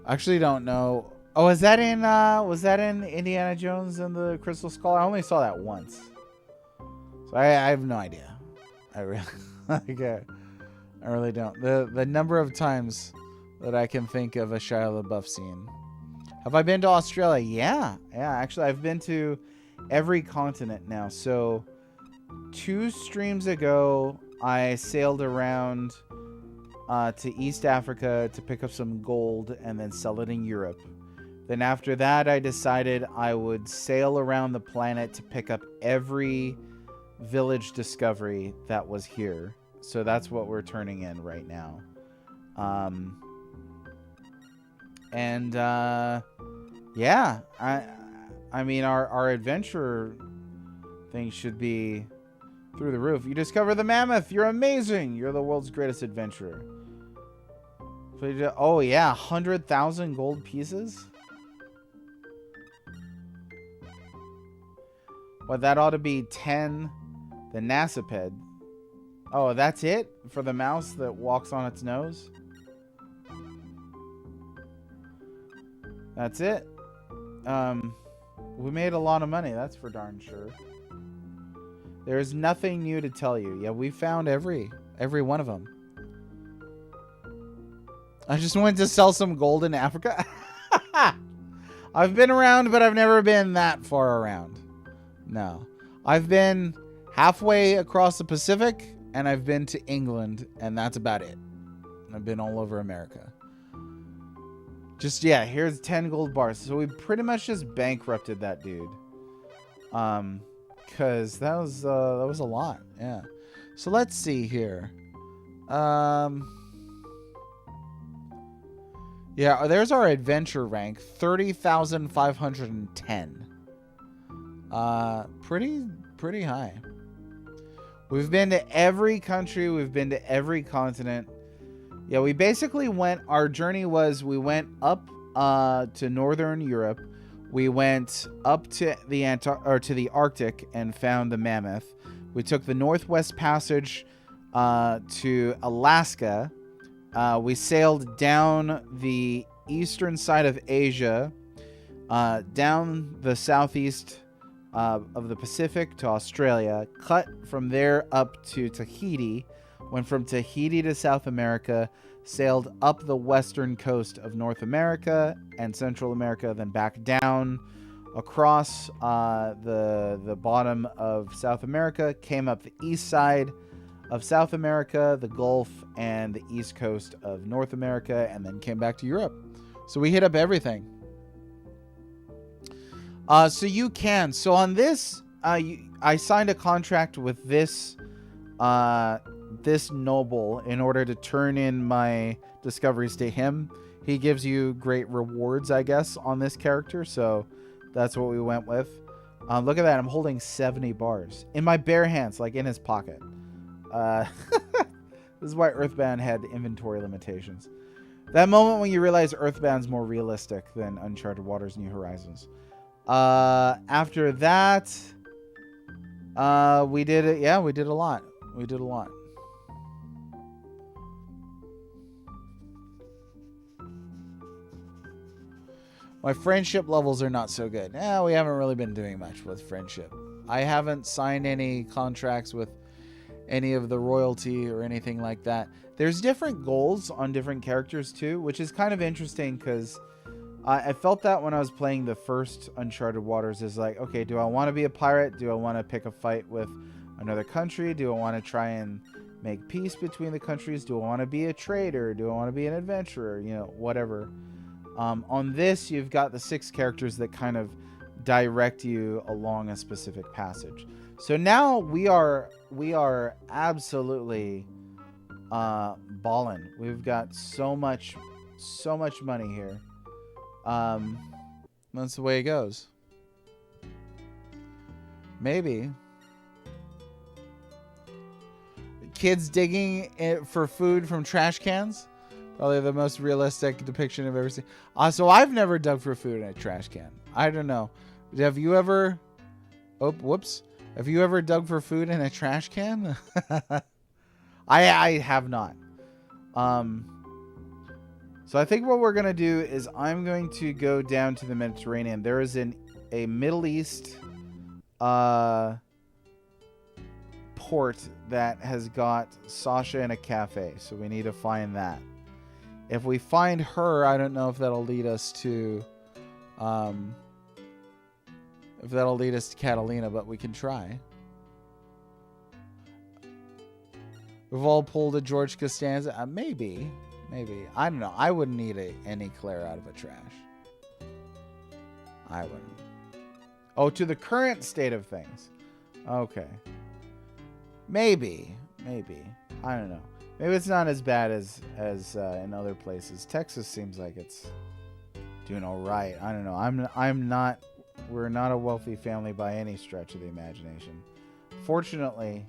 Actually don't know. Oh, was that in Indiana Jones and the Crystal Skull? I only saw that once. So I have no idea. I really don't. The number of times that I can think of a Shia LaBeouf scene. Have I been to Australia? Yeah. Actually, I've been to every continent now. So 2 streams ago, I sailed around to East Africa to pick up some gold and then sell it in Europe. Then after that, I decided I would sail around the planet to pick up every village discovery that was here. So that's what we're turning in right now. Yeah, I mean, our adventure thing should be through the roof. You discover the mammoth. You're amazing. You're the world's greatest adventurer. Oh yeah, 100,000 gold pieces. Well, that ought to be 10. The Nasiped. Oh, that's it for the mouse that walks on its nose. That's it. We made a lot of money, that's for darn sure. There's nothing new to tell you. Yeah, we found every one of them. I just wanted to sell some gold in Africa. I've been around, but I've never been that far around. No. I've been halfway across the Pacific, and I've been to England, and that's about it. I've been all over America. Just, yeah, here's 10 gold bars. So we pretty much just bankrupted that dude. Because that was a lot. Yeah. So let's see here. Yeah, there's our adventure rank, 30,510. Pretty high. We've been to every country, we've been to every continent. Yeah, we basically went, our journey was, we went up to Northern Europe. We went up to the Arctic and found the mammoth. We took the Northwest Passage to Alaska. We sailed down the eastern side of Asia, down the southeast of the Pacific to Australia, cut from there up to Tahiti, went from Tahiti to South America, sailed up the western coast of North America and Central America, then back down across the bottom of South America, came up the east side of South America, the Gulf, and the east coast of North America, and then came back to Europe. So we hit up everything. So you can. So on this, I signed a contract with this this noble in order to turn in my discoveries to him. He gives you great rewards, I guess, on this character. So that's what we went with. Look at that. I'm holding 70 bars in my bare hands, like in his pocket. This is why Earthbound had inventory limitations. That moment when you realize Earthbound's more realistic than Uncharted Waters New Horizons. After that, we did it. Yeah, we did a lot. We did a lot. My friendship levels are not so good. Yeah, we haven't really been doing much with friendship. I haven't signed any contracts with any of the royalty or anything like that. There's different goals on different characters too, which is kind of interesting because I felt that when I was playing the first Uncharted Waters is like, okay, do I want to be a pirate? Do I want to pick a fight with another country? Do I want to try and make peace between the countries? Do I want to be a trader? Do I want to be an adventurer? You know, whatever. On this, you've got the 6 characters that kind of direct you along a specific passage. So now we are absolutely balling. We've got so much money here. That's the way it goes. Maybe. Kids digging for food from trash cans. Probably the most realistic depiction I've ever seen. So I've never dug for food in a trash can. I don't know. Have you ever... Oh, whoops. Have you ever dug for food in a trash can? I have not. So I think what we're going to do is I'm going to go down to the Mediterranean. There is a Middle East port that has got Sasha in a cafe. So we need to find that. If we find her, I don't know if that'll lead us to Catalina, but we can try. We've all pulled a George Costanza. Maybe. I don't know. I wouldn't eat any Claire out of a trash. I wouldn't. Oh, to the current state of things. Okay. Maybe. I don't know. Maybe it's not as bad as in other places. Texas seems like it's doing all right. I don't know. I'm not. We're not a wealthy family by any stretch of the imagination. Fortunately,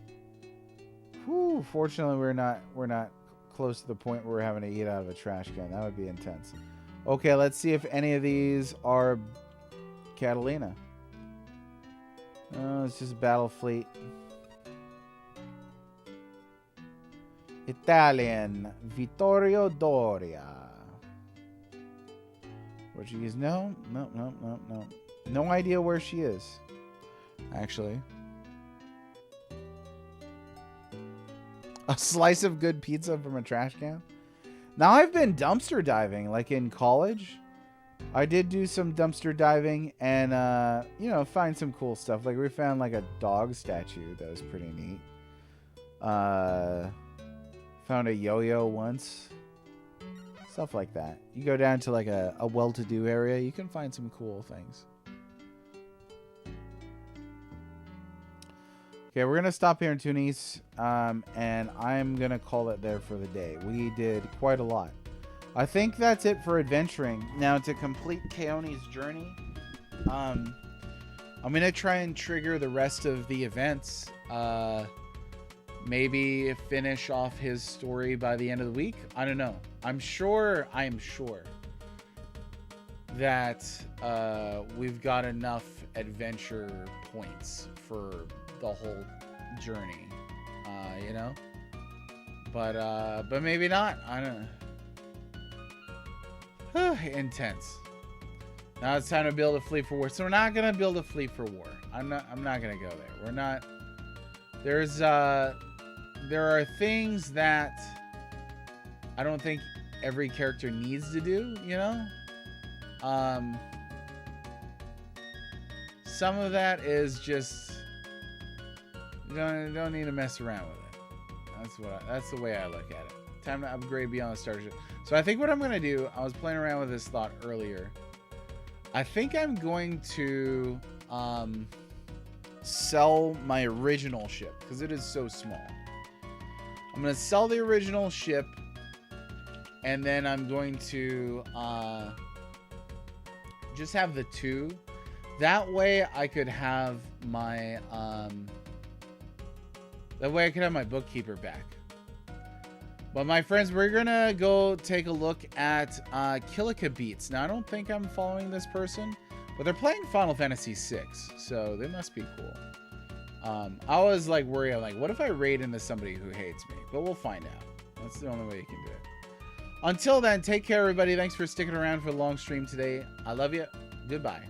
we're not close to the point where we're having to eat out of a trash can. That would be intense. Okay, let's see if any of these are Catalina. Oh, it's just Battle Fleet. Italian, Vittorio Doria. Portuguese, no. No idea where she is, actually. A slice of good pizza from a trash can? Now, I've been dumpster diving, like in college. I did do some dumpster diving and, you know, find some cool stuff. Like, we found, like, a dog statue that was pretty neat. Found a yo-yo once. Stuff like that. You go down to, like, a well-to-do area, you can find some cool things. Okay, we're going to stop here in Tunis, and I'm going to call it there for the day. We did quite a lot. I think that's it for adventuring. Now, to complete Keone's journey, I'm going to try and trigger the rest of the events. Maybe finish off his story by the end of the week. I don't know. I am sure that we've got enough adventure points for the whole journey, you know? But maybe not. I don't know. Intense. Now it's time to build a fleet for war. So we're not gonna build a fleet for war. I'm not gonna go there. We're not. There are things that I don't think every character needs to do, you know? Some of that is just you don't need to mess around with it. That's the way I look at it. Time to upgrade beyond the starter ship. So I think what I'm gonna do, I was playing around with this thought earlier. I think I'm going to sell my original ship because it is so small. I'm gonna sell the original ship, and then I'm going to just have the two. That way I could have my bookkeeper back. But my friends, we're gonna go take a look at Kilika Beats. Now I don't think I'm following this person, but they're playing Final Fantasy VI, so they must be cool. I was like worried, I'm like, what if I raid into somebody who hates me? But we'll find out. That's the only way you can do it. Until then, take care, everybody. Thanks for sticking around for the long stream today. I love you. Goodbye.